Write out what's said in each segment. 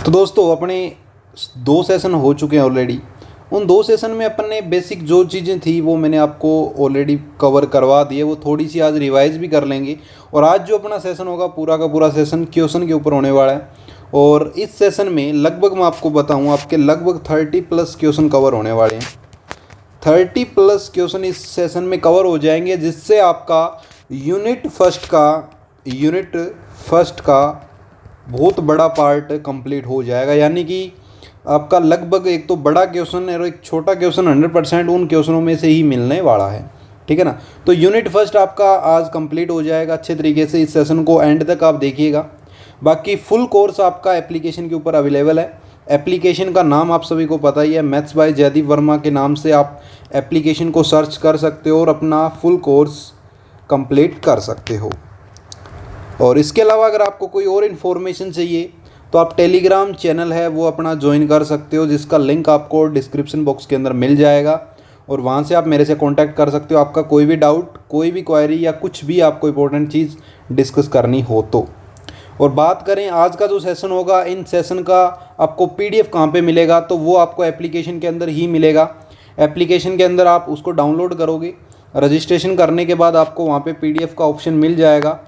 तो दोस्तों अपने 2 सेशन हो चुके हैं ऑलरेडी। उन 2 सेशन में अपन ने बेसिक जो चीज़ें थी वो मैंने आपको ऑलरेडी कवर करवा दी है। वो थोड़ी सी आज रिवाइज भी कर लेंगे। और आज जो अपना सेशन होगा पूरा का पूरा सेशन क्वेश्चन के ऊपर होने वाला है। और इस सेशन में लगभग मैं आपको बताऊँ आपके लगभग 30+ क्वेश्चन कवर होने वाले हैं। 30+ क्वेश्चन इस सेशन में कवर हो जाएंगे, जिससे आपका यूनिट फर्स्ट का बहुत बड़ा पार्ट कंप्लीट हो जाएगा। यानी कि आपका लगभग एक तो बड़ा क्वेश्चन और एक छोटा क्वेश्चन 100% उन क्वेश्चनों में से ही मिलने वाला है। ठीक है ना। तो यूनिट फर्स्ट आपका आज कंप्लीट हो जाएगा अच्छे तरीके से। इस सेशन को एंड तक आप देखिएगा। बाकी फुल कोर्स आपका एप्लीकेशन के ऊपर अवेलेबल है। एप्लीकेशन का नाम आप सभी को पता ही है, मैथ्स बाय जयदीप वर्मा के नाम से आप एप्लीकेशन को सर्च कर सकते हो और अपना फुल कोर्स कंप्लीट कर सकते हो। और इसके अलावा अगर आपको कोई और इन्फॉर्मेशन चाहिए तो आप टेलीग्राम चैनल है वो अपना ज्वाइन कर सकते हो, जिसका लिंक आपको डिस्क्रिप्शन बॉक्स के अंदर मिल जाएगा। और वहाँ से आप मेरे से कांटेक्ट कर सकते हो, आपका कोई भी डाउट, कोई भी क्वेरी या कुछ भी आपको इंपॉर्टेंट चीज़ डिस्कस करनी हो तो। और बात करें आज का जो सेशन होगा, इन सेशन का आपको PDF कहाँ पे मिलेगा, तो वो आपको एप्लीकेशन के अंदर ही मिलेगा। एप्लीकेशन के अंदर आप उसको डाउनलोड करोगे, रजिस्ट्रेशन करने के बाद आपको वहाँ पे PDF का ऑप्शन मिल जाएगा।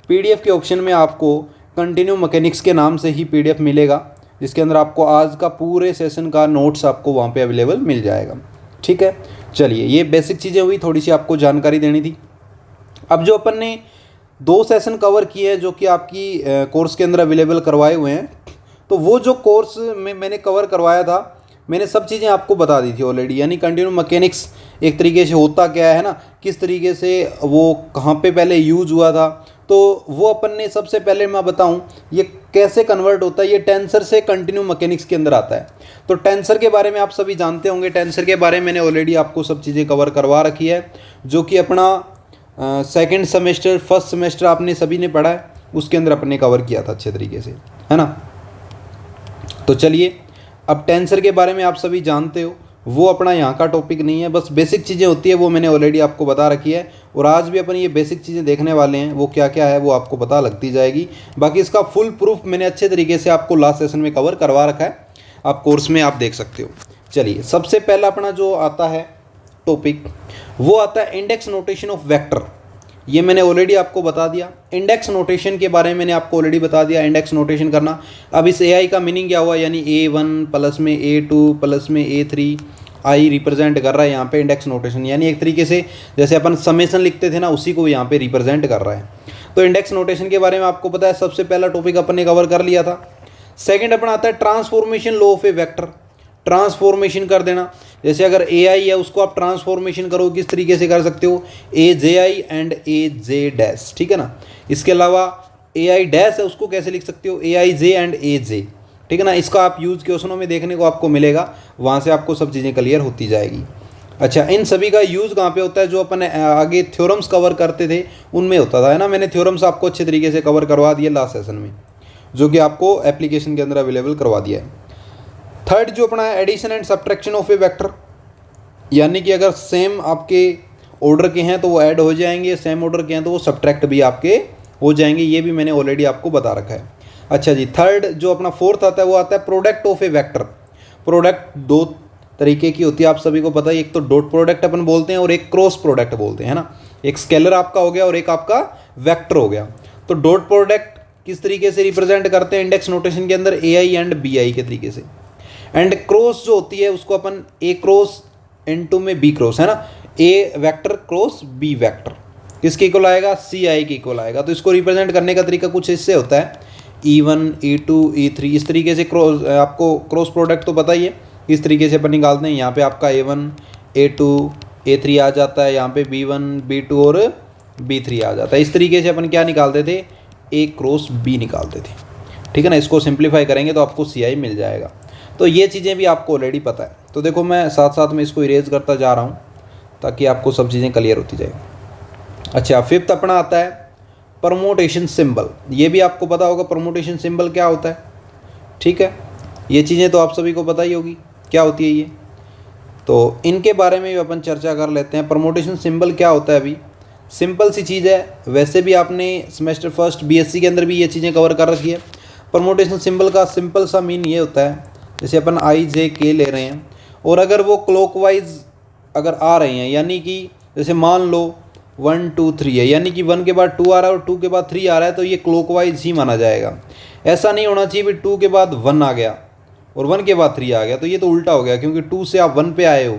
PDF के ऑप्शन में आपको कंटिन्यू मैकेनिक्स के नाम से ही PDF मिलेगा, जिसके अंदर आपको आज का पूरे सेशन का नोट्स आपको वहाँ पे अवेलेबल मिल जाएगा। ठीक है, चलिए ये बेसिक चीज़ें हुई, थोड़ी सी आपको जानकारी देनी थी। अब जो अपन ने 2 सेशन कवर किए हैं जो कि आपकी कोर्स के अंदर अवेलेबल करवाए हुए हैं, तो वो जो कोर्स में मैंने कवर करवाया था, मैंने सब चीज़ें आपको बता दी थी ऑलरेडी। यानी कंटिन्यू मैकेनिक्स एक तरीके से होता क्या है ना, किस तरीके से वो कहाँ पे पहले यूज़ हुआ था, तो वो अपन ने सबसे पहले मैं बताऊं ये कैसे कन्वर्ट होता है। ये टेंसर से कंटिन्यू मैकेनिक्स के अंदर आता है। तो टेंसर के बारे में आप सभी जानते होंगे। टेंसर के बारे में मैंने ऑलरेडी आपको सब चीज़ें कवर करवा रखी है, जो कि अपना सेकेंड सेमेस्टर फर्स्ट सेमेस्टर आपने सभी ने पढ़ा है, उसके अंदर अपने कवर किया था अच्छे तरीके से, है ना। तो चलिए अब टेंसर के बारे में आप सभी जानते हो, वो अपना यहाँ का टॉपिक नहीं है, बस बेसिक चीज़ें होती है वो मैंने ऑलरेडी आपको बता रखी है। और आज भी अपन ये बेसिक चीज़ें देखने वाले हैं, वो क्या क्या है वो आपको पता लगती जाएगी। बाकी इसका फुल प्रूफ मैंने अच्छे तरीके से आपको लास्ट सेशन में कवर करवा रखा है, आप कोर्स में आप देख सकते हो। चलिए सबसे पहला अपना जो आता है टॉपिक, वो आता है इंडेक्स नोटेशन ऑफ वेक्टर। ये मैंने ऑलरेडी आपको बता दिया। इंडेक्स नोटेशन के बारे में मैंने आपको ऑलरेडी बता दिया, इंडेक्स नोटेशन करना। अब इस AI का मीनिंग क्या हुआ, यानी A1 प्लस में A2 प्लस में A3 आई रिप्रेजेंट कर रहा है यहाँ पे इंडेक्स नोटेशन। यानी एक तरीके से जैसे अपन समेशन लिखते थे ना, उसी को यहाँ पे रिप्रेजेंट कर रहा है। तो इंडेक्स नोटेशन के बारे में आपको पता है, सबसे पहला टॉपिक अपन ने कवर कर लिया था। सेकेंड अपना आता है transformation law of a vector. Transformation कर देना, जैसे अगर AI है उसको आप ट्रांसफॉर्मेशन करो, किस तरीके से कर सकते हो, AJI एंड AJ डैश। ठीक है ना। इसके अलावा AI डैश है उसको कैसे लिख सकते हो, AIJ एंड AJ। ठीक है ना। इसका आप यूज़ क्वेश्चनों में देखने को आपको मिलेगा, वहाँ से आपको सब चीज़ें क्लियर होती जाएगी। अच्छा, इन सभी का यूज़ कहाँ पे होता है, जो अपन आगे थ्योरम्स कवर करते थे उनमें होता था, है ना। मैंने थ्योरम्स आपको अच्छे तरीके से कवर करवा दिए लास्ट सेशन में, जो कि आपको एप्लीकेशन के अंदर अवेलेबल करवा दिया है। थर्ड जो अपना है addition and subtraction of a vector. यानी कि अगर सेम आपके ऑर्डर के हैं तो वो ऐड हो जाएंगे, सेम ऑर्डर के हैं तो वो सब्ट्रैक्ट भी आपके हो जाएंगे। ये भी मैंने ऑलरेडी आपको बता रखा है। अच्छा जी, थर्ड जो अपना फोर्थ आता है वो आता है product of a vector. Product 2 तरीके की होती है, आप सभी को पता है। एक तो डॉट प्रोडक्ट अपन बोलते हैं और एक क्रॉस प्रोडक्ट बोलते हैं, है ना। एक स्केलर आपका हो गया और एक आपका वेक्टर हो गया। तो डॉट प्रोडक्ट किस तरीके से रिप्रेजेंट करते हैं इंडेक्स नोटेशन के अंदर, AI एंड BI के तरीके से। एंड क्रॉस जो होती है उसको अपन A क्रॉस इनटू में B क्रॉस, है ना। A vector cross B vector किसके इक्वल आएगा, CI के इक्वल आएगा। तो इसको रिप्रेजेंट करने का तरीका कुछ इससे होता है, E1 E2 E3 इस तरीके से। क्रॉस आपको क्रॉस प्रोडक्ट तो पता ही है, इस तरीके से अपन निकालते हैं। यहाँ पे आपका A1 A2 A3 आ जाता है, यहाँ पे B1 B2 और B3 आ जाता है। इस तरीके से अपन क्या निकालते थे, A क्रॉस B निकालते थे। ठीक है ना। इसको सिंप्लीफाई करेंगे तो आपको CI मिल जाएगा। तो ये चीज़ें भी आपको ऑलरेडी पता है। तो देखो मैं साथ साथ में इसको इरेज करता जा रहा हूँ ताकि आपको सब चीज़ें क्लियर होती जाए। अच्छा, फिफ्थ अपना आता है परमोटेशन सिंबल। ये भी आपको पता होगा परमोटेशन सिंबल क्या होता है। ठीक है, ये चीज़ें तो आप सभी को पता ही होगी क्या होती है ये। तो इनके बारे में भी अपन चर्चा कर लेते हैं। परमोटेशन सिंबल क्या होता है, अभी सिंपल सी चीज़ है। वैसे भी आपने सेमेस्टर फर्स्ट BSc के अंदर भी ये चीज़ें कवर कर रखी है। परमुटेशन सिंबल का सिंपल सा मीन ये होता है, जैसे अपन आई जे के ले रहे हैं और अगर वो क्लॉकवाइज अगर आ रहे हैं, यानी कि जैसे मान लो 1 2 3 है, यानी कि 1 के बाद 2 आ रहा है और 2 के बाद 3 आ रहा है, तो ये क्लॉकवाइज ही माना जाएगा। ऐसा नहीं होना चाहिए भी 2 के बाद 1 आ गया और 1 के बाद 3 आ गया, तो ये तो उल्टा हो गया, क्योंकि 2 से आप 1 पे आए हो।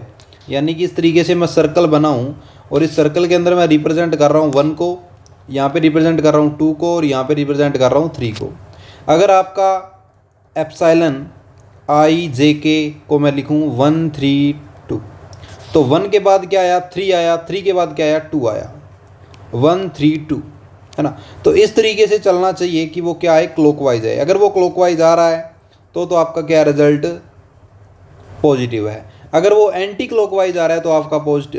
यानी कि इस तरीके से मैं सर्कल बनाऊँ और इस सर्कल के अंदर मैं रिप्रेजेंट कर रहा हूँ 1 को, यहाँ पे रिप्रेजेंट कर रहा हूँ 2 को और यहाँ पे रिप्रेजेंट कर रहा हूँ 3 को। अगर आपका एप्सिलॉन आई जे के को मैं लिखूँ 1 3 2, तो 1 के बाद क्या आया 3 आया, 3 के बाद क्या आया 2 आया, 1 3 2, है ना। तो इस तरीके से चलना चाहिए कि वो क्या है क्लॉकवाइज है। अगर वो क्लॉकवाइज आ रहा है तो आपका क्या रिजल्ट पॉजिटिव है। अगर वो एंटी क्लॉकवाइज आ रहा है तो आपका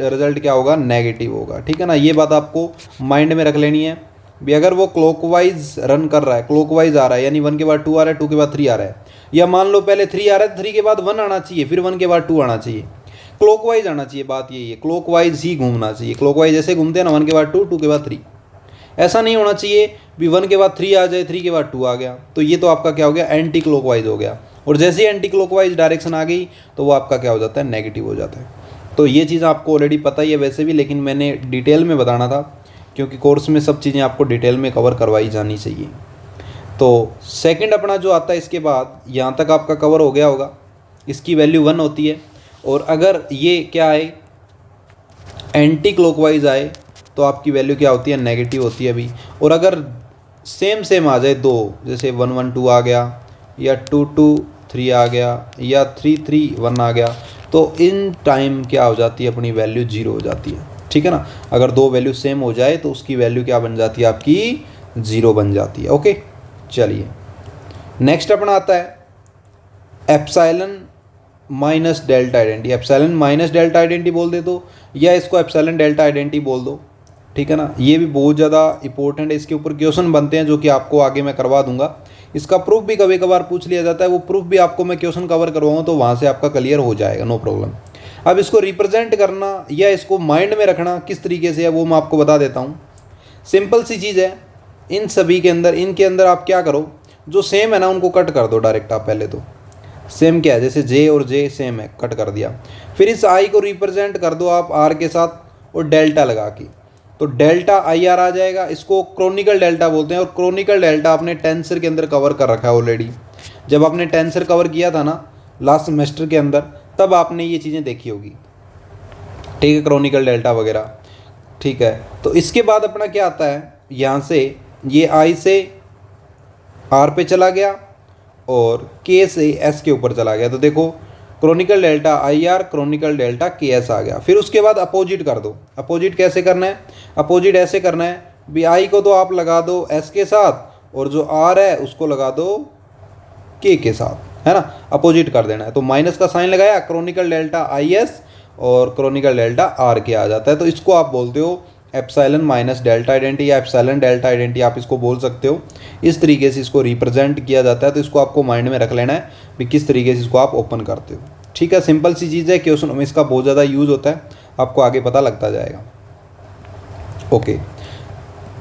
रिजल्ट क्या होगा नेगेटिव होगा, ठीक है ना। ये बात आपको माइंड में रख लेनी है भी। अगर वो क्लॉकवाइज रन कर रहा है, क्लॉकवाइज आ रहा है, यानी 1 के बाद 2 आ रहा है, 2 के बाद 3 आ रहा है, या मान लो पहले 3 आ रहा है तो 3 के बाद 1 आना चाहिए, फिर 1 के बाद 2 आना चाहिए, क्लॉकवाइज आना चाहिए। बात यही है, क्लॉकवाइज ही घूमना चाहिए। क्लॉकवाइज ऐसे घूमते हैं ना, 1 के बाद 2, 2 के बाद 3। ऐसा नहीं होना चाहिए भी 1 के बाद 3 आ जाए, 3 के बाद 2 आ गया, तो ये तो आपका क्या हो गया एंटी क्लॉकवाइज हो गया। और जैसे ही एंटी क्लॉकवाइज डायरेक्शन आ गई तो वो आपका क्या हो जाता है नेगेटिव हो जाता है। तो ये चीज़ आपको ऑलरेडी पता ही है वैसे भी, लेकिन मैंने डिटेल में बताना था क्योंकि कोर्स में सब चीज़ें आपको डिटेल में कवर करवाई जानी चाहिए। तो सेकंड अपना जो आता है इसके बाद, यहाँ तक आपका कवर हो गया होगा। इसकी वैल्यू 1 होती है और अगर ये क्या आए एंटी क्लॉकवाइज आए तो आपकी वैल्यू क्या होती है नेगेटिव होती है अभी। और अगर सेम आ जाए दो, जैसे 1 1 2 आ गया या 2 2 3 आ गया या 3 3 1 आ गया, तो इन टाइम क्या हो जाती है अपनी वैल्यू 0 हो जाती है, ठीक है ना। अगर दो वैल्यू सेम हो जाए तो उसकी वैल्यू क्या बन जाती है आपकी 0 बन जाती है। ओके चलिए नेक्स्ट अपना आता है epsilon minus delta identity. Epsilon minus delta identity बोल दे तो, या इसको एप्सिलॉन डेल्टा आइडेंटिटी बोल दो, ठीक है ना। ये भी बहुत ज़्यादा इंपॉर्टेंट है, इसके ऊपर क्वेश्चन बनते हैं जो कि आपको आगे मैं करवा दूंगा। इसका प्रूफ भी कभी कभार पूछ लिया जाता है, वो प्रूफ भी आपको मैं क्वेश्चन कवर करवाऊँ तो वहाँ से आपका क्लियर हो जाएगा, नो प्रॉब्लम। अब इसको रिप्रेजेंट करना या इसको माइंड में रखना किस तरीके से है वो मैं आपको बता देता हूँ। सिंपल सी चीज़ है, इन सभी के अंदर, इनके अंदर आप क्या करो, जो सेम है ना उनको कट कर दो डायरेक्ट। आप पहले तो सेम क्या है, जैसे जे और जे सेम है, कट कर दिया। फिर इस आई को रिप्रेजेंट कर दो आप आर के साथ और डेल्टा लगा के, तो डेल्टा आई आर आ जाएगा। इसको क्रोनिकल डेल्टा बोलते हैं और क्रोनिकल डेल्टा आपने टेंसर के अंदर कवर कर रखा है ऑलरेडी। जब आपने टेंसर कवर किया था ना लास्ट सेमेस्टर के अंदर, तब आपने ये चीज़ें देखी होगी, ठीक है, क्रोनिकल डेल्टा वगैरह, ठीक है। तो इसके बाद अपना क्या आता है, यहाँ से ये आई से आर पे चला गया और के से एस के ऊपर चला गया, तो देखो chronicle delta I R, chronicle delta के एस आ गया। फिर उसके बाद अपोजिट कर दो। अपोजिट कैसे करना है, अपोजिट ऐसे करना है भी आई को तो आप लगा दो एस के साथ और जो आर है उसको लगा दो के साथ, है ना, अपोजिट कर देना है। तो माइनस का साइन लगाया, क्रोनिकल डेल्टा आई एस और क्रोनिकल डेल्टा आर के आ जाता है। तो इसको आप बोलते हो एप्सिलॉन माइनस डेल्टा आइडेंटिटी या एप्सिलॉन डेल्टा आइडेंटिटी आप इसको बोल सकते हो। इस तरीके से इसको रिप्रेजेंट किया जाता है, तो इसको आपको माइंड में रख लेना है कि किस तरीके से इसको आप ओपन करते हो, ठीक है। सिंपल सी चीज़ है, क्वेश्चन में इसका बहुत ज़्यादा यूज़ होता है, आपको आगे पता लगता जाएगा। ओके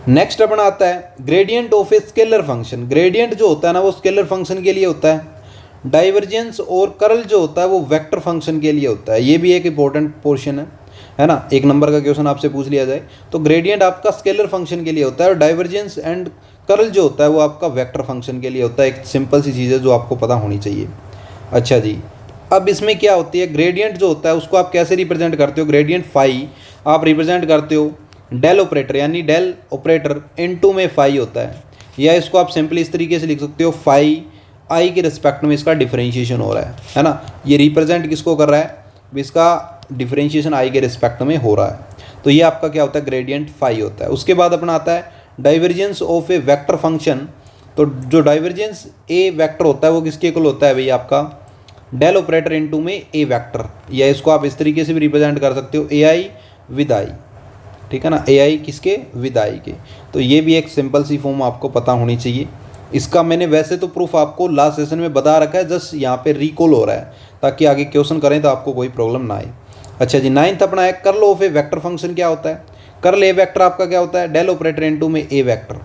नेक्स्ट अपना आता है gradient of a scalar function. Gradient जो होता है ना वो स्केलर फंक्शन के लिए होता है, डाइवर्जेंस और कर्ल जो होता है वो वेक्टर फंक्शन के लिए होता है। ये भी एक इंपॉर्टेंट पोर्शन है ना, 1 नंबर का क्वेश्चन आपसे पूछ लिया जाए तो ग्रेडियंट आपका स्केलर फंक्शन के लिए होता है और डाइवर्जेंस एंड कर्ल जो होता है वो आपका वेक्टर फंक्शन के लिए होता है। एक सिंपल सी चीज़ है जो आपको पता होनी चाहिए। अच्छा जी, अब इसमें क्या होती है, ग्रेडियंट जो होता है उसको आप कैसे रिप्रेजेंट करते हो, ग्रेडियंट फाई आप रिप्रेजेंट करते हो डेल ऑपरेटर, यानी डेल ऑपरेटर इनटू में फाई होता है, या इसको आप सिंपली इस तरीके से लिख सकते हो फाई आई के रिस्पेक्ट में इसका डिफरेंशिएशन हो रहा है ना। ये रिप्रेजेंट किसको कर रहा है, इसका डिफरेंशिएशन आई के रिस्पेक्ट में हो रहा है, तो ये आपका क्या होता है ग्रेडियंट फाई होता है। उसके बाद अपना आता है divergence of a vector function. तो जो डाइवर्जेंस ए वेक्टर होता है वो किसके इक्वल होता है भाई, आपका डेल ऑपरेटर इनटू में ए वेक्टर, या इसको आप इस तरीके से भी रिप्रेजेंट कर सकते हो ए आई विद आई, ठीक है ना, ए आई किसके विद आई के। तो ये भी एक सिंपल सी फॉर्म आपको पता होनी चाहिए। इसका मैंने वैसे तो प्रूफ आपको लास्ट सेशन में बता रखा है, जस्ट यहाँ पे रिकॉल हो रहा है ताकि आगे क्वेश्चन करें तो आपको कोई प्रॉब्लम ना आए। अच्छा जी, 9th अपना है curl of a vector function. क्या होता है कर्ल ए वेक्टर आपका क्या होता है, डेल ऑपरेटर इनटू में ए वेक्टर।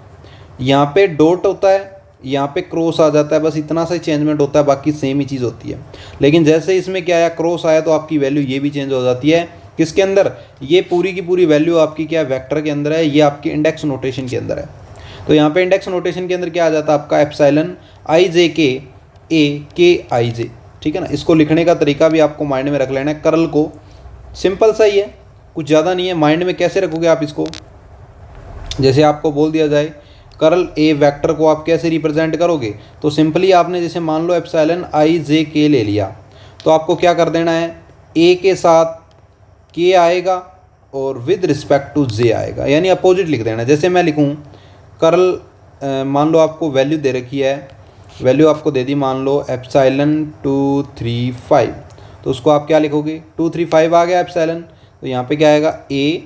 यहाँ पे डॉट होता है यहाँ पे क्रॉस आ जाता है, बस इतना सा चेंजमेंट होता है, बाकी सेम ही चीज़ होती है। लेकिन जैसे इसमें क्या आया, क्रॉस आया, तो आपकी वैल्यू ये भी चेंज हो जाती है। किसके अंदर? ये पूरी की पूरी वैल्यू आपकी क्या वेक्टर के अंदर है, ये आपकी इंडेक्स नोटेशन के अंदर है। तो यहाँ पे इंडेक्स नोटेशन के अंदर क्या आ जाता है आपका एप्सिलॉन आई जे के ए के आई जे, ठीक है ना। इसको लिखने का तरीका भी आपको माइंड में रख लेना है। कर्ल को सिंपल सा ही है, कुछ ज़्यादा नहीं है। माइंड में कैसे रखोगे आप इसको, जैसे आपको बोल दिया जाए कर्ल ए वेक्टर को आप कैसे रिप्रेजेंट करोगे, तो सिंपली आपने जैसे मान लो एप्सिलॉन आई जे के ले लिया, तो आपको क्या कर देना है, ए के साथ के आएगा और विद रिस्पेक्ट टू जे आएगा, यानी अपोजिट लिख देना। जैसे मैं लिखूँ कर्ल, मान लो आपको वैल्यू दे रखी है, वैल्यू आपको दे दी मान लो एप्सिलॉन 235, तो उसको आप क्या लिखोगे, 235 आ गया एप्सिलॉन, तो यहाँ पे क्या आएगा ए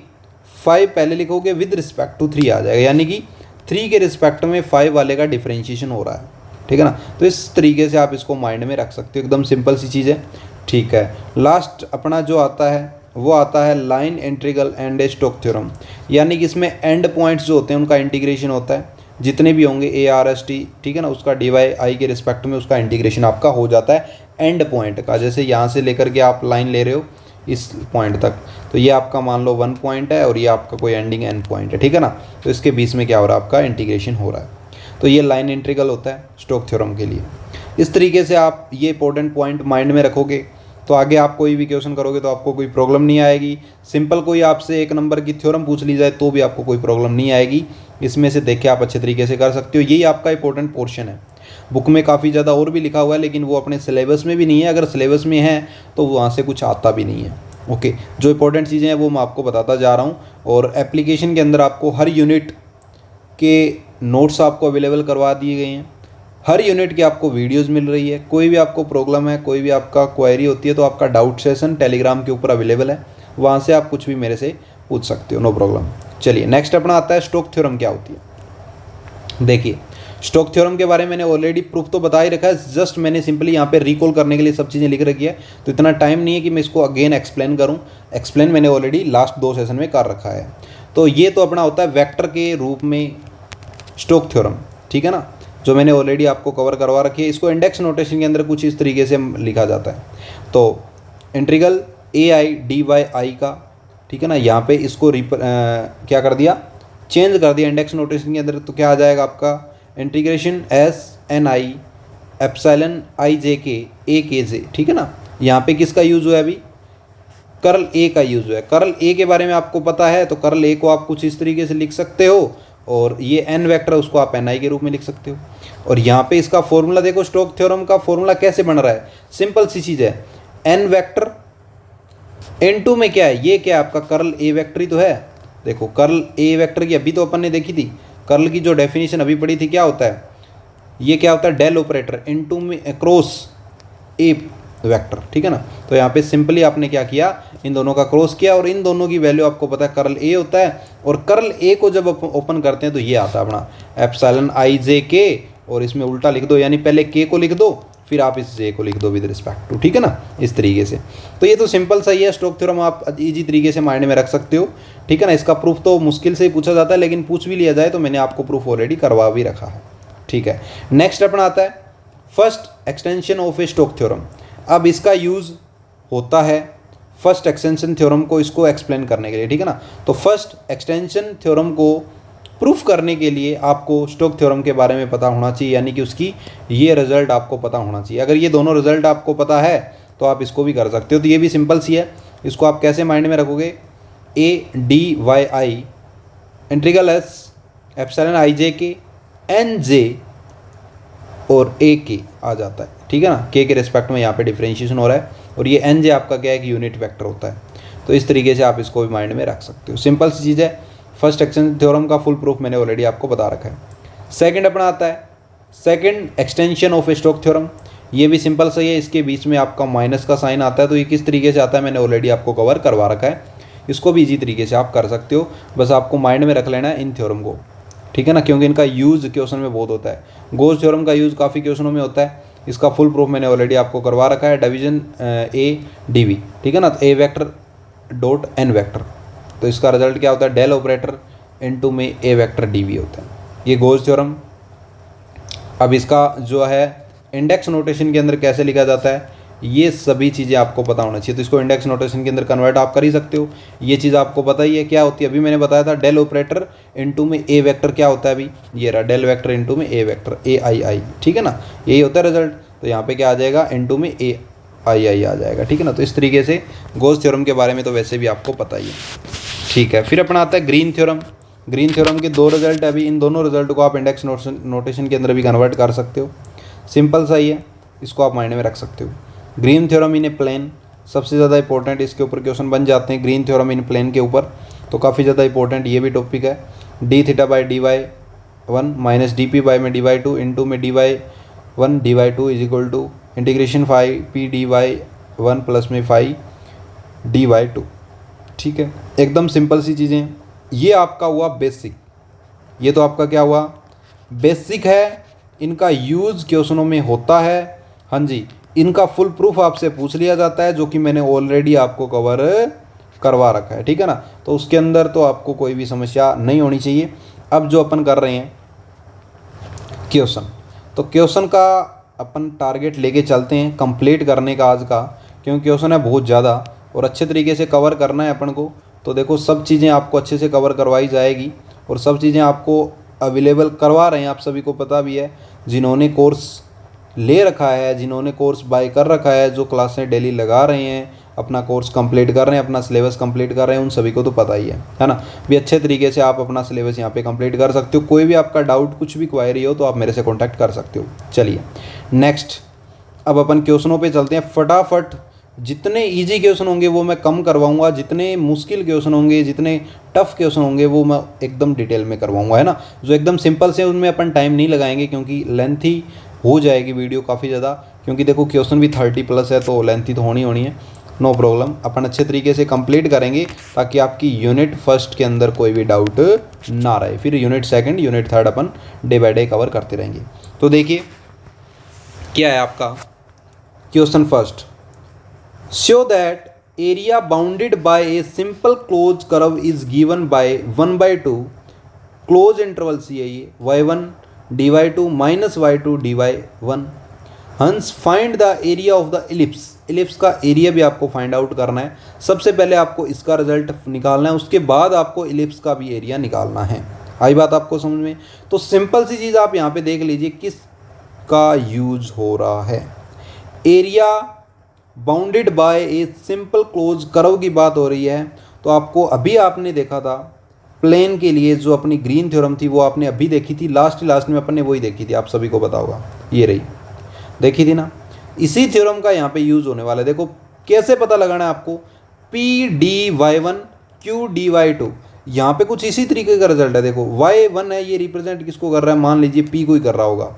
5 पहले लिखोगे, विद रिस्पेक्ट टू 3 आ जाएगा, यानी कि 3 के रिस्पेक्ट में 5 वाले का डिफरेंशिएशन हो रहा है, ठीक है ना। तो इस तरीके से आप इसको माइंड में रख सकते हो, एकदम सिंपल सी चीज़ है, ठीक है। लास्ट अपना जो आता है वो आता है line integral and Stokes theorem, यानी कि इसमें एंड पॉइंट्स जो होते हैं उनका इंटीग्रेशन होता है, जितने भी होंगे ए आर एस टी, ठीक है ना, उसका डी वाई आई के रिस्पेक्ट में उसका इंटीग्रेशन आपका हो जाता है एंड पॉइंट का। जैसे यहाँ से लेकर के आप लाइन ले रहे हो इस पॉइंट तक, तो ये आपका मान लो 1 पॉइंट है और ये आपका कोई एंडिंग एंड पॉइंट है, ठीक है ना। तो इसके बीच में क्या हो रहा है, आपका इंटीग्रेशन हो रहा है, तो ये लाइन इंटीग्रल होता है स्टोक्स थ्योरम के लिए। इस तरीके से आप ये इंपॉर्टेंट पॉइंट माइंड में रखोगे, तो आगे आप कोई भी क्वेश्चन करोगे तो आपको कोई प्रॉब्लम नहीं आएगी। सिंपल कोई आपसे 1 नंबर की थ्योरम पूछ ली जाए तो भी आपको कोई प्रॉब्लम नहीं आएगी। इसमें से देख के आप अच्छे तरीके से कर सकते हो। यही आपका इंपॉर्टेंट पोर्शन है। बुक में काफ़ी ज़्यादा और भी लिखा हुआ है, लेकिन वो अपने सिलेबस में भी नहीं है। अगर सिलेबस में है तो वहाँ से कुछ आता भी नहीं है। ओके, जो इंपॉर्टेंट चीज़ें हैं वो मैं आपको बताता जा रहा हूँ। और एप्लीकेशन के अंदर आपको हर यूनिट के नोट्स आपको अवेलेबल करवा दिए गए हैं, हर यूनिट की आपको वीडियोस मिल रही है। कोई भी आपको प्रॉब्लम है, कोई भी आपका क्वेरी होती है, तो आपका डाउट सेशन टेलीग्राम के ऊपर अवेलेबल है, वहाँ से आप कुछ भी मेरे से पूछ सकते हो, नो प्रॉब्लम। चलिए नेक्स्ट अपना आता है स्टोक्स थ्योरम क्या होती है। देखिए स्टोक्स थ्योरम के बारे में मैंने ऑलरेडी प्रूफ तो बता ही रखा है, जस्ट मैंने सिंपली यहाँ पे रिकॉल करने के लिए सब चीज़ें लिख रखी है, तो इतना टाइम नहीं है कि मैं इसको अगेन एक्सप्लेन करूँ। एक्सप्लेन मैंने ऑलरेडी लास्ट 2 सेशन में कर रखा है। तो ये तो अपना होता है वेक्टर के रूप में स्टोक्स थ्योरम, ठीक है ना, जो मैंने ऑलरेडी आपको कवर करवा रखी है। इसको इंडेक्स नोटेशन के अंदर कुछ इस तरीके से लिखा जाता है। तो integral A I D Y I का, ठीक है ना, यहाँ पे इसको क्या कर दिया, चेंज कर दिया इंडेक्स नोटेशन के अंदर। तो क्या आ जाएगा आपका integration S N I epsilon I J K A K जे, ठीक है ना। यहाँ पे किसका यूज़ हुआ है, अभी कर्ल ए का यूज़ हुआ है। कर्ल ए के बारे में आपको पता है, तो कर्ल ए को आप कुछ इस तरीके से लिख सकते हो, और ये एन वेक्टर है उसको आप एन आई के रूप में लिख सकते हो। और यहाँ पे इसका फॉर्मूला देखो, स्टोक्स थ्योरम का फॉर्मूला कैसे बन रहा है, सिंपल सी चीज़ है, एन वेक्टर N2 में क्या है, ये क्या है आपका कर्ल ए वेक्टर ही तो है। देखो कर्ल ए वेक्टर की अभी तो अपन ने देखी थी, कर्ल की जो डेफिनेशन अभी पढ़ी थी क्या होता है, ये क्या होता है, डेल ऑपरेटर N2 में क्रॉस ए वेक्टर, ठीक है ना। तो यहाँ पे सिंपली आपने क्या किया, इन दोनों का क्रॉस किया, और इन दोनों की वैल्यू आपको पता है कर्ल ए होता है। और कर्ल ए को जब ओपन करते हैं तो ये आता है अपना एप्सिलॉन आई जे के, और इसमें उल्टा लिख दो, यानी पहले के को लिख दो फिर आप इस जे को लिख दो विद रिस्पेक्ट टू, ठीक है ना, इस तरीके से। तो ये तो सिंपल सा ही है, स्टोक्स थ्योरम आप इजी तरीके से माइंड में रख सकते हो, ठीक है ना। इसका प्रूफ तो मुश्किल से ही पूछा जाता है, लेकिन पूछ भी लिया जाए तो मैंने आपको प्रूफ ऑलरेडी करवा भी रखा है, ठीक है। नेक्स्ट अपना आता है first extension of A Stokes theorem. अब इसका यूज़ होता है फर्स्ट एक्सटेंशन थ्योरम को इसको एक्सप्लेन करने के लिए, ठीक है ना। तो फर्स्ट एक्सटेंशन थ्योरम को प्रूफ करने के लिए आपको स्टोक्स थ्योरम के बारे में पता होना चाहिए, यानी कि उसकी ये रिजल्ट आपको पता होना चाहिए। अगर ये दोनों रिजल्ट आपको पता है तो आप इसको भी कर सकते हो। तो ये भी सिंपल सी है, इसको आप कैसे माइंड में रखोगे, A D Y I integral S epsilon I J K N जे और ए के आ जाता है, ठीक है ना। के रिस्पेक्ट में यहाँ पे डिफरेंशिएशन हो रहा है, और ये एन जे आपका क्या है कि यूनिट वेक्टर होता है। तो इस तरीके से आप इसको भी माइंड में रख सकते हो, सिंपल सी चीज़ है। फर्स्ट एक्सटेंशन थ्योरम का फुल प्रूफ मैंने ऑलरेडी आपको बता रखा है। सेकंड अपना आता है second extension of A Stokes theorem. ये भी सिंपल सही है, इसके बीच में आपका माइनस का साइन आता है, तो ये किस तरीके से आता है मैंने ऑलरेडी आपको कवर करवा रखा है। इसको भी इजी तरीके से आप कर सकते हो, बस आपको माइंड में रख लेना है इन थ्योरम को, ठीक है ना, क्योंकि इनका यूज़ क्वेश्चन में बहुत होता है। गॉस थ्योरम का यूज़ काफ़ी क्वेश्चनों में होता है, इसका फुल प्रूफ मैंने ऑलरेडी आपको करवा रखा है, डिवीजन ए डी वी, ठीक है ना। तो ए वेक्टर डॉट एन वेक्टर, तो इसका रिजल्ट क्या होता है, डेल ऑपरेटर इनटू में ए वेक्टर डी वी होता है। ये गॉस थ्योरम अब इसका जो है इंडेक्स नोटेशन के अंदर कैसे लिखा जाता है, ये सभी चीज़ें आपको पता होना चाहिए। तो इसको इंडेक्स नोटेशन के अंदर कन्वर्ट आप कर ही सकते हो, ये चीज़ आपको पता ही है क्या होती है। अभी मैंने बताया था डेल ऑपरेटर इनटू में ए वेक्टर क्या होता है, अभी ये रहा डेल वेक्टर इनटू में ए वेक्टर ए आई आई, ठीक है ना, यही होता है रिजल्ट। तो यहाँ पे क्या आ जाएगा, इनटू में ए आई आई आ जाएगा, ठीक है ना। तो इस तरीके से गॉस थ्योरम के बारे में तो वैसे भी आपको पता ही है, ठीक है। फिर अपना आता है ग्रीन थ्योरम। ग्रीन थ्योरम के दो रिजल्ट है, अभी इन दोनों रिजल्ट को आप इंडेक्स नोटेशन के अंदर भी कन्वर्ट कर सकते हो, सिंपल सा ही है, इसको आप माइंड में रख सकते हो। Green theorem in a plane सबसे ज़्यादा इंपॉर्टेंट, इसके ऊपर क्वेश्चन बन जाते हैं ग्रीन थ्योरम इन प्लेन के ऊपर, तो काफ़ी ज़्यादा इंपॉर्टेंट ये भी टॉपिक है। D theta by d Y one minus D p by में डी वाई टू इंटू में D Y one D Y two is equal to integration five p D Y one plus में five d Y two, ठीक है। एकदम simple सी चीज़ें। ये आपका हुआ बेसिक, ये तो आपका क्या हुआ बेसिक है, इनका यूज़ क्वेश्चनों में होता है, हाँ जी। इनका फुल प्रूफ आपसे पूछ लिया जाता है, जो कि मैंने ऑलरेडी आपको कवर करवा रखा है, ठीक है ना। तो उसके अंदर तो आपको कोई भी समस्या नहीं होनी चाहिए। अब जो अपन कर रहे हैं क्वेश्चन, तो क्वेश्चन का अपन टारगेट लेके चलते हैं कंप्लीट करने का आज का, क्योंकि क्वेश्चन है बहुत ज़्यादा और अच्छे तरीके से कवर करना है अपन को। तो देखो सब चीज़ें आपको अच्छे से कवर करवाई जाएगी और सब चीज़ें आपको अवेलेबल करवा रहे हैं, आप सभी को पता भी है, जिन्होंने कोर्स ले रखा है, जिन्होंने कोर्स बाय कर रखा है, जो क्लासें डेली लगा रहे हैं, अपना कोर्स कंप्लीट कर रहे हैं, अपना सिलेबस कंप्लीट कर रहे हैं, उन सभी को तो पता ही है ना। भी अच्छे तरीके से आप अपना सिलेबस यहाँ पे कंप्लीट कर सकते हो। कोई भी आपका डाउट कुछ भी क्वायरी हो तो आप मेरे से कॉन्टैक्ट कर सकते हो। चलिए नेक्स्ट, अब अपन क्वेश्चनों पे चलते हैं फटाफट। जितने इजी क्वेश्चन होंगे वो मैं कम करवाऊंगा, जितने मुश्किल क्वेश्चन होंगे, जितने टफ क्वेश्चन होंगे वो मैं एकदम डिटेल में करवाऊंगा, है ना। जो एकदम सिंपल से उनमें अपन टाइम नहीं लगाएंगे, क्योंकि लेंथी हो जाएगी वीडियो काफ़ी ज़्यादा, क्योंकि देखो क्वेश्चन भी 30+ है, तो लेंथी तो होनी है। नो प्रॉब्लम, अपन अच्छे तरीके से कंप्लीट करेंगे ताकि आपकी यूनिट फर्स्ट के अंदर कोई भी डाउट ना रहे। फिर यूनिट सेकंड, यूनिट थर्ड अपन डे बाय डे कवर करते रहेंगे। तो देखिए क्या है आपका question first, show that area bounded by a simple close curve is given by 1/2 close interval C है ये y1 dy2 minus y2 dy1। Hence find the area of the ellipse. Ellipse का एरिया भी आपको find out करना है। सबसे पहले आपको इसका रिजल्ट निकालना है, उसके बाद आपको इलिप्स का भी एरिया निकालना है। आई बात आपको समझ में। तो सिंपल सी चीज़ आप यहाँ पे देख लीजिए किस का यूज हो रहा है। Area bounded by a simple close curve की बात हो रही है। तो आपको अभी आपने देखा था प्लेन के लिए जो अपनी ग्रीन थ्योरम थी वो आपने अभी देखी थी, लास्ट में अपन ने वही देखी थी, आप सभी को पता होगा, ये रही देखी थी ना। इसी थ्योरम का यहाँ पे यूज होने वाला है। देखो कैसे पता लगाना है आपको, p D Y one q d Y two, यहाँ पे कुछ इसी तरीके का रिजल्ट है। देखो y1 है, ये रिप्रेजेंट किसको कर रहा है, मान लीजिए p को ही कर रहा होगा,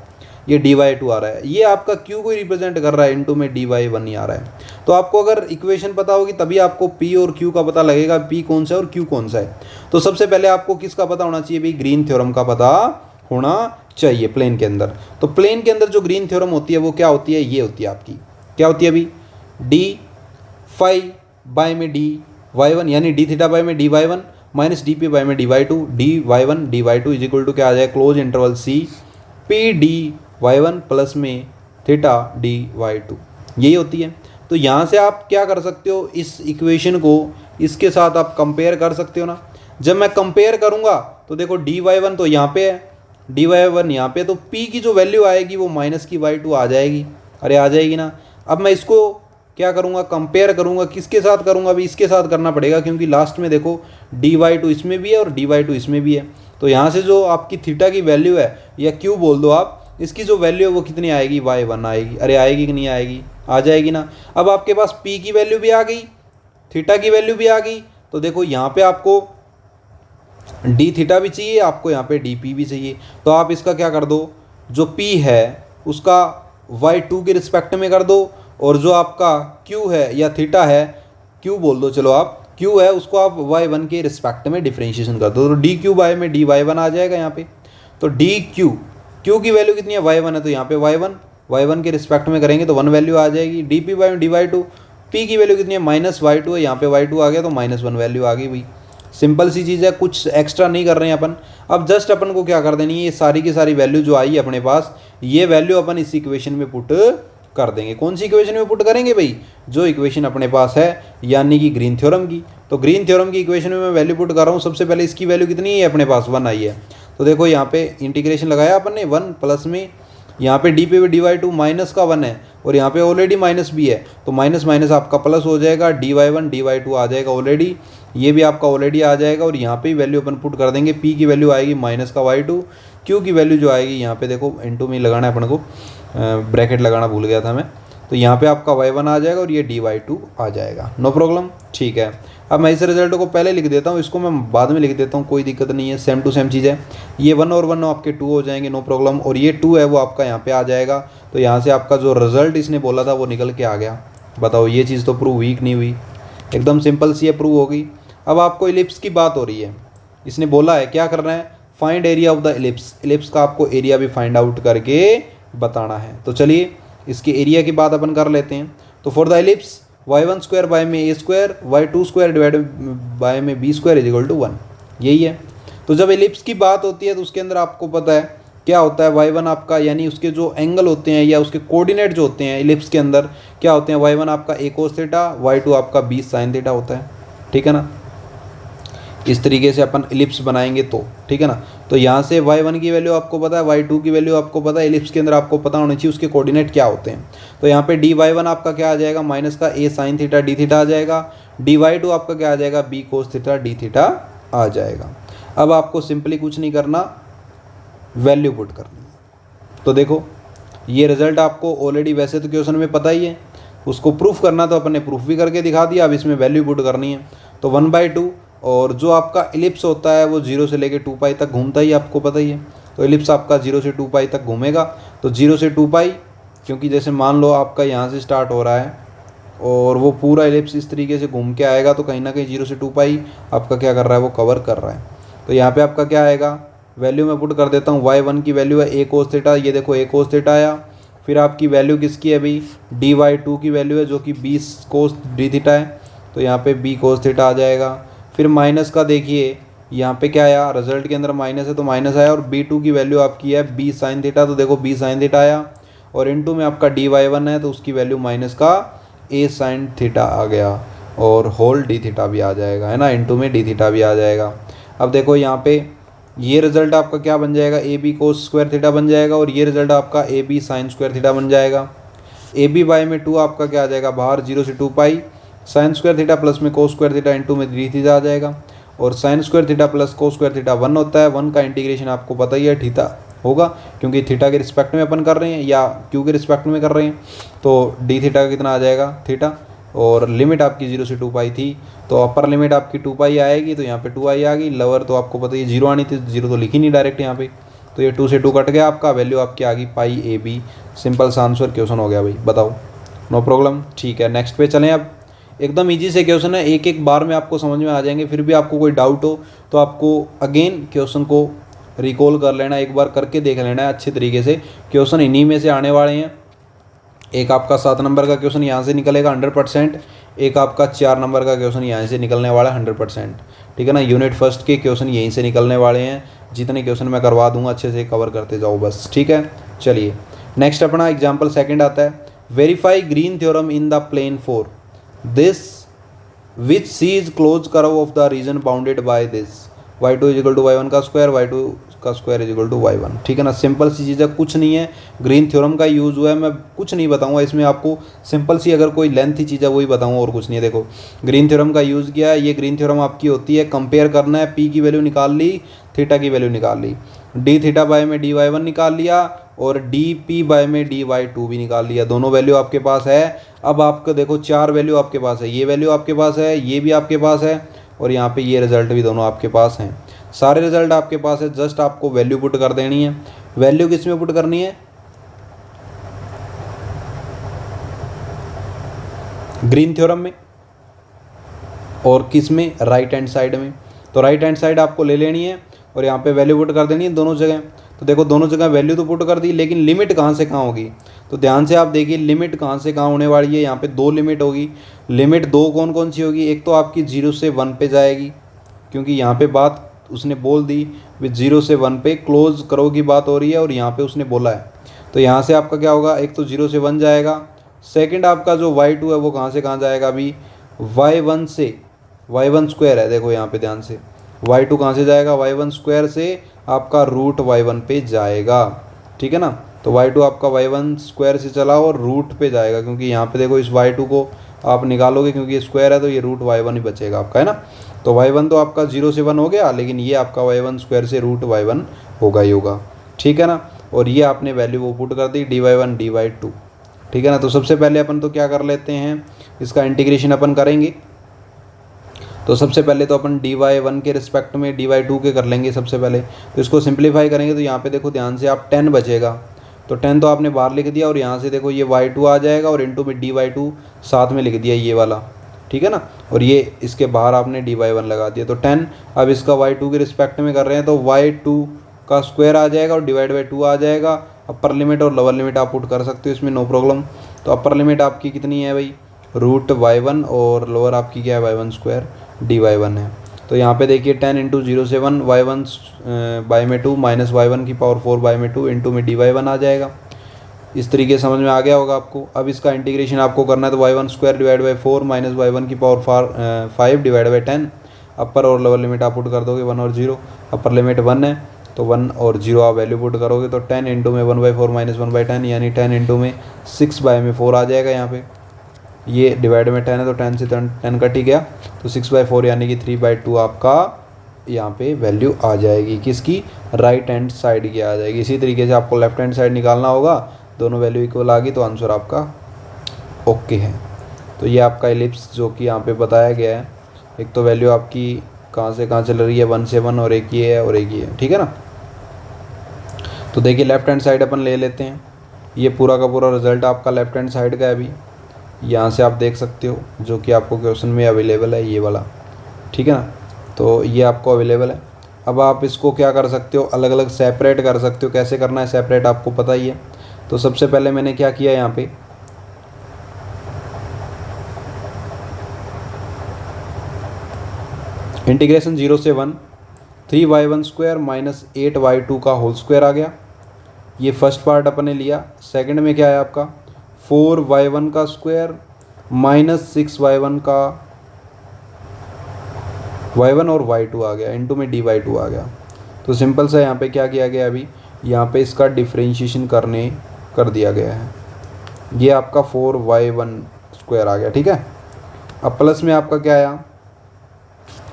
ये dy2 आ रहा है, ये आपका q को ही रिप्रेजेंट कर रहा है, इनटू में dy1 ही आ रहा है। तो आपको अगर इक्वेशन पता होगी तभी आपको p और q का पता लगेगा, p कौन सा है और q कौन सा है। तो सबसे पहले आपको किसका पता होना चाहिए भाई, ग्रीन थ्योरम का पता होना चाहिए प्लेन के अंदर। तो प्लेन के अंदर जो ग्रीन थ्योरम होती है वो क्या होती है, ये होती है आपकी, क्या होती है अभी, डी फाई बाय में डी वाई वन, यानी डी थीटा बाय में D Y one minus D P by में D Y two, D Y one D Y two is equal to क्या आ जाए, close interval C P D Y one plus में theta D Y two, यही होती है। तो यहाँ से आप क्या कर सकते हो, इस इक्वेशन को इसके साथ आप कंपेयर कर सकते हो ना। जब मैं कंपेयर करूँगा तो देखो डी वाई वन तो यहाँ पे है, डी वाई वन यहाँ पे, तो पी की जो वैल्यू आएगी वो माइनस की वाई टू आ जाएगी, अरे आ जाएगी ना। अब मैं इसको क्या करूँगा, कंपेयर करूँगा, किसके साथ करूँगा, अभी इसके साथ करना पड़ेगा, क्योंकि लास्ट में देखो डी वाई टू इसमें भी है और डी वाई टू इसमें भी है। तो यहाँ से जो आपकी थीटा की वैल्यू है, या क्यू बोल दो आप, इसकी जो वैल्यू है वो कितनी आएगी, y1 आएगी, अरे आएगी कि नहीं आएगी, आ जाएगी ना। अब आपके पास p की वैल्यू भी आ गई, थीटा की वैल्यू भी आ गई, तो देखो यहाँ पे आपको डी थीटा भी चाहिए, आपको यहाँ पे डी पी भी चाहिए। तो आप इसका क्या कर दो, जो p है उसका y2 के रिस्पेक्ट में कर दो, और जो आपका q है या थीटा है, q बोल दो चलो आप, q है उसको आप y1 के रिस्पेक्ट में डिफरेंशिएशन कर दो, तो डी क्यू बाय में डी वाई1 आ जाएगा यहाँ पे। तो डी क्यू, क्यू की वैल्यू कितनी है, y1 है, तो यहाँ पे y1 के रिस्पेक्ट में करेंगे तो 1 वैल्यू आ जाएगी। D P by d Y two, p की वैल्यू कितनी है, माइनस y2 है, यहाँ पे y2 आ गया तो -1 वैल्यू आ गई भाई। सिंपल सी चीज़ है, कुछ एक्स्ट्रा नहीं कर रहे हैं अपन। अब जस्ट अपन को क्या कर देनी है, ये सारी की सारी वैल्यू जो आई है अपने पास, ये वैल्यू अपन इस इक्वेशन में पुट कर देंगे। कौन सी इक्वेशन में पुट करेंगे भाई? जो इक्वेशन अपने पास है, यानी कि ग्रीन थ्योरम की। तो ग्रीन थ्योरम की इक्वेशन में मैं वैल्यू पुट कर रहा हूँ। सबसे पहले इसकी वैल्यू कितनी है अपने पास? 1 आई है। तो देखो यहाँ पे इंटीग्रेशन लगाया अपन ने, 1 प्लस में यहाँ पे डी पे डी वाई टू माइनस का 1 है और यहाँ पे ऑलरेडी माइनस भी है, तो माइनस माइनस आपका प्लस हो जाएगा, डी वाई 1 डी वाई 2 आ जाएगा ऑलरेडी, ये भी आपका ऑलरेडी आ जाएगा। और यहाँ पे वैल्यू अपन पुट कर देंगे, पी की वैल्यू आएगी माइनस का y2, क्यू की वैल्यू जो आएगी यहाँ पे देखो इनटू में लगाना है अपन को, ब्रैकेट लगाना भूल गया था मैं, तो यहाँ पे आपका y1 आ जाएगा और ये dy2 आ जाएगा। नो प्रॉब्लम, ठीक है। अब मैं इस रिजल्ट को पहले लिख देता हूँ, इसको मैं बाद में लिख देता हूँ, कोई दिक्कत नहीं है, सेम टू सेम चीज़ है। ये 1 और 1 आपके 2 हो जाएंगे, नो प्रॉब्लम। और ये 2 है वो आपका यहाँ पे आ जाएगा। तो यहाँ से आपका जो रिजल्ट इसने बोला था वो निकल के आ गया। बताओ, ये चीज़ तो प्रूव हुई कि नहीं हुई? एकदम सिंपल सी है, प्रूव होगी। अब आपको इलिप्स की बात हो रही है, इसने बोला है क्या करना है? Find area of the ellipse. Ellipse का आपको एरिया भी फाइंड आउट करके बताना है। तो चलिए इसके एरिया की बात अपन कर लेते हैं। तो for the ellipse y1 square by में a square, y2 square divided by में b square is equal to 1, यही है। तो जब इलिप्स की बात होती है तो उसके अंदर आपको पता है क्या होता है, y1 आपका यानी उसके जो एंगल होते हैं या उसके कोऑर्डिनेट जो होते हैं इलिप्स के अंदर क्या होते हैं, y1 आपका a cos थीटा, y2 आपका b sin थीटा होता है, ठीक है ना। इस तरीके से अपन इलिप्स बनाएंगे तो, ठीक है ना। तो यहाँ से y1 की वैल्यू आपको पता है, y2 की वैल्यू आपको पता है, इलिप्स के अंदर आपको पता होना चाहिए उसके कोऑर्डिनेट क्या होते हैं। तो यहाँ पे dy1 आपका क्या आ जाएगा, माइनस का a sin theta d theta आ जाएगा, dy2 आपका क्या आ जाएगा, b cos theta d theta आ जाएगा। अब आपको सिंपली कुछ नहीं करना, वैल्यू पुट करनी है। तो देखो ये रिजल्ट आपको ऑलरेडी वैसे तो क्वेश्चन में पता ही है, उसको प्रूफ करना तो अपन ने प्रूफ भी करके दिखा दिया। अब इसमें वैल्यू पुट करनी है। तो 1/2 और जो आपका इलिप्स होता है वो 0 से लेके 2 पाई तक घूमता ही, आपको पता ही है। तो इलिप्स आपका 0 से 2 पाई तक घूमेगा। तो 0 से 2 पाई, क्योंकि जैसे मान लो आपका यहाँ से स्टार्ट हो रहा है और वो पूरा इलिप्स इस तरीके से घूम के आएगा, तो कहीं ना कहीं 0 से 2 पाई आपका क्या कर रहा है, वो कवर कर रहा है। तो यहाँ पे आपका क्या आएगा, वैल्यू मैं पुट कर देता हूँ। y1 की वैल्यू है a cos थीटा, ये देखो a cos थीटा आया। फिर आपकी वैल्यू किसकी है अभी, dy2 की वैल्यू है जो कि b cos d थीटा है, तो यहाँ पे b cos थीटा आ जाएगा। फिर माइनस का देखिए यहाँ पे क्या आया, रिजल्ट के अंदर माइनस है तो माइनस आया, और b2 की वैल्यू आपकी है b sin थीटा, तो देखो b sin थीटा आया। और इनटू में आपका dy1 है तो उसकी वैल्यू माइनस का a sin थीटा आ गया, और होल d थीटा भी आ जाएगा, है ना, इनटू में d थीटा भी आ जाएगा। अब देखो यहाँ पे ये रिजल्ट आपका क्या बन जाएगा, a b cos square theta बन जाएगा, और ये रिजल्ट आपका a b sine square theta बन जाएगा। ए बी बाय में 2 आपका क्या आ जाएगा बाहर, 0 से 2 pi sine square theta plus में कोस स्क्वायर थीटा इनटू में डी थीटा आ जाएगा। और sign square theta plus cos square theta 1 होता है, 1 का इंटीग्रेशन आपको पता ही है थीटा होगा, क्योंकि थीटा के रिस्पेक्ट में अपन कर रहे हैं या क्यू के रिस्पेक्ट में कर रहे हैं। तो डी थीटा का कितना आ जाएगा थीटा, और लिमिट आपकी 0 से 2 पाई थी, तो अपर लिमिट आपकी 2 पाई आएगी, तो यहाँ पे 2 आई आ गई। लोअर तो आपको पता ही 0 आनी थी, 0 तो लिखी नहीं डायरेक्ट यहाँ पे, तो ये 2 से 2 कट गया, आपका वैल्यू आपकी आ गई पाई ए बी। सिंपल सा आंसर क्वेश्चन हो गया भाई, बताओ, नो प्रॉब्लम, ठीक है। नेक्स्ट पे चलें। अब एकदम ईजी से क्वेश्चन है, एक एक बार में आपको समझ में आ जाएंगे। फिर भी आपको कोई डाउट हो तो आपको अगेन क्वेश्चन को रिकॉल कर लेना, एक बार करके देख लेना है अच्छे तरीके से। क्वेश्चन इन्हीं में से आने वाले हैं। एक आपका 7 नंबर का क्वेश्चन यहाँ से निकलेगा 100%, एक आपका 4 नंबर का क्वेश्चन यहाँ से निकलने वाला है 100%, ठीक है ना। यूनिट फर्स्ट के क्वेश्चन यहीं से निकलने वाले हैं, जितने क्वेश्चन मैं करवा दूंगा अच्छे से कवर करते जाओ बस, ठीक है। चलिए नेक्स्ट अपना एग्जाम्पल सेकंड आता है, verify Green theorem in the plane for this which c is close curve of the region bounded by this y2 is equal to y1 का स्क्वायर, y2 का square is equal to y1, ठीक है ना। Simple सी चीज़ है, कुछ नहीं है, ग्रीन थ्योरम का यूज़ हुआ है, मैं कुछ नहीं बताऊंगा इसमें आपको। सिंपल सी अगर कोई लेंथी चीज़ है वही बताऊंगा, और कुछ नहीं है। देखो ग्रीन थ्योरम का यूज़ किया है, ये ग्रीन थ्योरम आपकी होती है, कंपेयर करना है, पी की वैल्यू निकाल ली, थीटा की वैल्यू निकाल ली, डी थीटा बाय में डी वाई 1 निकाल लिया, और डी पी बाय में डी वाई 2 भी निकाल लिया। दोनों वैल्यू आपके पास है। अब आपको देखो 4 वैल्यू आपके पास है, ये वैल्यू आपके पास है, ये भी आपके पास है, और यहाँ पे ये रिजल्ट भी दोनों आपके पास हैं। सारे रिजल्ट आपके पास है, जस्ट आपको वैल्यू पुट कर देनी है। वैल्यू किस में पुट करनी है, ग्रीन थ्योरम में, और किस में, राइट हैंड साइड में। तो राइट हैंड साइड आपको ले लेनी है और यहाँ पे वैल्यू पुट कर देनी है दोनों जगह। तो देखो दोनों जगह वैल्यू तो पुट कर दी, लेकिन लिमिट कहाँ से कहाँ होगी, तो ध्यान से आप देखिए लिमिट कहाँ से कहाँ होने वाली है। यहाँ पे 2 लिमिट होगी। लिमिट 2 कौन कौन सी होगी, एक तो आपकी 0 से 1 पे जाएगी, क्योंकि यहाँ पे बात उसने बोल दी विद 0 से 1 पे क्लोज करो की बात हो रही है, और यहाँ पे उसने बोला है तो यहाँ से आपका क्या होगा, एक तो 0 से 1 जाएगा, सेकंड आपका जो y2 है वो कहाँ से कहाँ जाएगा, अभी y1 से, y1 स्क्वायर है, देखो यहाँ पे ध्यान से, y2 कहाँ से जाएगा, y1 स्क्वायर से आपका रूट y1 पे जाएगा, ठीक है ना। तो y2 आपका y1 स्क्वायर से चला और रूट पे जाएगा, क्योंकि यहाँ पे देखो इस y2 को आप निकालोगे क्योंकि ये स्क्वायर है तो ये रूट y1 ही बचेगा आपका, है ना। तो y1 तो आपका 0 से 1 हो गया, लेकिन ये आपका y1 स्क्वायर से रूट y1 होगा ही होगा, ठीक है ना। और ये आपने वैल्यू वो पुट कर दी dy1 dy2, ठीक है ना। तो सबसे पहले अपन तो क्या कर लेते हैं, इसका इंटीग्रेशन अपन करेंगे। तो सबसे पहले तो अपन dy1 के रिस्पेक्ट में dy2 के कर लेंगे सबसे पहले। तो इसको सिंप्लीफाई करेंगे तो यहाँ पे देखो ध्यान से आप 10 बचेगा, तो 10 तो आपने बाहर लिख दिया, और यहाँ से देखो ये y2 आ जाएगा और इनटू में dy2 साथ में लिख दिया ये वाला, ठीक है ना। और ये इसके बाहर आपने dy1 लगा दिया, तो 10 अब इसका y2 के रिस्पेक्ट में कर रहे हैं तो y2 का स्क्वायर आ जाएगा और डिवाइड बाई 2 आ जाएगा। अपर लिमिट और लोअर लिमिट आप पुट कर सकते हो इसमें, नो प्रॉब्लम। तो अपर लिमिट आपकी कितनी है भाई, रूट y1, और लोअर आपकी क्या है y1 स्क्वायर dy1 है। तो यहाँ पे देखिए 10 इंटू 0 से 1 y1 बाई में 2 माइनस y1 की पावर 4 बाई में 2 इंटू में dy1 आ जाएगा। इस तरीके से समझ में आ गया होगा आपको। अब इसका इंटीग्रेशन आपको करना है तो y1 square divide by 4 minus y1 की पावर 5 डिवाइड बाई 10। अपर और लोअर लिमिट आप पुट कर दोगे 1 और 0, अपर लिमिट 1 है तो 1 और 0 आप वैल्यू पुट करोगे तो 10 इंटू में 1/4 माइनस 1/10 यानी 10 इंटू में 6/4 आ जाएगा। यहाँ पे ये डिवाइड में 10 है तो 10 से 10 कट ही गया, तो 6/4 यानी कि 3/2 आपका यहाँ पे वैल्यू आ जाएगी, किसकी, राइट हैंड साइड की आ जाएगी। इसी तरीके से आपको लेफ्ट हैंड साइड निकालना होगा, दोनों वैल्यू इक्वल आ गई तो आंसर आपका ओके है। तो ये आपका एलिप्स जो कि यहाँ पे बताया गया है, एक तो वैल्यू आपकी कहाँ से कहाँ चल रही है 1 से 1, और एक ये है और एक ये है, ठीक है ना। तो देखिए लेफ्ट हैंड साइड अपन ले लेते हैं, ये पूरा का पूरा रिजल्ट आपका लेफ्ट हैंड साइड का है। अभी यहाँ से आप देख सकते हो जो कि आपको क्वेश्चन में अवेलेबल है ये वाला, ठीक है ना। तो ये आपको अवेलेबल है। अब आप इसको क्या कर सकते हो, अलग अलग सेपरेट कर सकते हो। कैसे करना है सेपरेट आपको पता ही है। तो सबसे पहले मैंने क्या किया, यहाँ पे इंटीग्रेशन 0 से 1 3y1 स्क्वायर माइनस 8y2 का होल स्क्वायर आ गया। ये फर्स्ट पार्ट अपन ने लिया। सेकंड में क्या है आपका 4y1 का स्क्वायर माइनस 6y1 का y1 और y2 आ गया, इनटू में dy2 आ गया। तो सिंपल सा यहाँ पे क्या किया गया, अभी यहाँ पे इसका डिफरेंशिएशन कर दिया गया है। ये आपका 4y1 स्क्वायर आ गया, ठीक है। अब प्लस में आपका क्या आया,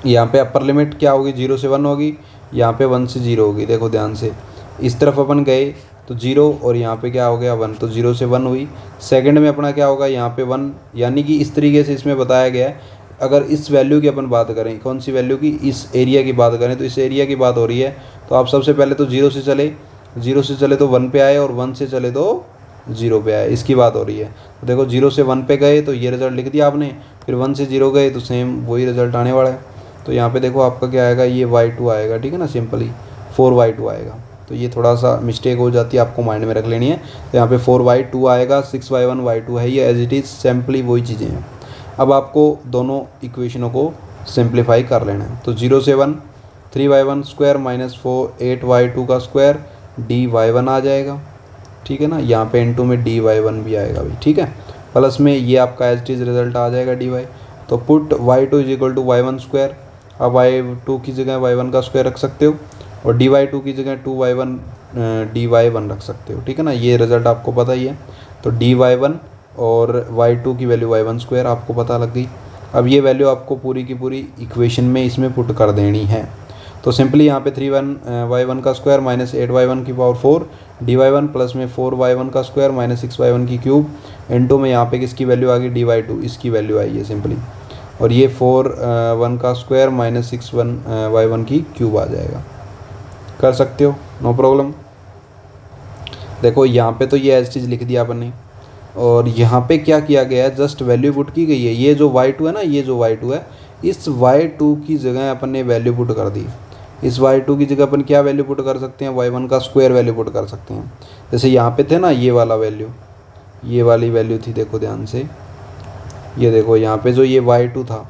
यहाँ पे अपर लिमिट क्या होगी 0 से 1 होगी, यहाँ पे 1 से 0 होगी। देखो ध्यान से इस तरफ अपन गए तो 0 और यहाँ पे क्या हो गया 1, तो 0 से 1 हुई। सेकंड में अपना क्या होगा यहाँ पे 1, यानी कि इस तरीके से इसमें बताया गया है। अगर इस वैल्यू की अपन बात करें, कौन सी वैल्यू की, इस एरिया की बात करें, तो इस एरिया की बात हो रही है। तो आप सबसे पहले तो 0 से चले तो 1 पे आए, और 1 से चले तो 0 पे आए, इसकी बात हो रही है। तो देखो 0 से 1 पे गए तो ये रिजल्ट लिख दिया आपने, फिर 1 से 0 गए तो सेम वही रिजल्ट आने वाला है। तो यहाँ पे देखो आपका क्या आएगा, ये y2 आएगा, ठीक है ना, सिंपली 4y2 आएगा। तो ये थोड़ा सा मिस्टेक हो जाती है, आपको माइंड में रख लेनी है। तो यहाँ पे 4y2 आएगा, 6y1 y2 है, ये एज इट इज़ सिंपली वही चीज़ें हैं। अब आपको दोनों इक्वेशनों को सिंप्लीफाई कर लेना है। तो 0 से 1 3y1 स्क्वायर माइनस 8y2 का स्क्वायर dy1 आ जाएगा, ठीक है ना। यहाँ पे इनटू में dy1 भी आएगा भाई, ठीक है। प्लस में ये आपका एज इट इज़ रिजल्ट आ जाएगा dy। तो put y2 is equal to y1 square. अब y2 की जगह y1 का स्क्वायर रख सकते हो, और dy2 की जगह 2y1 dy1 रख सकते हो, ठीक है ना। ये रिजल्ट आपको पता ही है। तो dy1 और y2 की वैल्यू y1 स्क्वायर आपको पता लग गई। अब ये वैल्यू आपको पूरी की पूरी इक्वेशन में इसमें पुट कर देनी है। तो सिंपली यहाँ पे 3y1 का स्क्वायर माइनस 8y1 की पावर 4 dy1 प्लस में 4y1 का स्क्वायर माइनस 6y1 की क्यूब इनटू में यहाँ पे किसकी वैल्यू आ गई dy2, इसकी वैल्यू आई है सिंपली। और ये 4y1 का स्क्वायर माइनस 6y1 की क्यूब आ जाएगा। कर सकते हो, नो प्रॉब्लम। देखो यहाँ पे तो ये एज चीज़ लिख दिया अपन ने, और यहाँ पे क्या किया गया है, जस्ट वैल्यू पुट की गई है। ये जो y2 है ना, ये जो y2 है, इस y2 की जगह अपन ने वैल्यू पुट कर दी। इस y2 की जगह अपन क्या वैल्यू पुट कर सकते हैं, y1 का स्क्वायर वैल्यू पुट कर सकते हैं। जैसे यहाँ पे थे ना ये वाला वैल्यू, ये वाली वैल्यू थी, देखो ध्यान से, ये देखो यहाँ पे जो ये y2 था,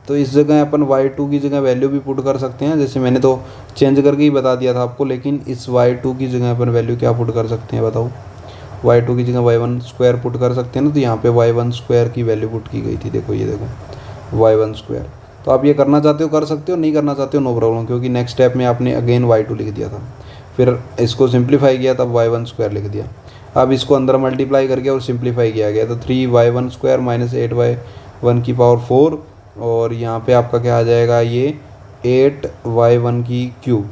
तो इस जगह अपन y2 की जगह वैल्यू भी पुट कर सकते हैं। जैसे मैंने तो चेंज करके ही बता दिया था आपको, लेकिन इस y2 की जगह अपन वैल्यू क्या पुट कर सकते हैं बताओ। y2 की जगह y1 स्क्वायर पुट कर सकते हैं ना, तो यहाँ पे y1 स्क्वायर की वैल्यू पुट की गई थी। देखो ये देखो y1 स्क्वायर। तो आप ये करना चाहते हो कर सकते हो, नहीं करना चाहते हो नो प्रॉब्लम, क्योंकि नेक्स्ट स्टेप में आपने अगेन y2 लिख दिया था, फिर इसको सिंप्लीफाई किया तब y1 स्क्वायर लिख दिया। अब इसको अंदर मल्टीप्लाई करके और सिंप्लीफाई किया गया तो 3y1 स्क्वायर माइनस 8y1 की पावर 4, और यहाँ पे आपका क्या आ जाएगा, ये 8y1 की क्यूब,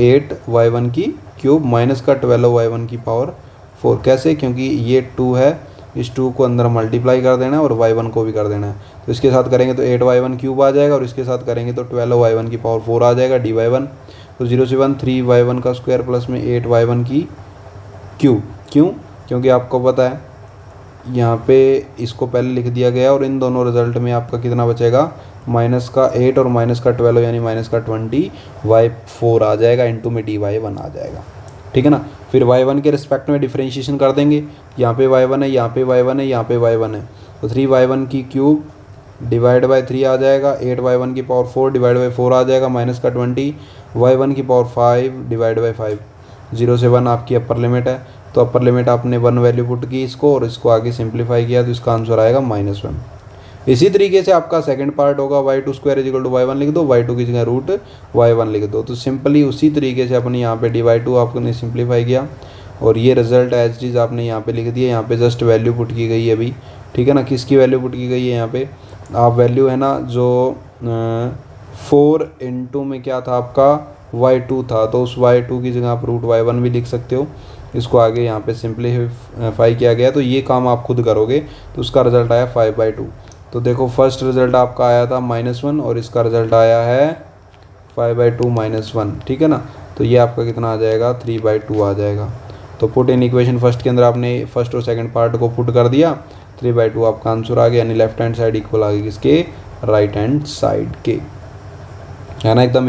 8y1 की क्यूब माइनस का 12y1 की पावर 4। कैसे? क्योंकि ये 2 है, इस 2 को अंदर मल्टीप्लाई कर देना है और y1 को भी कर देना है। तो इसके साथ करेंगे तो 8y1 क्यूब आ जाएगा, और इसके साथ करेंगे तो 12y1 की पावर 4 आ जाएगा dy1। तो 0 से 1 3y1 का स्क्वायर प्लस में 8y1 की क्यूब। क्यों? क्योंकि आपको पता है यहाँ पे इसको पहले लिख दिया गया, और इन दोनों रिजल्ट में आपका कितना बचेगा, माइनस का 8 और माइनस का 12 यानी माइनस का 20y4 आ जाएगा, इंटू में dy1 आ जाएगा। ठीक है ना। फिर y1 के रिस्पेक्ट में डिफरेंशिएशन कर देंगे, यहाँ पे y1 है, यहाँ पे y1 है, यहाँ पे y1 है, तो 3y1 की क्यूब डिवाइड बाय 3 आ जाएगा, 8y1 की पावर 4 डिवाइड बाय 4 आ जाएगा, माइनस का 20y1 की पावर 5 डिवाइड बाय 5। 0 से 1 आपकी अपर लिमिट है, तो अपर लिमिट आपने 1 वैल्यू पुट की इसको, और इसको आगे सिंप्लीफाई किया तो इसका आंसर आएगा -1। इसी तरीके से आपका सेकंड पार्ट होगा, y2 square is equal to y1 लिख दो, y2 की जगह रूट y1 लिख दो। तो सिंपली उसी तरीके से अपने यहाँ पे dy2 आपने सिंप्लीफाई किया, और ये रिजल्ट एज चीज़ आपने यहाँ पे लिख दिया। यहाँ पे जस्ट वैल्यू पुट की गई है अभी। ठीक है ना। किसकी वैल्यू पुट की गई है यहाँ पे, आप वैल्यू है ना जो 4 इंटू में क्या था आपका y2 था, तो उस y2 की जगह आप रूट y1 भी लिख सकते हो। इसको आगे यहाँ पे सिंप्लीफाई किया गया, तो ये काम आप खुद करोगे तो उसका रिजल्ट आया 5/2। तो देखो फर्स्ट रिजल्ट आपका आया था -1, और इसका रिजल्ट आया है 5/2 -1। ठीक है ना। तो ये आपका कितना आ जाएगा, 3/2 आ जाएगा। तो पुट इन इक्वेशन फर्स्ट के अंदर आपने फर्स्ट और सेकंड पार्ट को पुट कर दिया, 3/2 आपका आंसर आ गया, यानी लेफ्ट हैंड साइड इक्वल आ गई किसके, राइट हैंड साइड के। है ना, एकदम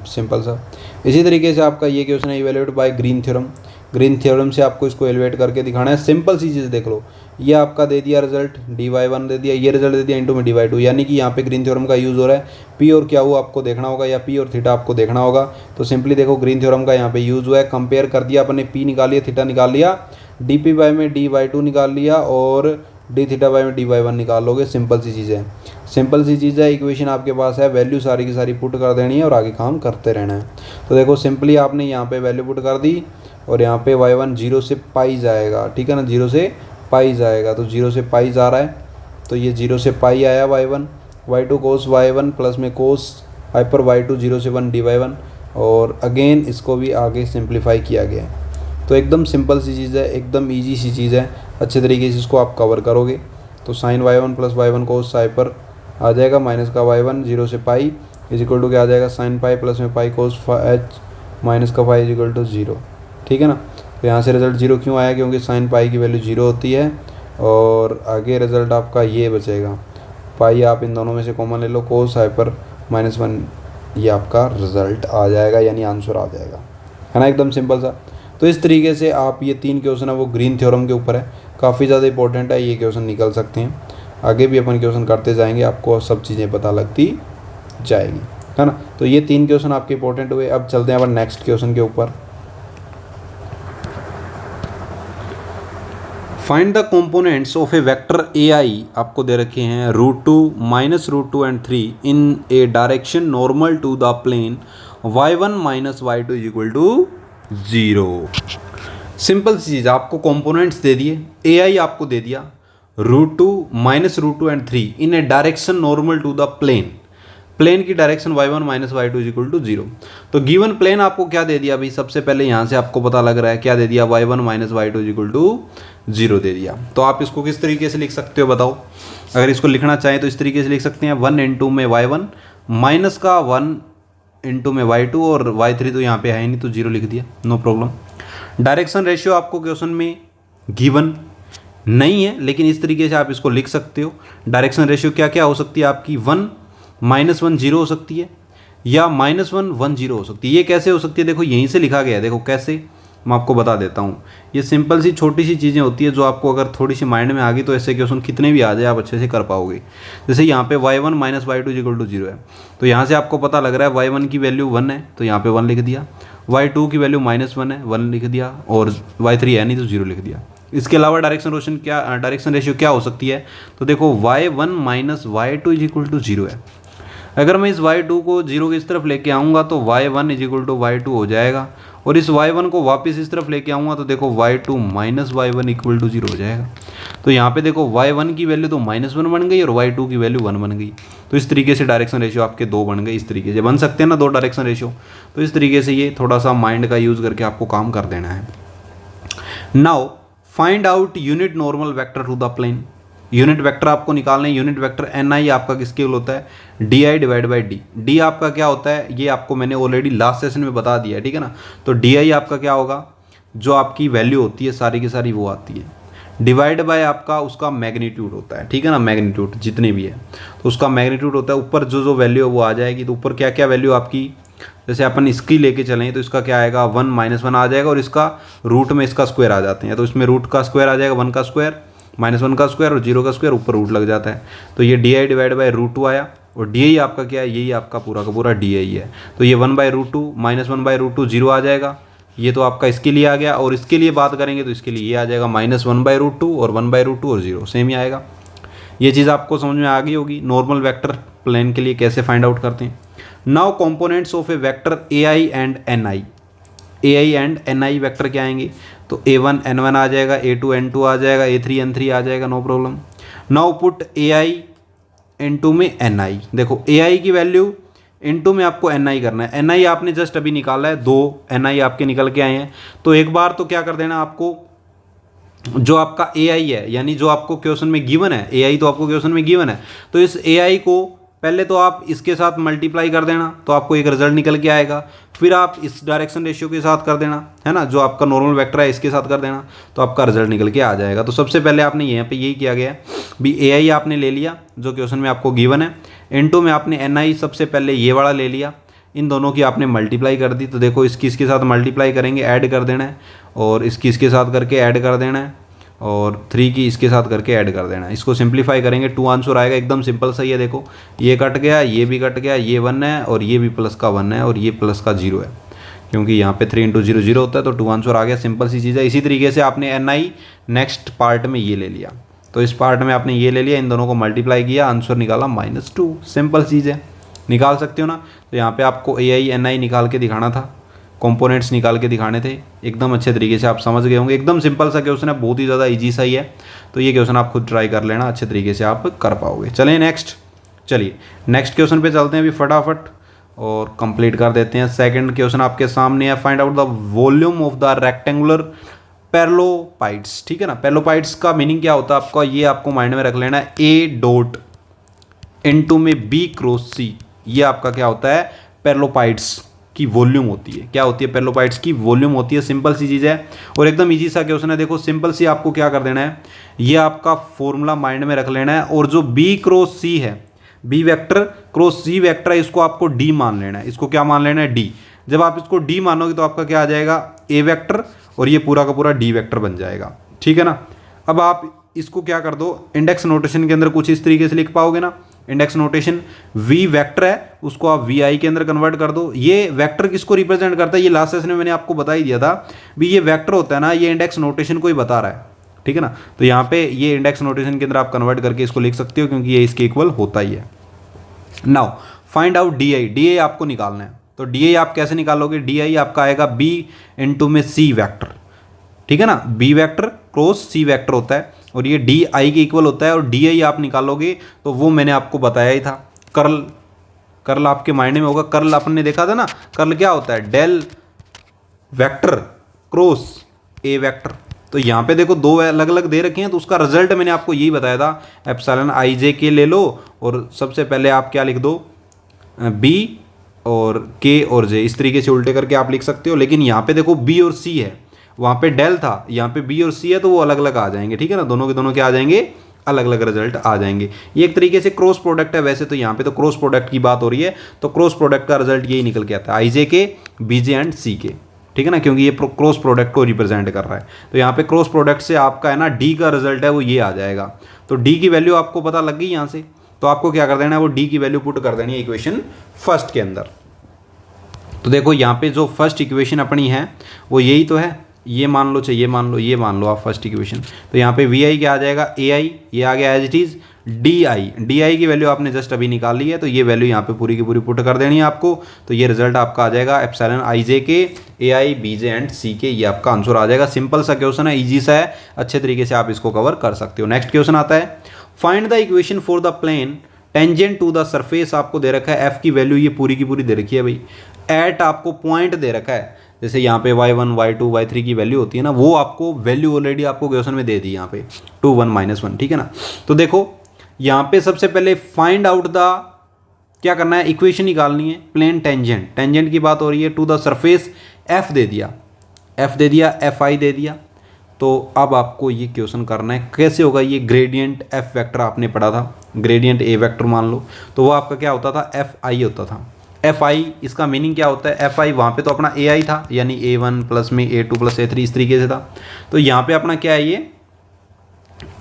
सिंपल सा। इसी तरीके से आपका ये क्वेश्चन है evaluate by green theorem. Green theorem से आपको इसको एलिवेट करके दिखाना है। सिंपल सी चीज़ देख लो, ये आपका दे दिया रिजल्ट dy1 दे दिया, ये रिजल्ट दे दिया इंटू में dy2, यानी कि यहाँ पे ग्रीन थ्योरम का यूज़ हो रहा है। p और क्या हुआ आपको देखना होगा, या p और थीटा आपको देखना होगा। तो सिंपली देखो ग्रीन थ्योरम का यहाँ पे यूज़ हुआ है, कंपेयर कर दिया अपने, p निकाल लिया, थीटा निकाल लिया, dp बाय में dy2 निकाल लिया, और d थीटा बाय में dy1 निकाल लोगे। सिंपल सी चीज़ है, सिंपल सी चीज़ है। इक्वेशन आपके पास है, वैल्यू सारी की सारी पुट कर देनी है और आगे काम करते रहना है। तो देखो सिंपली आपने यहाँ पे वैल्यू पुट कर दी, और यहाँ पे y1 0 से पाई जाएगा। ठीक है ना, 0 से पाई जाएगा, तो 0 से पाई जा रहा है, तो ये 0 से पाई आया y1, y2 कोस y1 प्लस में कोस हाइपर y2 0 से 1 dy1, और अगेन इसको भी आगे सिंप्लीफाई किया गया है। तो एकदम सिंपल सी चीज़ है, एकदम ईजी सी चीज़ है। अच्छे तरीके से इसको आप कवर करोगे तो साइन y1 प्लस y1 कोस हाइपर आ जाएगा, माइनस का y1 0 से पाई इज इक्वल टू क्या आ जाएगा, साइन पाई प्लस में पाई कोस h माइनस का पाई इज इक्वल टू 0। ठीक है ना। तो यहाँ से रिजल्ट 0 क्यों आया, क्योंकि साइन पाई की वैल्यू 0 होती है, और आगे रिजल्ट आपका ये बचेगा, पाई आप इन दोनों में से कॉमन ले लो, कोस हाइपर -1, ये आपका रिजल्ट आ जाएगा, यानी आंसर आ जाएगा। है ना, एकदम सिंपल सा। तो इस तरीके से आप ये 3 क्वेश्चन है वो ग्रीन थ्योरम के ऊपर है, काफ़ी ज़्यादा इंपॉर्टेंट है, ये क्वेश्चन निकल सकते हैं। आगे भी अपन क्वेश्चन करते जाएंगे, आपको सब चीज़ें पता लगती जाएगी। है ना। तो ये 3 क्वेश्चन आपके इंपॉर्टेंट हुए। अब चलते हैं अपन नेक्स्ट क्वेश्चन के ऊपर। Find the components of a vector ai आपको दे रखे हैं √2 -√2 and 3 in a direction normal to the plane y1 - y2 = 0। Simple सी चीज़, आपको कंपोनेंट्स दे दिए, ai आपको दे दिया √2 -√2 and 3 in a direction normal to the plane की डायरेक्शन y1 - y2 = 0। तो गिवन प्लेन आपको क्या दे दिया भाई, सबसे पहले यहाँ से आपको पता लग रहा है क्या दे दिया, y1 - y2 = 0 दे दिया। तो आप इसको किस तरीके से लिख सकते हो बताओ। अगर इसको लिखना चाहें तो इस तरीके से लिख सकते हैं, 1 इंटू में y1 माइनस का 1 इंटू में y2, और y3 तो यहाँ पे है ही नहीं तो 0 लिख दिया, नो प्रॉब्लम। डायरेक्शन रेशियो आपको क्वेश्चन में गिवन नहीं है, लेकिन इस तरीके से आप इसको लिख सकते हो। डायरेक्शन रेशियो क्या क्या हो सकती है आपकी, 1 -1 0 हो सकती है, या -1 1 0 हो सकती है। ये कैसे हो सकती है, देखो यहीं से लिखा गया है, देखो कैसे, मैं आपको बता देता हूँ। ये सिंपल सी छोटी सी चीज़ें होती है जो आपको अगर थोड़ी सी माइंड में आ गई तो ऐसे क्वेश्चन कितने भी आ जाए आप अच्छे से कर पाओगे। जैसे यहाँ पे y1 - y2 = 0 है, तो यहाँ से आपको पता लग रहा है y1 की वैल्यू 1 है, तो यहाँ पे 1 लिख दिया, y2 की वैल्यू -1 है, 1 लिख दिया, और y3 है नहीं तो 0 लिख दिया। इसके अलावा डायरेक्शन रेशियो क्या हो सकती है, तो देखो y1 minus y2 is equal to 0 है। अगर मैं इस y2 को 0 की इस तरफ लेके आऊँगा तो y1 is equal to y2 हो जाएगा, और इस y1 को वापस इस तरफ लेके आऊँगा तो देखो y2 minus y1 equal to 0 हो जाएगा। तो यहाँ पे देखो y1 की वैल्यू तो -1 बन गई और y2 की वैल्यू 1 बन गई। तो इस तरीके से डायरेक्शन रेशियो आपके 2 बन गए। इस तरीके से बन सकते हैं ना 2 डायरेक्शन रेशियो। तो इस तरीके से ये थोड़ा सा माइंड का यूज़ करके आपको काम कर देना है। Now find out unit normal vector to the plane. Unit vector आपको निकालना है। यूनिट वेक्टर ni आपका किसके इक्वल होता है, di divide by D. D आपका क्या होता है ये आपको मैंने ऑलरेडी लास्ट सेशन में बता दिया है, ठीक है ना। तो di आपका क्या होगा, जो आपकी वैल्यू होती है सारी की सारी वो आती है, डिवाइड बाय आपका उसका मैग्नीट्यूड होता है, ठीक है ना। मैग्नीट्यूड जितने भी है तो उसका मैग्नीट्यूड होता है, ऊपर जो वैल्यू है वो आ जाएगी। तो ऊपर क्या क्या वैल्यू आपकी, जैसे अपन इसकी लेके चलें तो इसका क्या आएगा 1 -1 आ जाएगा, और इसका रूट में इसका स्क्वायर आ जाते हैं। तो इसमें रूट का स्क्वायर आ जाएगा 1 का स्क्वायर, -1 का स्क्वायर और 0 का स्क्वायर, ऊपर रूट लग जाता है। तो ये di डिवाइड बाई √2 आया, और di आपका क्या है, यही आपका पूरा का पूरा di है। तो ये 1/√2 -1/√2 0 आ जाएगा। ये तो आपका इसके लिए आ गया, और इसके लिए बात करेंगे तो इसके लिए ये आ जाएगा -1/√2 और 1/√2 और 0 सेम ही आएगा। ये चीज़ आपको समझ में आ गई होगी नॉर्मल वेक्टर प्लेन के लिए कैसे फाइंड आउट करते हैं। Now components of a vector ai and ni। ai and ni vector क्या आएंगे, तो a1 n1 आ जाएगा, a2 n2 आ जाएगा, a3 n3 आ जाएगा, no problem. Now put ai into में ni। देखो ai की वैल्यू इनटू में आपको ni करना है। ni आपने जस्ट अभी निकाला है, 2 ni आपके निकल के आए हैं। तो एक बार तो क्या कर देना आपको, जो आपका ai है यानी जो आपको क्वेश्चन में गिवन है, ai तो आपको क्वेश्चन में गिवन है, तो इस ai को पहले तो आप इसके साथ मल्टीप्लाई कर देना तो आपको एक रिजल्ट निकल के आएगा। फिर आप इस डायरेक्शन रेशियो के साथ कर देना, है ना, जो आपका नॉर्मल वेक्टर है इसके साथ कर देना तो आपका रिजल्ट निकल के आ जाएगा। तो सबसे पहले आपने यहाँ पे यही किया गया है भी ai आपने ले लिया जो क्वेश्चन में आपको गिवन है, इनटू में आपने ni सबसे पहले ये वाला ले लिया, इन दोनों की आपने मल्टीप्लाई कर दी। तो देखो इसकी इसके साथ मल्टीप्लाई करेंगे, ऐड कर देना है, और इसकी इसके साथ करके ऐड कर देना है, और 3 की इसके साथ करके ऐड कर देना है। इसको सिंप्लीफाई करेंगे 2 आंसर आएगा, एकदम सिंपल सा ही है। देखो ये कट गया, ये भी कट गया, ये 1 है और ये भी प्लस का 1 है और ये प्लस का 0 है, क्योंकि यहाँ पे 3 × 0 0 होता है, तो 2 आंसर आ गया। सिंपल सी चीज़ है। इसी तरीके से आपने ni नेक्स्ट पार्ट में ये ले लिया, तो इस पार्ट में आपने ये ले लिया, इन दोनों को मल्टीप्लाई किया, आंसर निकाला -2। सिंपल चीज़ है, निकाल सकते हो ना। तो यहाँ पर आपको ai ni निकाल के दिखाना था, कंपोनेंट्स निकाल के दिखाने थे। एकदम अच्छे तरीके से आप समझ गए होंगे। एकदम सिंपल सा क्वेश्चन है, बहुत ही ज़्यादा इजी सा ही है। तो ये क्वेश्चन आप खुद ट्राई कर लेना, अच्छे तरीके से आप कर पाओगे। चलिए नेक्स्ट क्वेश्चन पे चलते हैं अभी फटाफट और कंप्लीट कर देते हैं। सेकंड क्वेश्चन आपके सामने है, find out the volume of the rectangular parallelepipeds. ठीक है ना, पैरेललोपाइड्स का मीनिंग क्या होता है आपका, ये आपको माइंड में रख लेना है। a डॉट इनटू में b क्रॉस c, ये आपका क्या होता है, पैरेललोपाइड्स की वॉल्यूम होती है। क्या होती है, पैरेललोपाइड्स की वॉल्यूम होती है। सिंपल सी चीज़ है और एकदम इजी सा क्वेश्चन है। देखो सिंपल सी आपको क्या कर देना है, ये आपका फॉर्मूला माइंड में रख लेना है, और जो b क्रॉस c है, b vector cross c vector है, इसको आपको d मान लेना है। इसको क्या मान लेना है, d। जब आप इसको d मानोगे तो आपका क्या आ जाएगा, a वेक्टर, और ये पूरा का पूरा d वेक्टर बन जाएगा। ठीक है ना। अब आप इसको क्या कर दो, इंडेक्स नोटेशन के अंदर कुछ इस तरीके से लिख पाओगे ना। इंडेक्स नोटेशन v वेक्टर है, उसको आप vi के अंदर कन्वर्ट कर दो। ये वेक्टर किसको रिप्रेजेंट करता है, ये लास्ट सेशन में मैंने आपको बता ही दिया था भी, ये वेक्टर होता है ना, ये इंडेक्स नोटेशन को ही बता रहा है। ठीक है ना। तो यहाँ पे ये इंडेक्स नोटेशन के अंदर आप कन्वर्ट करके इसको लिख सकते हो, क्योंकि ये इसके इक्वल होता ही है। नाउ फाइंड आउट di आपको निकालना है। तो di आप कैसे निकालोगे, di आपका आएगा b इंटू में c वेक्टर। ठीक है ना, b vector cross c vector होता है, और ये डी आई के इक्वल होता है। और डी आई आप निकालोगे तो वो मैंने आपको बताया ही था, कर्ल आपके माइंड में होगा। कर्ल अपन ने देखा था ना, कर्ल क्या होता है, del vector cross a vector. तो यहाँ पे देखो 2 अलग अलग दे रखे हैं, तो उसका रिजल्ट मैंने आपको यही बताया था, एप्सिलॉन आई जे के ले लो, और सबसे पहले आप क्या लिख दो, बी और के और जे, इस तरीके से उल्टे करके आप लिख सकते हो। लेकिन यहाँ पे देखो बी और सी है, वहाँ पे डेल था, यहाँ पे बी और सी है, तो वो अलग अलग आ जाएंगे। ठीक है ना, दोनों के दोनों क्या आ जाएंगे, अलग अलग रिजल्ट आ जाएंगे। ये एक तरीके से क्रॉस प्रोडक्ट है। वैसे तो यहाँ पे तो क्रॉस प्रोडक्ट की बात हो रही है, तो क्रॉस प्रोडक्ट का रिजल्ट यही निकल के आता है, आई जे के, बी जे एंड सी के। ठीक है ना, क्योंकि ये क्रॉस प्रोडक्ट को रिप्रेजेंट कर रहा है। तो यहाँ पे क्रॉस प्रोडक्ट से आपका है ना डी का रिजल्ट है वो ये आ जाएगा। तो डी की वैल्यू आपको पता लग गई यहाँ से, तो आपको क्या कर देना है, वो डी की वैल्यू पुट कर देनी है इक्वेशन फर्स्ट के अंदर। तो देखो यहाँ पे जो फर्स्ट इक्वेशन अपनी है वो यही तो है, ये मान लो, चाहे ये मान लो, ये मान लो आप फर्स्ट इक्वेशन। तो यहाँ पे वी आई क्या आ जाएगा, ए आई, ये आ गया as it is d i. D i की वैल्यू आपने जस्ट अभी निकाल ली है, तो ये वैल्यू यहाँ पे पूरी की पूरी पुट कर देनी है आपको। तो ये रिजल्ट आपका आ जाएगा epsilon I J K A I B J and सी के, ये आपका आंसर आ जाएगा। सिंपल सा क्वेश्चन है, ईजी सा है, अच्छे तरीके से आप इसको कवर कर सकते हो। नेक्स्ट क्वेश्चन आता है, find the equation for the plane tangent to the surface. आपको दे रखा है एफ की वैल्यू ये पूरी की पूरी दे रखी है भाई, एट आपको पॉइंट दे रखा है, जैसे यहाँ पे y1 y2 y3 की वैल्यू होती है ना, वो आपको वैल्यू ऑलरेडी आपको क्वेश्चन में दे दी यहाँ पे 2 1 -1, ठीक है ना। तो देखो यहाँ पे सबसे पहले फाइंड आउट द, क्या करना है, इक्वेशन निकालनी है प्लेन टेंजेंट। टेंजेंट की बात हो रही है, टू द सरफेस एफ दे दिया, एफ दे दिया, एफ आई दे दिया। तो अब आपको ये क्वेश्चन करना है कैसे होगा, ये ग्रेडियंट एफ वेक्टर आपने पढ़ा था, ग्रेडियंट ए वेक्टर मान लो, तो वो आपका क्या होता था, एफ आई होता था। एफ आई, इसका मीनिंग क्या होता है, एफ आई वहाँ पे तो अपना ए आई था, यानी A1 प्लस में A2 प्लस A3 इस तरीके से था। तो यहाँ पे अपना क्या है, ये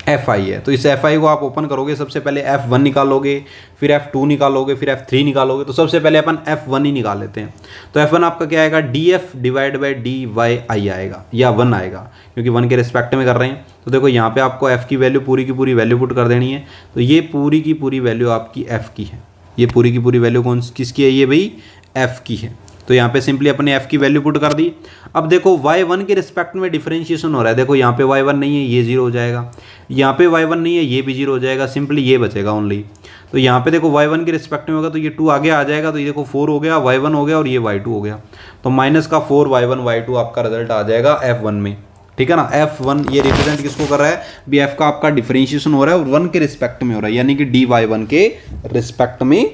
एफ आई है। तो इस एफ आई को आप ओपन करोगे, सबसे पहले F1 निकालोगे, फिर F2 निकालोगे, फिर F3 निकालोगे। तो सबसे पहले अपन F1 ही निकाल लेते हैं। तो F1 आपका क्या आएगा, DF डिवाइड बाई DY आई आएगा, या 1 आएगा, क्योंकि 1 के रिस्पेक्ट में कर रहे हैं। तो देखो यहाँ पे आपको F की वैल्यू पूरी की पूरी वैल्यू पुट कर देनी है। तो ये पूरी की पूरी वैल्यू आपकी F की है, ये पूरी की पूरी वैल्यू कौन किसकी है, ये भाई F की है। तो यहाँ पे सिंपली अपने F की वैल्यू पुट कर दी। अब देखो y1 के रिस्पेक्ट में डिफरेंशिएशन हो रहा है, देखो यहाँ पे y1 नहीं है, ये 0 हो जाएगा, यहाँ पे y1 नहीं है, ये भी 0 हो जाएगा, सिंपली ये बचेगा ओनली। तो यहाँ पे देखो y1 के रिस्पेक्ट में होगा तो ये 2 आगे आ जाएगा, तो ये देखो 4 हो गया, y1 हो गया और ये y2 हो गया। तो माइनस का 4 y1 y2 आपका रिजल्ट आ जाएगा F1 में, ठीक है ना। F1 ये रिप्रेजेंट किसको कर रहा है भी, F का आपका डिफरेंशिएशन हो रहा है और 1 के रिस्पेक्ट में हो रहा है, यानी कि dy1 के रिस्पेक्ट में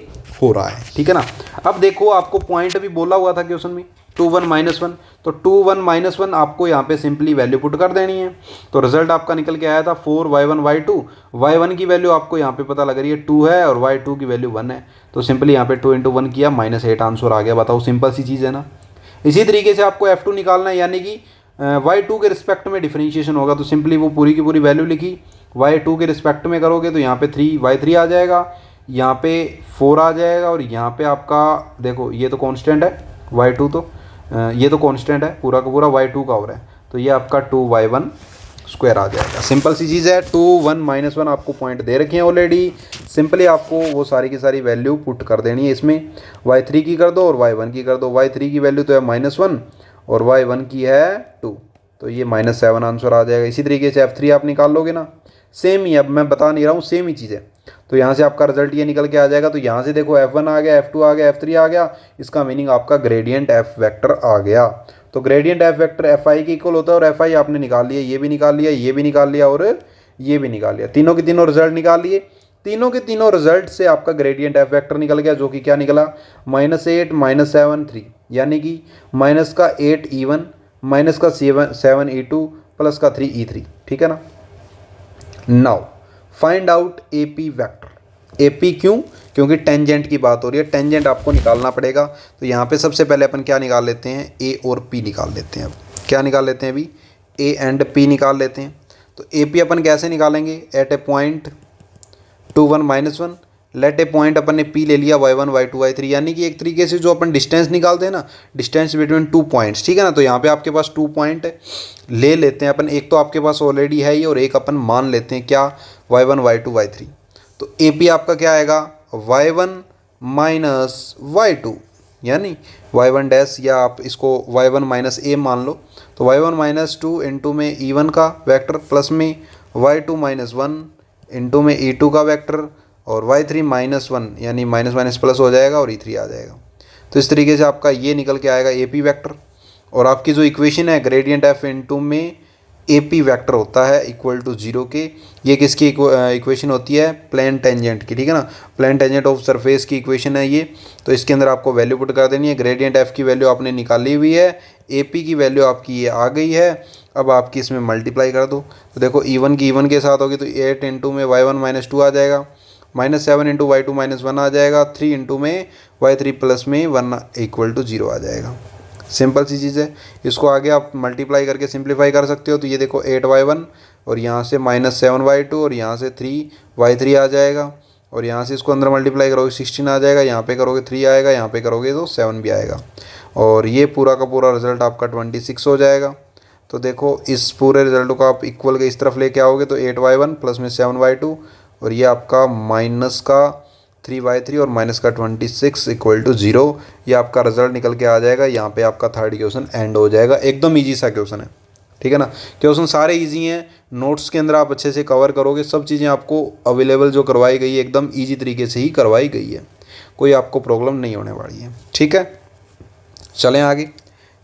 हो रहा है, ठीक है ना। अब देखो आपको पॉइंट भी बोला हुआ था क्वेश्चन में 2 1 -1, तो 2 1 -1 आपको यहाँ पे सिंपली वैल्यू पुट कर देनी है। तो रिजल्ट आपका निकल के आया था 4 y1 y2, y1 की वैल्यू आपको यहाँ पे पता लग रही है 2 है और y2 की वैल्यू 1 है। तो सिंपली यहाँ पे 2 × 1 किया, -8 आंसर आ गया। बताओ, सिंपल सी चीज़ है ना। इसी तरीके से आपको F2 निकालना है, यानी कि y2 के रिस्पेक्ट में डिफरेंशिएशन होगा। तो सिंपली वो पूरी की पूरी वैल्यू लिखी, y2 के रिस्पेक्ट में करोगे तो यहाँ पे 3 y3 आ जाएगा, यहाँ पे 4 आ जाएगा, और यहाँ पे आपका देखो ये तो कांस्टेंट है y2, तो ये तो कांस्टेंट है पूरा का पूरा, y2 का हो रहा है, तो ये आपका 2y1 स्क्वायर आ जाएगा। सिंपल सी चीज़ है। 2 1 -1 आपको पॉइंट दे रखे हैं ऑलरेडी, सिंपली आपको वो सारी की सारी वैल्यू पुट कर देनी है इसमें। y3 की कर दो और y1 की कर दो। y3 की वैल्यू तो है -1 और y1 की है 2, तो ये -7 आंसर आ जाएगा। इसी तरीके से F3 आप निकाल लोगे ना, सेम ही, अब मैं बता नहीं रहा हूँ, सेम ही चीज़ है। तो यहाँ से आपका रिजल्ट ये निकल के आ जाएगा। तो यहाँ से देखो F1 आ गया, F2 आ गया, F3 आ गया, इसका मीनिंग आपका ग्रेडियंट F वेक्टर आ गया। तो ग्रेडियंट F वेक्टर Fi के इक्वल होता है, और Fi आपने निकाल लिया, ये भी निकाल लिया, ये भी निकाल लिया और ये भी निकाल लिया, तीनों के तीनों रिजल्ट निकाल लिए। तीनों के तीनों रिजल्ट से आपका ग्रेडियंट F वेक्टर निकल गया, जो कि क्या निकला, -8 -7 3, यानी कि -8 E1 -7 E2 +3 E3, ठीक है ना। Now find out AP vector. AP क्यों, क्योंकि टेंजेंट की बात हो रही है, टेंजेंट आपको निकालना पड़ेगा। तो यहाँ पे सबसे पहले अपन क्या निकाल लेते हैं, A और P निकाल लेते हैं। अब क्या निकाल लेते हैं, अभी A एंड P निकाल लेते हैं। तो AP अपन कैसे निकालेंगे, eight a point 2 1 -1, late A point अपन ने P ले लिया y1 y2 y3, यानी कि एक तरीके से जो अपन डिस्टेंस निकालते हैं ना, डिस्टेंस बिटवीन 2 पॉइंट्स, ठीक है ना। तो यहाँ पे आपके पास 2 पॉइंट ले लेते हैं अपन, एक तो आपके पास ऑलरेडी है ही और एक अपन मान लेते हैं क्या, y1 y2 y3। तो AP आपका क्या आएगा, y1 -y2, यानी y1 डैश, या आप इसको y1 - a मान लो। तो y1 -2 इंटू में E1 का वेक्टर प्लस में y2 -1 इंटू में E2 का वेक्टर, और y3 -1, यानी माइनस प्लस हो जाएगा और E3 आ जाएगा। तो इस तरीके से आपका ये निकल के आएगा AP वेक्टर। और आपकी जो इक्वेशन है ग्रेडियंट F इंटू में AP वेक्टर होता है इक्वल टू 0 के, ये किसकी इक्वेशन होती है, प्लेन टेंजेंट की, ठीक है ना। प्लेन टेंजेंट ऑफ सरफेस की इक्वेशन है ये। तो इसके अंदर आपको वैल्यू पुट कर देनी है। ग्रेडियंट F की वैल्यू आपने निकाली हुई है, AP की वैल्यू आपकी ये आ गई है। अब आपकी इसमें मल्टीप्लाई कर दो। तो देखो E1 की E1 के साथ होगी, तो 8 इंटू में y1 -2 आ जाएगा, -7 इंटू y2 -1 आ जाएगा, 3 इंटू में y3 प्लस में 1 इक्वल टू 0 आ जाएगा। सिंपल सी चीज़ है। इसको आगे आप मल्टीप्लाई करके सिंप्लीफाई कर सकते हो। तो ये देखो 8y1 और यहाँ से -7y2 और यहाँ से 3y3 आ जाएगा, और यहाँ से इसको अंदर मल्टीप्लाई करोगे 16 आ जाएगा, यहाँ पे करोगे 3 आएगा, यहाँ पे करोगे तो 7 भी आएगा। और ये पूरा का पूरा रिजल्ट आपका 26 हो जाएगा। तो देखो इस पूरे रिजल्ट को आप इक्वल के इस तरफ लेके आओगे तो 8y1 प्लस में 7y2 और ये आपका माइनस का 3y3 और माइनस का 26 इक्वल टू 0। ये आपका रिजल्ट निकल के आ जाएगा। यहाँ पे आपका थर्ड क्वेश्चन एंड हो जाएगा। एकदम ईजी सा क्वेश्चन है, ठीक है ना। क्वेश्चन सारे इजी हैं, नोट्स के अंदर आप अच्छे से कवर करोगे। सब चीज़ें आपको अवेलेबल जो करवाई गई है एकदम ईजी तरीके से ही करवाई गई है, कोई आपको प्रॉब्लम नहीं होने वाली है, ठीक है। चलें आगे।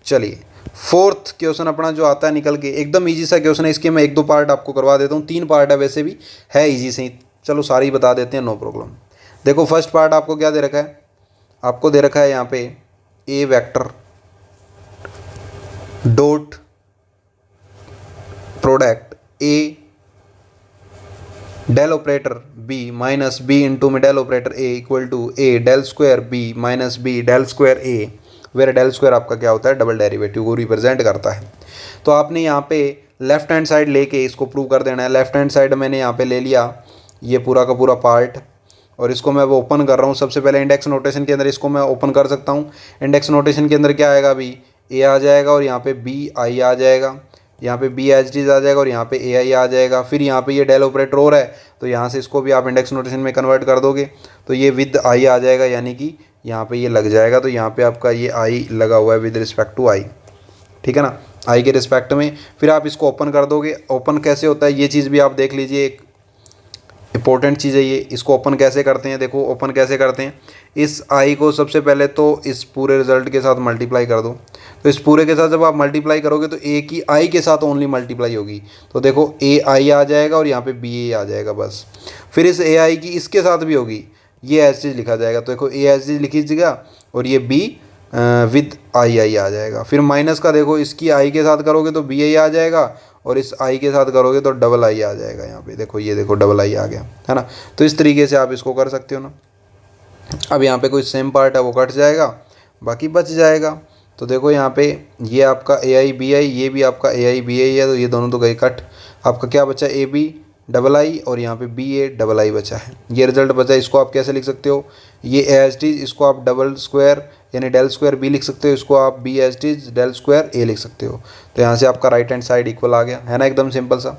चलिए फोर्थ क्वेश्चन अपना जो आता है निकल के, एकदम ईजी सा क्वेश्चन है। इसके मैं 1-2 पार्ट आपको करवा देता हूँ, 3 पार्ट है वैसे भी, है ईजी से ही। चलो सारी ही बता देते हैं, नो प्रॉब्लम। देखो फर्स्ट पार्ट आपको क्या दे रखा है, आपको दे रखा है यहाँ पे A vector dot product A del operator B minus B into में del operator A equal to A del square B minus B del square A, where del square आपका क्या होता है, डबल डेरिवेटिव को रिप्रेजेंट करता है। तो आपने यहाँ पे लेफ्ट हैंड साइड लेके इसको प्रूव कर देना है। लेफ्ट हैंड साइड मैंने यहाँ पे ले लिया ये पूरा का पूरा पार्ट और इसको मैं वो ओपन कर रहा हूँ। सबसे पहले इंडेक्स नोटेशन के अंदर इसको मैं ओपन कर सकता हूँ। इंडेक्स नोटेशन के अंदर क्या आएगा, अभी ए आ जाएगा और यहाँ पे बी आई आ जाएगा, यहाँ पे बी एच डीज आ जाएगा और यहाँ पे ए आई आ जाएगा। फिर यहाँ पे ये डेल ऑपरेटर और है तो यहाँ से इसको भी आप इंडेक्स नोटेशन में कन्वर्ट कर दोगे तो ये विद आई आ जाएगा, यानी कि यहाँ पे ये लग जाएगा। तो यहाँ पे आपका ये आई लगा हुआ है विद रिस्पेक्ट टू आई, ठीक है ना, आई के रिस्पेक्ट में। फिर आप इसको ओपन कर दोगे। ओपन कैसे होता है ये चीज़ भी आप देख लीजिए, एक इंपॉर्टेंट चीज़ है ये। इसको ओपन कैसे करते हैं, देखो ओपन कैसे करते हैं। इस आई को सबसे पहले तो इस पूरे रिजल्ट के साथ मल्टीप्लाई कर दो। तो इस पूरे के साथ जब आप मल्टीप्लाई करोगे तो ए की आई के साथ ओनली मल्टीप्लाई होगी। तो देखो ए आई आ जाएगा और यहाँ पे बी ए आ जाएगा बस। फिर इस ए आई की इसके साथ भी होगी, ये एज चीज़ लिखा जाएगा। तो देखो ए एज चीज़ लिखीजिएगा और ये बी विद आई आई आ जाएगा। फिर माइनस का देखो इसकी आई के साथ करोगे तो बी आई आ जाएगा और इस आई के साथ करोगे तो डबल आई आ जाएगा। यहाँ पे देखो, ये देखो डबल आई आ गया, है ना। तो इस तरीके से आप इसको कर सकते हो ना। अब यहाँ पे कोई सेम पार्ट है वो कट जाएगा, बाकी बच जाएगा। तो देखो यहाँ पे ये आपका ए आई बी आई, ये भी आपका ए आई बी आई है, तो ये दोनों तो गए कट। आपका क्या बचा, ए बी डबल आई और यहाँ पे बी ए डबल आई बचा है। ये रिजल्ट बचा। इसको आप कैसे लिख सकते हो, ये ए एच टी, इसको आप डबल स्क्वायर यानी डेल स्क्वायर बी लिख सकते हो, इसको आप B H T del square A लिख सकते हो। तो यहाँ से आपका राइट हैंड साइड इक्वल आ गया, है ना। एकदम सिंपल सा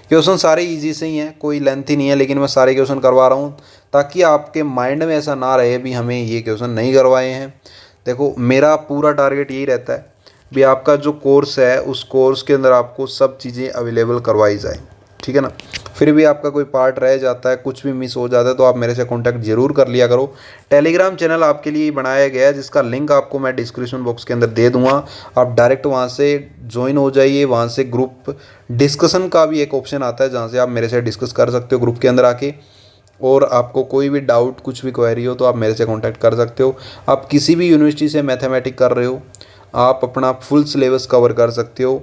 क्वेश्चन, सारे इजी से ही हैं, कोई लेंथी नहीं है, लेकिन मैं सारे क्वेश्चन करवा रहा हूँ ताकि आपके माइंड में ऐसा ना रहे भी हमें ये क्वेश्चन नहीं करवाए हैं। देखो मेरा पूरा टारगेट यही रहता है भी आपका जो कोर्स है उस कोर्स के अंदर आपको सब चीज़ें अवेलेबल करवाई जाए, ठीक है ना। फिर भी आपका कोई पार्ट रह जाता है, कुछ भी मिस हो जाता है, तो आप मेरे से कांटेक्ट जरूर कर लिया करो। टेलीग्राम चैनल आपके लिए बनाया गया है जिसका लिंक आपको मैं डिस्क्रिप्शन बॉक्स के अंदर दे दूंगा। आप डायरेक्ट वहां से ज्वाइन हो जाइए। वहां से ग्रुप डिस्कशन का भी एक ऑप्शन आता है जहां से आप मेरे से डिस्कस कर सकते हो ग्रुप के अंदर आके। और आपको कोई भी डाउट, कुछ भी क्वेरी हो तो आप मेरे से कॉन्टैक्ट कर सकते हो। आप किसी भी यूनिवर्सिटी से मैथमेटिक्स कर रहे हो, आप अपना फुल सिलेबस कवर कर सकते हो।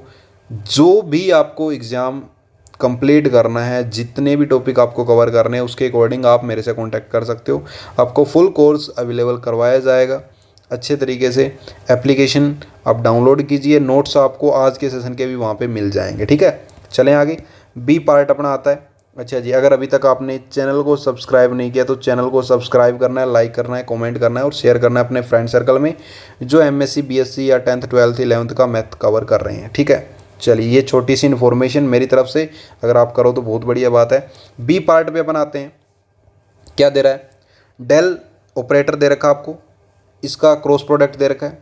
जो भी आपको एग्ज़ाम कंप्लीट करना है, जितने भी टॉपिक आपको कवर करने हैं उसके अकॉर्डिंग आप मेरे से कांटेक्ट कर सकते हो। आपको फुल कोर्स अवेलेबल करवाया जाएगा अच्छे तरीके से। एप्लीकेशन आप डाउनलोड कीजिए, नोट्स आपको आज के सेशन के भी वहाँ पे मिल जाएंगे, ठीक है। चलें आगे। बी पार्ट अपना आता है। अच्छा जी, अगर अभी तक आपने चैनल को सब्सक्राइब नहीं किया तो चैनल को सब्सक्राइब करना है, लाइक करना है, कमेंट करना है और शेयर करना है अपने फ्रेंड सर्कल में जो एमएससी बीएससी या 10th 12th 11th का मैथ कवर कर रहे हैं, ठीक है। चलिए, ये छोटी सी इन्फॉर्मेशन मेरी तरफ से, अगर आप करो तो बहुत बढ़िया बात है। बी पार्ट पे अपन आते हैं। क्या दे रहा है, डेल ऑपरेटर दे रखा आपको, इसका क्रॉस प्रोडक्ट दे रखा है,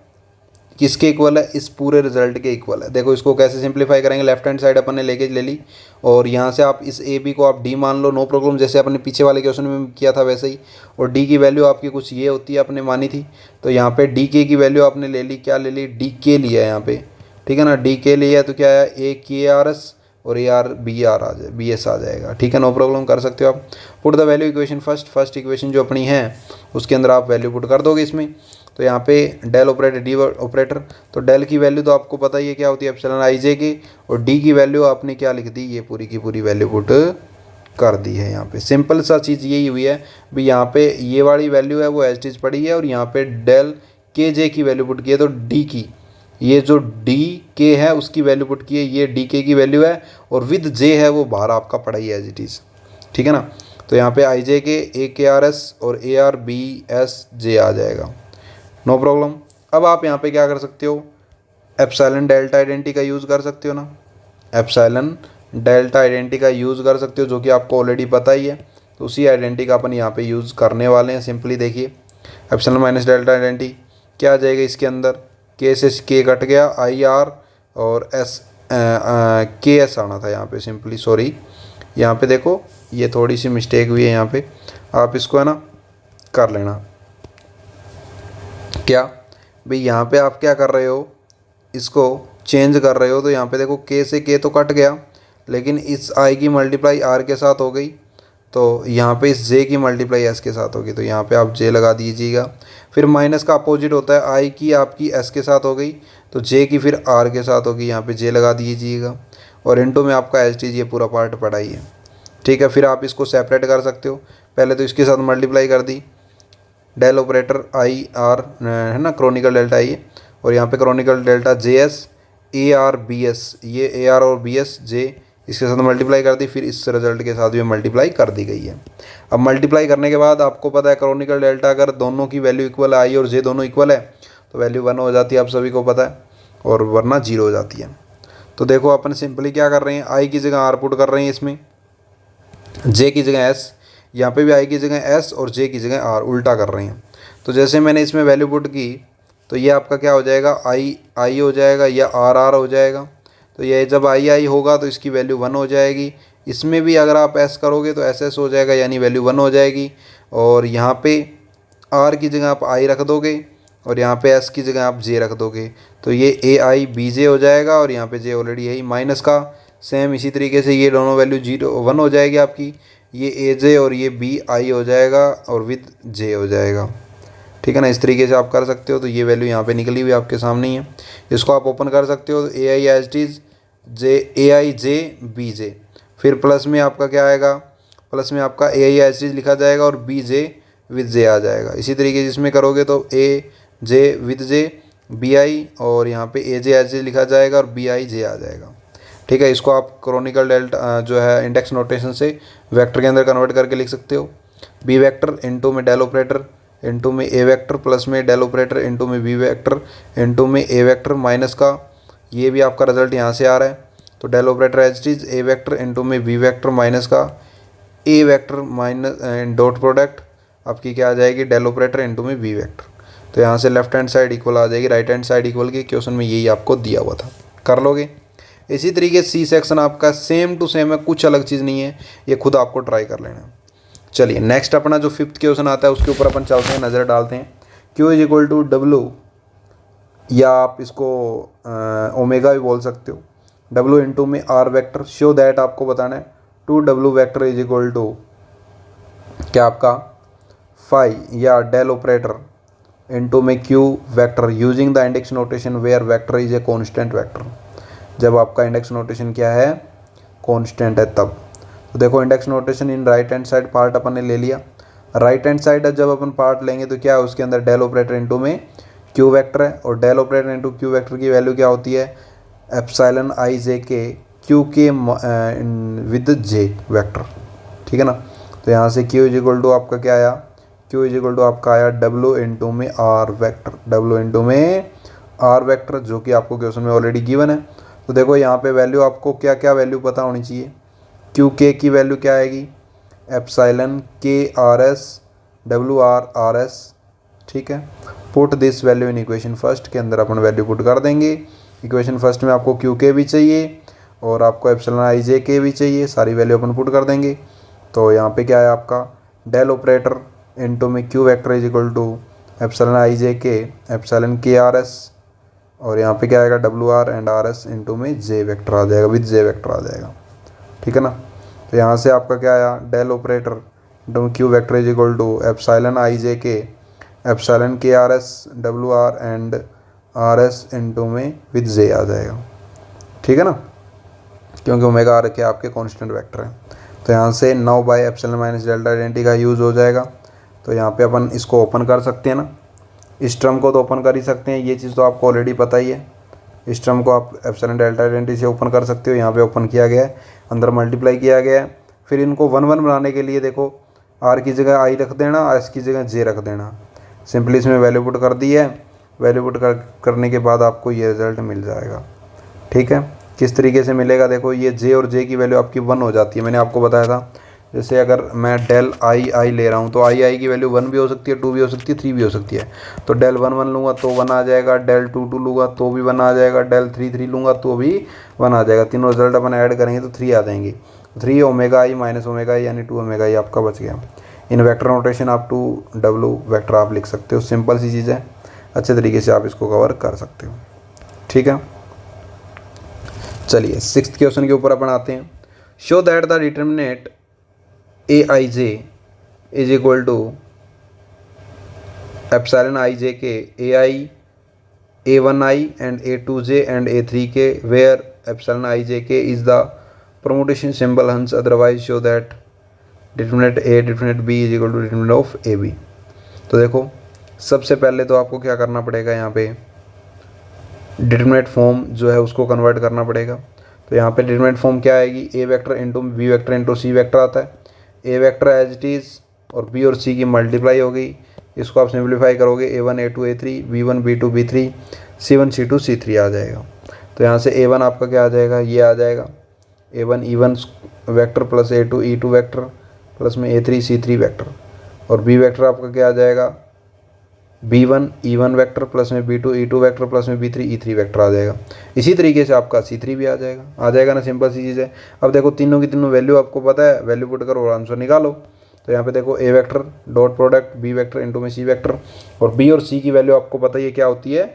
किसके इक्वल है, इस पूरे रिजल्ट के इक्वल है। देखो इसको कैसे सिंप्लीफाई करेंगे, लेफ्ट हैंड साइड अपन ने लेके ले ली और यहाँ से आप इस ए बी को आप डी मान लो, नो प्रॉब्लम, जैसे अपने पीछे वाले क्वेश्चन में किया था वैसे ही। और डी की वैल्यू आपकी कुछ ये होती है, आपने मानी थी, तो यहाँ पे डी के की वैल्यू आपने ले ली, क्या ले ली, डी के लिया यहाँ पे, ठीक है ना। डी के लिया तो क्या है, ए के आर एस और ए आर बी आर आ जाए, बी एस आ जाएगा, ठीक है, नो प्रॉब्लम, कर सकते हो आप। Put the value equation first equation जो अपनी है उसके अंदर आप वैल्यू पुट कर दोगे इसमें। तो यहाँ पे डेल ऑपरेटर डी ऑपरेटर, तो डेल की वैल्यू तो आपको पता ही है क्या होती है, एप्सिलॉन आई जे की, और डी की वैल्यू आपने क्या लिख दी, ये पूरी की पूरी वैल्यू पुट कर दी है। यहाँ पे सिंपल सा चीज़ यही हुई है भी, यहाँ पे ये वाली वैल्यू है वो एज टीज पड़ी है और यहाँ पे डेल के जे की वैल्यू पुट की है, तो डी की ये जो डी के है उसकी वैल्यू पुट की है, ये डी के की वैल्यू है और विद जे है वो बाहर आपका पड़ा ही है एज इट इज़, ठीक है ना। तो यहाँ पे आई जे के ए के आर एस और A R B S J आ जाएगा, नो प्रॉब्लम। अब आप यहाँ पे क्या कर सकते हो, एप्सिलॉन डेल्टा आइडेंटिटी का यूज़ कर सकते हो ना, एप्सिलॉन डेल्टा आइडेंटिटी का यूज़ कर सकते हो, जो कि आपको ऑलरेडी पता ही है। तो उसी आइडेंटिटी का अपन यहाँ पे यूज़ करने वाले हैं। सिंपली देखिए, एप्सिलॉन माइनस डेल्टा आइडेंटिटी क्या आ जाएगा इसके अंदर, के से के कट गया, आई आर और एस के एस आना था यहाँ पे, सिंपली सॉरी, यहाँ पे देखो ये थोड़ी सी मिस्टेक हुई है यहाँ पे, आप इसको है ना कर लेना। क्या भाई, यहाँ पे आप क्या कर रहे हो, इसको चेंज कर रहे हो, तो यहाँ पे देखो के से के तो कट गया, लेकिन इस आई की मल्टीप्लाई आर के साथ हो गई, तो यहाँ पे इस जे की मल्टीप्लाई एस के साथ होगी, तो यहाँ पे आप जे लगा दीजिएगा। फिर माइनस का अपोजिट होता है, आई की आपकी एस के साथ हो गई, तो जे की फिर आर के साथ होगी, यहाँ पे जे लगा दीजिएगा। और इनटू में आपका एच टी ये पूरा पार्ट पड़ा ही है, ठीक है। फिर आप इसको सेपरेट कर सकते हो, पहले तो इसके साथ मल्टीप्लाई कर दी, डेल ऑपरेटर आई आर है ना, क्रॉनिकल डेल्टा आई है, और यहाँ पे Kronecker delta j s a R B s, ये ए आर और बी एस जे इसके साथ मल्टीप्लाई कर दी, फिर इस रिजल्ट के साथ भी मल्टीप्लाई कर दी गई है। अब मल्टीप्लाई करने के बाद आपको पता है क्रॉनिकल डेल्टा अगर दोनों की वैल्यू इक्वल है, आई और जे दोनों इक्वल है, तो वैल्यू 1 हो जाती है, आप सभी को पता है, और वरना 0 हो जाती है। तो देखो अपन सिंपली क्या कर रहे हैं, आई की जगह आर पुट कर रहे हैं इसमें, जे की जगह एस, यहाँ पे भी आई की जगह एस और जे की जगह आर, उल्टा कर रहे हैं। तो जैसे मैंने इसमें वैल्यू पुट की, तो ये आपका क्या हो जाएगा, आई आई हो जाएगा या आर आर हो जाएगा। तो ये जब आई आई होगा तो इसकी वैल्यू 1 हो जाएगी। इसमें भी अगर आप एस करोगे तो एस एस हो जाएगा, यानी वैल्यू 1 हो जाएगी। और यहाँ पे आर की जगह आप आई रख दोगे और यहाँ पे एस की जगह आप जे रख दोगे, तो ये ए आई बी जे हो जाएगा, और यहाँ पे जे ऑलरेडी है ही। माइनस का सेम इसी तरीके से ये दोनों वैल्यू 1 हो जाएगी आपकी, ये ए जे और ये बी आई हो जाएगा और विद जे हो जाएगा, ठीक है ना। इस तरीके से आप कर सकते हो। तो ये वैल्यू यहाँ पे निकली हुई आपके सामने ही है, इसको आप ओपन कर सकते हो। A I H Ts J A I J B J, फिर प्लस में आपका क्या आएगा, प्लस में आपका ए आई एच टीज लिखा जाएगा और बी जे विद जे आ जाएगा। इसी तरीके से इसमें करोगे तो ए जे विद जे बी आई, और यहाँ पे ए जे एच टीज लिखा जाएगा और बी आई जे आ जाएगा, ठीक है। इसको आप क्रॉनिकल डेल्टा जो है इंडेक्स नोटेशन से वेक्टर के अंदर कन्वर्ट करके लिख सकते हो। बी वेक्टर इनटू में डेल ऑपरेटर इनटू में ए वेक्टर प्लस में डेल ऑपरेटर इनटू में बी वेक्टर इनटू में ए वेक्टर माइनस का, ये भी आपका रिजल्ट यहाँ से आ रहा है। तो del operator h is a vector into में बी वेक्टर माइनस का a vector minus dot product आपकी क्या आ जाएगी, डेल ऑपरेटर इनटू में बी वेक्टर। तो यहाँ से लेफ्ट हैंड साइड इक्वल आ जाएगी राइट हैंड साइड इक्वल की, क्वेश्चन में यही आपको दिया हुआ था, कर लोगे। इसी तरीके सी सेक्शन आपका सेम टू सेम है, कुछ अलग चीज़ नहीं है, ये खुद आपको ट्राई कर लेना है। चलिए नेक्स्ट अपना जो 5th क्वेश्चन आता है उसके ऊपर अपन चलते हैं, नज़र डालते हैं। Q इज इक्वल टू डब्लू, या आप इसको ओमेगा भी बोल सकते हो, डब्लू इंटू में आर वेक्टर, शो दैट आपको बताना है 2W vector is equal to क्या आपका फाई या डेल ऑपरेटर इंटू में Q vector using the index notation where vector is a constant vector. जब आपका इंडेक्स नोटेशन क्या है, कॉन्स्टेंट है तब। तो देखो index notation in right hand side part अपन ने ले लिया। राइट हैंड साइड जब अपन पार्ट लेंगे तो क्या है, उसके अंदर डेल ऑपरेटर इनटू में क्यू वेक्टर है, और del operator into q vector की वैल्यू क्या होती है, एप्सिलॉन आई जे के क्यू के विद जे वेक्टर, ठीक है ना। तो यहाँ से क्यू इज इक्वल टू आपका क्या आया, क्यू इज इक्वल टू आपका आया डब्लू इंटू में आर वेक्टर, डब्लू इंटू में आर वेक्टर, जो कि आपको क्वेश्चन में ऑलरेडी गिवन है। तो देखो यहाँ पे वैल्यू आपको क्या क्या वैल्यू पता होनी चाहिए। क्यू के की वैल्यू क्या आएगी, epsilon K R S W are are s, ठीक है। Put this value in equation first के अंदर अपन वैल्यू पुट कर देंगे। इक्वेशन फर्स्ट में आपको क्यू के भी चाहिए और आपको एप्सिलॉन आई जे के भी चाहिए, सारी वैल्यू अपन पुट कर देंगे। तो यहाँ पे क्या है आपका डेल ऑपरेटर इनटू में Q vector is equal to epsilon I J K epsilon K R S, और यहाँ पे क्या आएगा W R and R S into में जे वेक्टर आ जाएगा, विद जे वेक्टर आ जाएगा, ठीक है ना। तो यहाँ से आपका क्या आया, del operator into Q vector is equal to epsilon I J K epsilon K R S W R and R S into में विद जे आ जाएगा, ठीक है ना, क्योंकि ओमेगा आर के आपके कांस्टेंट वेक्टर हैं। तो यहाँ से 9 by epsilon minus delta identity का यूज़ हो जाएगा। तो यहाँ पे अपन इसको ओपन कर सकते हैं ना, इस टर्म को तो ओपन कर ही सकते हैं, ये चीज़ तो आपको ऑलरेडी पता ही है। इस टर्म को आप एप्सिलॉन डेल्टा आइडेंटिटी से ओपन कर सकते हो, यहाँ पे ओपन किया गया है, अंदर मल्टीप्लाई किया गया है। फिर इनको 1 1 बनाने के लिए देखो आर की जगह आई रख देना, एस की जगह जे रख देना। सिंपली इसमें वैल्यू पुट कर दी है, वैल्यू पुट करने के बाद आपको ये रिज़ल्ट मिल जाएगा। ठीक है, किस तरीके से मिलेगा, देखो ये जे और जे की वैल्यू आपकी 1 हो जाती है। मैंने आपको बताया था जैसे अगर मैं डेल आई ले रहा हूँ तो आई की वैल्यू 1 भी हो सकती है, 2 भी हो सकती है, 3 भी हो सकती है। तो डेल 1 लूँगा तो 1 आ जाएगा, डेल 2 लूँगा तो भी 1 आ जाएगा, डेल 3 लूँगा तो भी 1 आ जाएगा। तीनों रिजल्ट अपन ऐड करेंगे तो 3 आ जाएंगे। 3 ओमेगा आई माइनस ओमेगा आई यानी 2 ओमेगा आई आपका बच गया। इन वेक्टर नोटेशन आप 2W वेक्टर आप लिख सकते हो। सिंपल सी चीज़ है, अच्छे तरीके से आप इसको कवर कर सकते हो। ठीक है, चलिए 6th क्वेश्चन के ऊपर अपन आते हैं। Show that the determinant Aij is equal to epsilon I K AI A1i and A2j and A3k where एप्सिलॉनijk is the permutation symbol, hence otherwise show that determinant A determinant B is equal to determinant of AB। तो देखो सबसे पहले तो आपको क्या करना पड़ेगा, यहाँ पे डिटर्मिनेंट फॉर्म जो है उसको कन्वर्ट करना पड़ेगा। तो यहाँ पे डिटर्मिनेंट फॉर्म क्या आएगी, A vector into B vector into C vector आता है। A vector as it is और B और C की मल्टीप्लाई हो गई, इसको आप सिंप्लीफाई करोगे A1 A2 A3 B1 B2 B3 C1 C2 C3 आ जाएगा। तो यहाँ से A1 आपका क्या आ जाएगा, ये आ जाएगा A1 E1 vector plus A2 E2 vector plus में A3 C3 वेक्टर, और B वेक्टर आपका क्या आ जाएगा B1 E1 वेक्टर प्लस में B2 E2 वेक्टर प्लस में B3 E3 वेक्टर आ जाएगा। इसी तरीके से आपका C3 भी आ जाएगा ना। सिंपल सी चीज़ है। अब देखो तीनों की तीनों वैल्यू आपको पता है, वैल्यू पुट करो और आंसर निकालो। तो यहाँ पे देखो A vector dot product B vector into में C वेक्टर, और B और C की वैल्यू आपको पता ही है क्या होती है,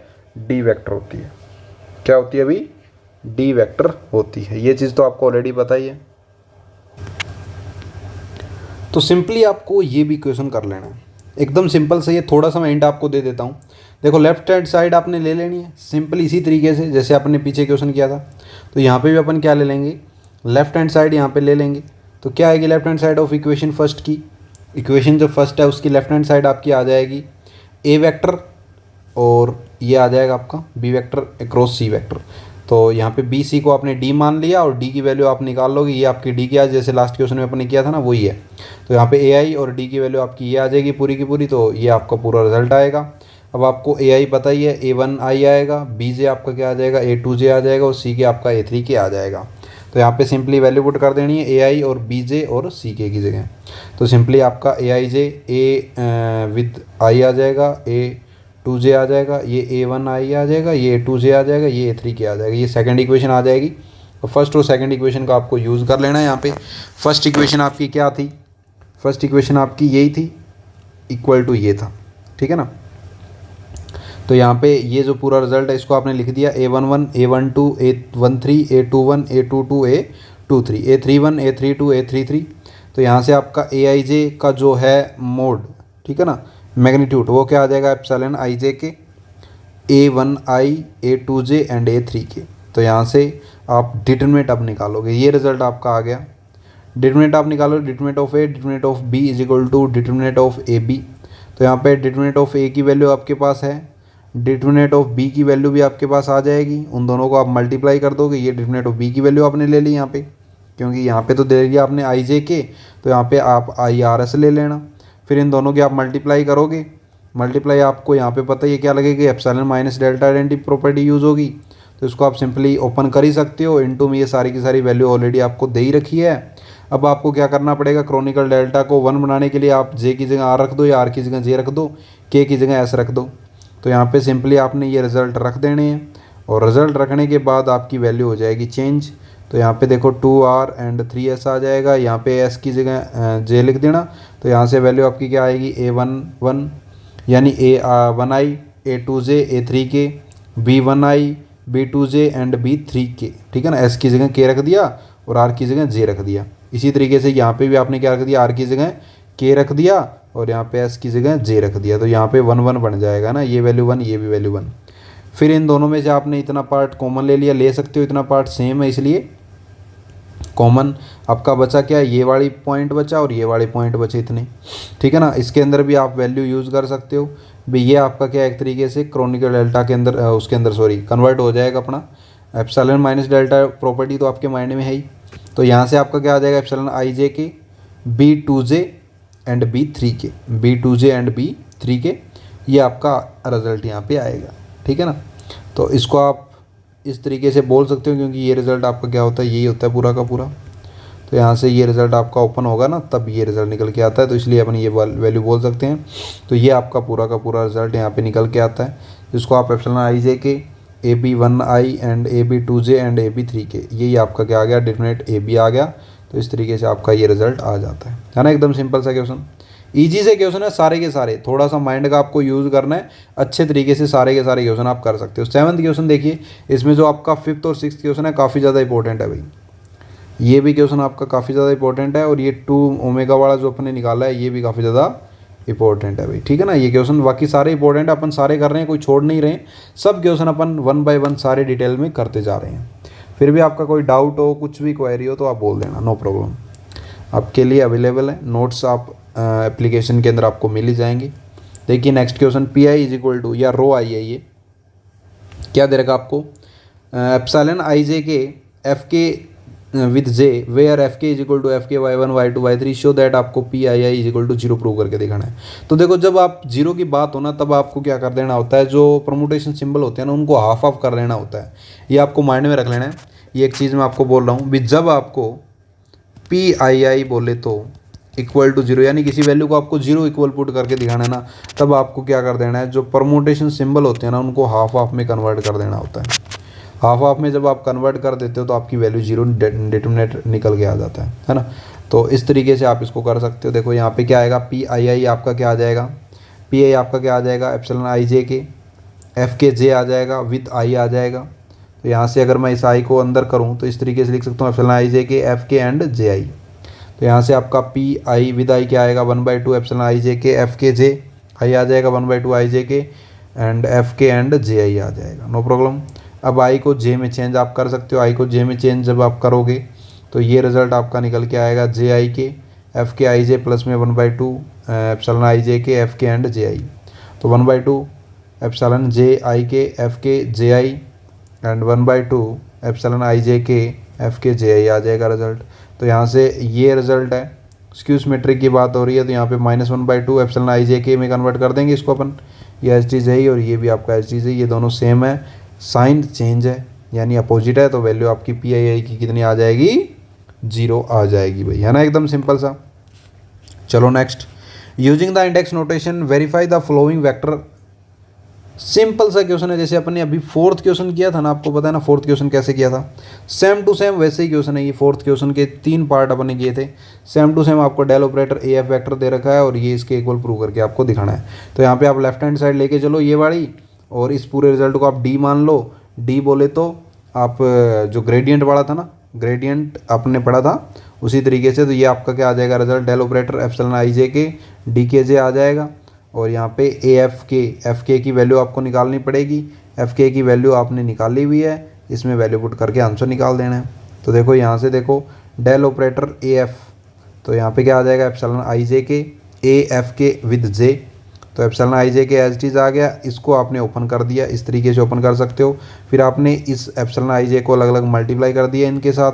D वेक्टर होती है। क्या होती है अभी, D वेक्टर होती है। ये चीज़ तो आपको ऑलरेडी पता ही है। तो सिंपली आपको ये भी क्वेश्चन कर लेना है, एकदम सिंपल से। ये थोड़ा सा मैं हिंट आपको दे देता हूँ। देखो लेफ्ट हैंड साइड आपने ले लेनी है सिंपल इसी तरीके से जैसे आपने पीछे क्वेश्चन किया था। तो यहाँ पे भी अपन क्या ले लेंगे, लेफ्ट हैंड साइड यहाँ पे ले लेंगे। तो क्या आएगी left hand side of equation first की, इक्वेशन जो फर्स्ट है उसकी लेफ्ट हैंड साइड आपकी आ जाएगी A वेक्टर, और ये आ जाएगा आपका B vector across C vector. तो यहाँ पे B C को आपने D मान लिया और D की वैल्यू आप निकाल लोगे, ये आपकी D की आज जैसे लास्ट क्वेश्चन में अपने किया था ना वही है। तो यहाँ पे AI और D की वैल्यू आपकी ये आ जाएगी पूरी की पूरी, तो ये आपका पूरा रिजल्ट आएगा। अब आपको AI पता ही है, A1i आएगा, BJ आपका क्या आ जाएगा, A2j आ जाएगा, और C के आपका A3k आ जाएगा। तो यहाँ पे सिंपली वैल्यू पुट कर देनी है AI और BJ और CK की जगह। तो सिंपली आपका AIJ A विद I आ जाएगा, A2j आ जाएगा, ये A1i आ जाएगा, ये A2j आ जाएगा, ये A3k आ जाएगा। ये सेकंड इक्वेशन आ जाएगी। और फर्स्ट और सेकंड इक्वेशन का आपको यूज़ कर लेना है। यहाँ पे फर्स्ट इक्वेशन आपकी क्या थी, फर्स्ट इक्वेशन आपकी यही थी, इक्वल टू ये था। ठीक है ना। तो यहाँ पे ये जो पूरा रिजल्ट है इसको आपने लिख दिया A11 A12 A13 A21 A22 A23 A31 A32 A33। तो यहाँ से आपका AIJ का जो है मोड, ठीक है ना, मैग्नीट्यूड, वो क्या आ जाएगा एप्सिलॉन IJ के A1i A2j एंड A3k। तो यहाँ से आप डिटरमिनेंट अब निकालोगे, ये रिजल्ट आपका आ गया। डिटरमिनेंट आप निकालोगे, determinant of A determinant of B is equal to determinant of AB। तो यहाँ पे डिटरमिनेंट ऑफ A की वैल्यू आपके पास है, डिटरमिनेंट ऑफ B की वैल्यू भी आपके पास आ जाएगी। उन दोनों को आप मल्टीप्लाई कर दोगे, ये डिटरमिनेंट ऑफ B की वैल्यू आपने ले ली यहाँ पे, क्योंकि यहाँ पे तो दे दिया आपने IJ के, तो यहाँ पे आप IRS ले लेना। फिर इन दोनों की आप मल्टीप्लाई करोगे, मल्टीप्लाई आपको यहाँ पे पता ही क्या लगेगी, epsilon minus delta identity property use होगी। तो इसको आप सिंपली ओपन कर ही सकते हो। इनटू में ये सारी की सारी वैल्यू ऑलरेडी आपको दे ही रखी है। अब आपको क्या करना पड़ेगा, क्रॉनिकल डेल्टा को 1 बनाने के लिए आप J की जगह R रख दो, या R की जगह J रख दो, K की जगह S रख दो। तो यहाँ पे सिंपली आपने ये रिज़ल्ट रख देने हैं, और रिज़ल्ट रखने के बाद आपकी वैल्यू हो जाएगी चेंज। तो यहाँ पे देखो 2R एंड 3S आ जाएगा, यहाँ पे S की जगह J लिख देना। तो यहाँ से वैल्यू आपकी क्या आएगी, A11 यानी A1i A2j A3k B1i B2j and B3k। ठीक है ना, S की जगह K रख दिया और R की जगह J रख दिया। इसी तरीके से यहाँ पे भी आपने क्या रख दिया, R की जगह K रख दिया और यहाँ पे S की जगह J रख दिया। तो यहाँ पे 1 1 बन जाएगा ना, ये वैल्यू 1 ये भी वैल्यू 1। फिर इन दोनों में से आपने इतना पार्ट कॉमन ले लिया, ले सकते हो, इतना पार्ट सेम है इसलिए कॉमन आपका बचा क्या, ये वाली पॉइंट बचा और ये वाले पॉइंट बचे इतने। ठीक है ना, इसके अंदर भी आप वैल्यू यूज़ कर सकते हो भाई। ये आपका क्या एक तरीके से क्रॉनिकल डेल्टा के अंदर उसके अंदर कन्वर्ट हो जाएगा अपना एप्सिलॉन माइनस डेल्टा प्रॉपर्टी, तो आपके माइंड में है ही। तो यहाँ से आपका क्या आ जाएगा, एप्सिलॉन IJ के B2j and B3k B2j and B3k ये आपका रिज़ल्ट यहाँ पे आएगा, ठीक है ना। तो इसको आप इस तरीके से बोल सकते हो, क्योंकि ये रिज़ल्ट आपका क्या होता है, यही होता है पूरा का पूरा। तो यहाँ से ये रिज़ल्ट आपका ओपन होगा ना, तब ये रिज़ल्ट निकल के आता है, तो इसलिए अपन ये वैल्यू बोल सकते हैं। तो ये आपका पूरा का पूरा रिज़ल्ट यहाँ पे निकल के आता है, जिसको आप एप्सिलॉन आई जे के AB1i and AB2j and AB3k, यही आपका क्या आ गया, डिटरमिनेंट AB आ गया। तो इस तरीके से आपका ये रिज़ल्ट आ जाता है ना। एकदम सिंपल सा क्वेश्चन, ईजी से क्वेश्चन है सारे के सारे, थोड़ा सा माइंड का आपको यूज़ करना है, अच्छे तरीके से सारे के सारे क्वेश्चन आप कर सकते हो। 7th क्वेश्चन देखिए, इसमें जो आपका 5th और 6th क्वेश्चन है काफ़ी ज़्यादा इंपॉर्टेंट है भाई। ये भी क्वेश्चन आपका काफ़ी ज़्यादा इंपॉर्टेंट है, और ये 2 ओमेगा वाला जो अपने निकाला है ये भी काफ़ी ज़्यादा इंपॉर्टेंट है भाई, ठीक है ना। ये क्वेश्चन बाकी सारे इंपॉर्टेंट है, अपन सारे कर रहे हैं, कोई छोड़ नहीं रहे हैं, सब क्वेश्चन अपन 1 बाय 1 सारे डिटेल में करते जा रहे हैं। फिर भी आपका कोई डाउट हो, कुछ भी क्वेरी हो तो आप बोल देना, नो प्रॉब्लम, आपके लिए अवेलेबल है। नोट्स आप एप्लीकेशन के अंदर आपको मिल ही जाएंगे। देखिए next question, p i is equal to, या रो आई है, ये क्या दे रखा आपको, epsilon I J K F K with J where F K is equal to F K y1 y2 y3 show that आपको P I I is equal to 0 prove करके दिखाना है। तो देखो जब आप जीरो की बात हो ना, तब आपको क्या कर देना होता है, जो परमुटेशन सिंबल होते हैं ना उनको हाफ ऑफ कर देना होता है। ये आपको माइंड में रख लेना है, ये एक चीज़ मैं आपको बोल रहा हूँ भी, जब आपको पी आई आई बोले तो इक्वल टू 0, यानी किसी वैल्यू को आपको 0 इक्वल पुट करके दिखाना है ना, तब आपको क्या कर देना है, जो परमुटेशन सिंबल होते हैं ना उनको हाफ ऑफ में कन्वर्ट कर देना होता है। हाफ ऑफ में जब आप कन्वर्ट कर देते हो तो आपकी वैल्यू 0 डिटरमिनेंट निकल के आ जाता है ना। तो इस तरीके से आप इसको कर सकते हो। देखो यहाँ पे क्या आएगा, पी आई आई आपका क्या आ जाएगा, पी आई आपका क्या आ जाएगा, epsilon I J K F के जे आ जाएगा, विथ आई आ जाएगा। तो यहाँ से अगर मैं इस आई को अंदर करूँ तो इस तरीके से लिख सकता हूँ, epsilon I J K F के एंड जे आई। तो यहाँ से आपका पी आई विद आई क्या आएगा, 1/2 epsilon I J K F के जे आई आ जाएगा, 1/2 आई जे के एंड एफ के एंड जे आई आ जाएगा, नो प्रॉब्लम। अब आई को जे में चेंज आप कर सकते हो, आई को जे में चेंज जब आप करोगे तो ये रिज़ल्ट आपका निकल के आएगा, जे आई के एफ के आई जे प्लस में 1/2 epsilon I J K F के एंड जे आई। तो 1/2 एप्सिलॉन जे आई के एफ के जे आई and 1/2 epsilon I J K F के जे आई आ जाएगा रिज़ल्ट। तो यहाँ से ये रिज़ल्ट है, स्क्यूज मेट्रिक की बात हो रही है तो यहाँ पे -1/2 एप्सिलॉन आई जे के में कन्वर्ट कर देंगे इसको अपन, ये एच चीज़ है ही और ये भी आपका एच चीज़ है, ये दोनों सेम है, साइन चेंज है यानी अपोजिट है, तो वैल्यू आपकी पी आई आई की कितनी आ जाएगी, 0 आ जाएगी भाई, है ना। एकदम सिंपल सा। चलो next, using the index notation verify the flowing vector. Simple सा क्वेश्चन है, जैसे अपन ने अभी 4th क्वेश्चन किया था ना, आपको पता है ना 4th क्वेश्चन कैसे किया था, सेम टू सेम वैसे ही क्वेश्चन है। ये 4th क्वेश्चन के 3 पार्ट अपन ने किए थे, सेम टू सेम आपको del operator A F vector दे रखा है और ये इसके इक्वल प्रूव करके आपको दिखाना है। तो यहाँ पे आप लेफ्ट हैंड साइड लेके चलो ये वाली, और इस पूरे रिजल्ट को आप डी मान लो। डी बोले तो आप जो ग्रेडियंट वाला था ना, ग्रेडियंट आपने पढ़ा था उसी तरीके से, तो ये आपका क्या आ जाएगा result, del operator epsilon I J के डी के जे आ जाएगा। और यहाँ पे ए एफ के की वैल्यू आपको निकालनी पड़ेगी, एफ के की वैल्यू आपने निकाली हुई है, इसमें वैल्यू पुट करके आंसर निकाल देना है। तो देखो यहाँ से देखो डेल ऑपरेटर ए एफ, तो यहाँ पे क्या आ जाएगा, epsilon I J K A F K with जे। तो एप्सिलॉन आई जे के एज इट इज़ आ गया, इसको आपने ओपन कर दिया, इस तरीके से ओपन कर सकते हो। फिर आपने इस एप्सिलॉन आई जे को अलग अलग मल्टीप्लाई कर दिया इनके साथ,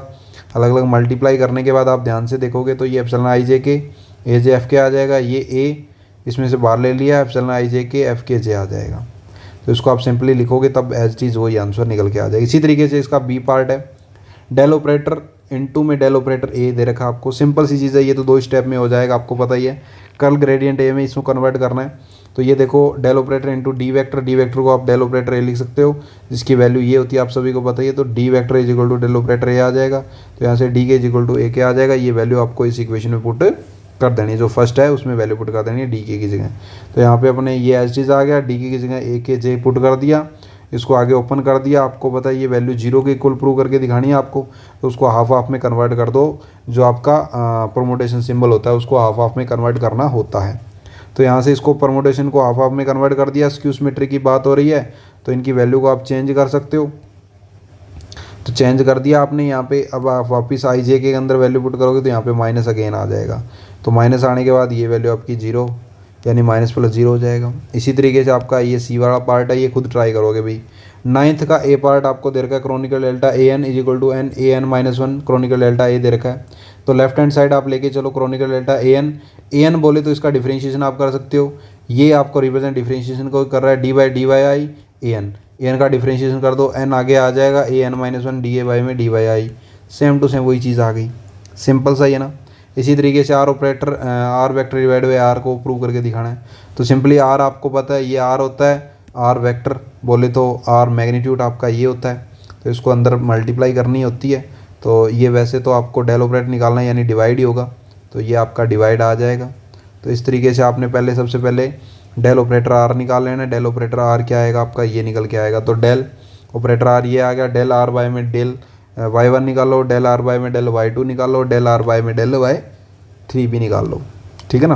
अलग अलग मल्टीप्लाई करने के बाद आप ध्यान से देखोगे तो ये epsilon I J K A J F के आ जाएगा, ये ए इसमें से बाहर ले लिया, epsilon I J K F के जे आ जाएगा। तो इसको आप सिंपली लिखोगे तब एज इट इज़ वही आंसर निकल के आ जाएगा। इसी तरीके से इसका बी पार्ट है, डेल ऑपरेटर इनटू में डेल ऑपरेटर ए दे रखा आपको, सिंपल सी चीज़ है, ये तो 2 स्टेप में हो जाएगा, आपको पता ही है। कर्ल ग्रेडियंट ए में इसको कन्वर्ट करना है, तो ये देखो del operator into d vector, d vector को आप डेल ऑपरेटर ए लिख सकते हो, जिसकी वैल्यू ये होती है, आप सभी को पता ही है। तो D vector is equal to del operator A आ जाएगा, तो यहाँ से डी के इज इक्वल टू ए के आ जाएगा। ये वैल्यू आपको इस इक्वेशन में पुट कर देनी है, जो फर्स्ट है उसमें वैल्यू पुट कर देनी है डी के की जगह। तो यहाँ पे अपने ये एच चीज़ आ गया, डी के की जगह ए के जे पुट कर दिया, इसको आगे ओपन कर दिया। आपको पता है ये वैल्यू 0 के इक्वल प्रूव करके दिखानी है आपको, तो उसको हाफ हाफ में कन्वर्ट कर दो, जो आपका परमुटेशन सिंबल होता है उसको हाफ हाफ में कन्वर्ट करना होता है। तो यहाँ से इसको परमुटेशन को हाफ हाफ में कन्वर्ट कर दिया, स्क्यूज मेट्रिक की बात हो रही है तो इनकी वैल्यू को आप चेंज कर सकते हो। तो चेंज कर दिया आपने यहाँ पे, अब आप वापस आई जे के अंदर वैल्यू पुट करोगे तो यहाँ पे माइनस अगेन आ जाएगा। तो माइनस आने के बाद ये वैल्यू आपकी 0 यानी माइनस प्लस 0 हो जाएगा। इसी तरीके से आपका ये सी वाला पार्ट है, ये खुद ट्राई करोगे भाई। 9th का ए पार्ट आपको दे रखा है, Kronecker delta A N is equal to N A N -1 Kronecker delta A दे रखा है। तो लेफ्ट हैंड साइड आप लेके चलो, Kronecker delta A N A N बोले तो इसका डिफ्रेंशिएशन आप कर सकते हो, ये आपको रिप्रेजेंट डिफ्रेंशिएशन को कर रहा है dy/dy ए एन का डिफ्रेंशिएशन कर दो, एन आगे आ जाएगा an-1 डी ए बाई में dy, सेम टू सेम वही चीज़ आ गई, सिंपल सा ही है ना। इसी तरीके से r operator r vector divide by r को प्रूव करके दिखाना है, तो सिंपली आर आपको पता है ये आर होता है, आर वेक्टर बोले तो आर मैग्नीट्यूड आपका ये होता है, तो इसको अंदर मल्टीप्लाई करनी होती है, तो ये वैसे तो आपको डेल ऑपरेटर निकालना है यानी डिवाइड ही होगा, तो ये आपका डिवाइड आ जाएगा। तो इस तरीके से आपने पहले सबसे पहले डेल ऑपरेटर आर निकाल लेना है, डेल ऑपरेटर आर क्या आएगा आपका ये निकल के आएगा, तो डेल ऑपरेटर आर ये आ गया, डेल आर बाय में डेल y1 निकालो, डेल आर बाय में डेल y2 निकालो, डेल आर बाय में डेल y3 भी निकाल लो, ठीक है ना।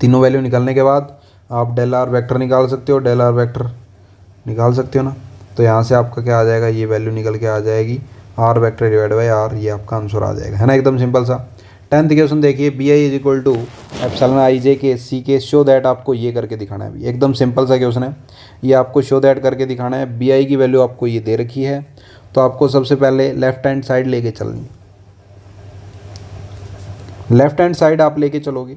तीनों वैल्यू निकालने के बाद आप डेल आर वेक्टर निकाल सकते हो, डेल आर वेक्टर निकाल सकते हो ना, तो यहाँ से आपका क्या आ जाएगा, ये वैल्यू निकल के आ जाएगी r vector divide by r, ये आपका आंसर आ जाएगा, है ना, एकदम सिंपल सा। 10th क्वेश्चन देखिए, B I is equal to epsilon I J K C के शो दैट, आपको ये करके दिखाना है अभी, एकदम सिंपल सा क्वेश्चन है, ये आपको शो दैट करके दिखाना है। बी आई की वैल्यू आपको ये दे रखी है, तो आपको सबसे पहले लेफ्ट हैंड साइड लेके चलनी, लेफ्ट हैंड साइड आप लेके चलोगे,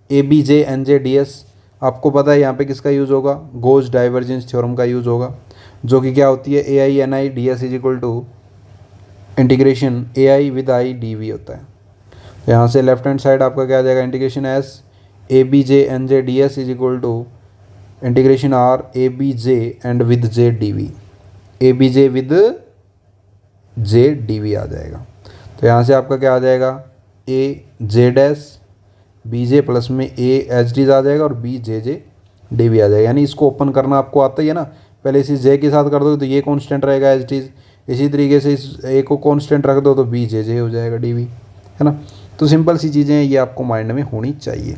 A B J N J D S, आपको पता है यहाँ पे किसका यूज़ होगा, गोज डाइवर्जेंस थ्योरम का यूज़ होगा, जो कि क्या होती है A I N I D S is equal to integration A I with I D V होता है। तो यहाँ से लेफ्ट हैंड साइड आपका क्या आ जाएगा, integration S A B J N J D S is equal to integration R A B J and with J D V, A B J with J D V आ जाएगा। तो यहाँ से आपका क्या आ जाएगा, A J dash B J plus में ए एच डी आ जाएगा और B J J D V आ जाएगा, यानी इसको ओपन करना आपको आता ही है ना, पहले इसी जे के साथ कर दो तो ये कांस्टेंट रहेगा एच डी, इसी तरीके से इस ए को कांस्टेंट रख दो तो बी जे जे हो जाएगा डी वी, है ना। तो सिंपल सी चीज़ें ये आपको माइंड में होनी चाहिए,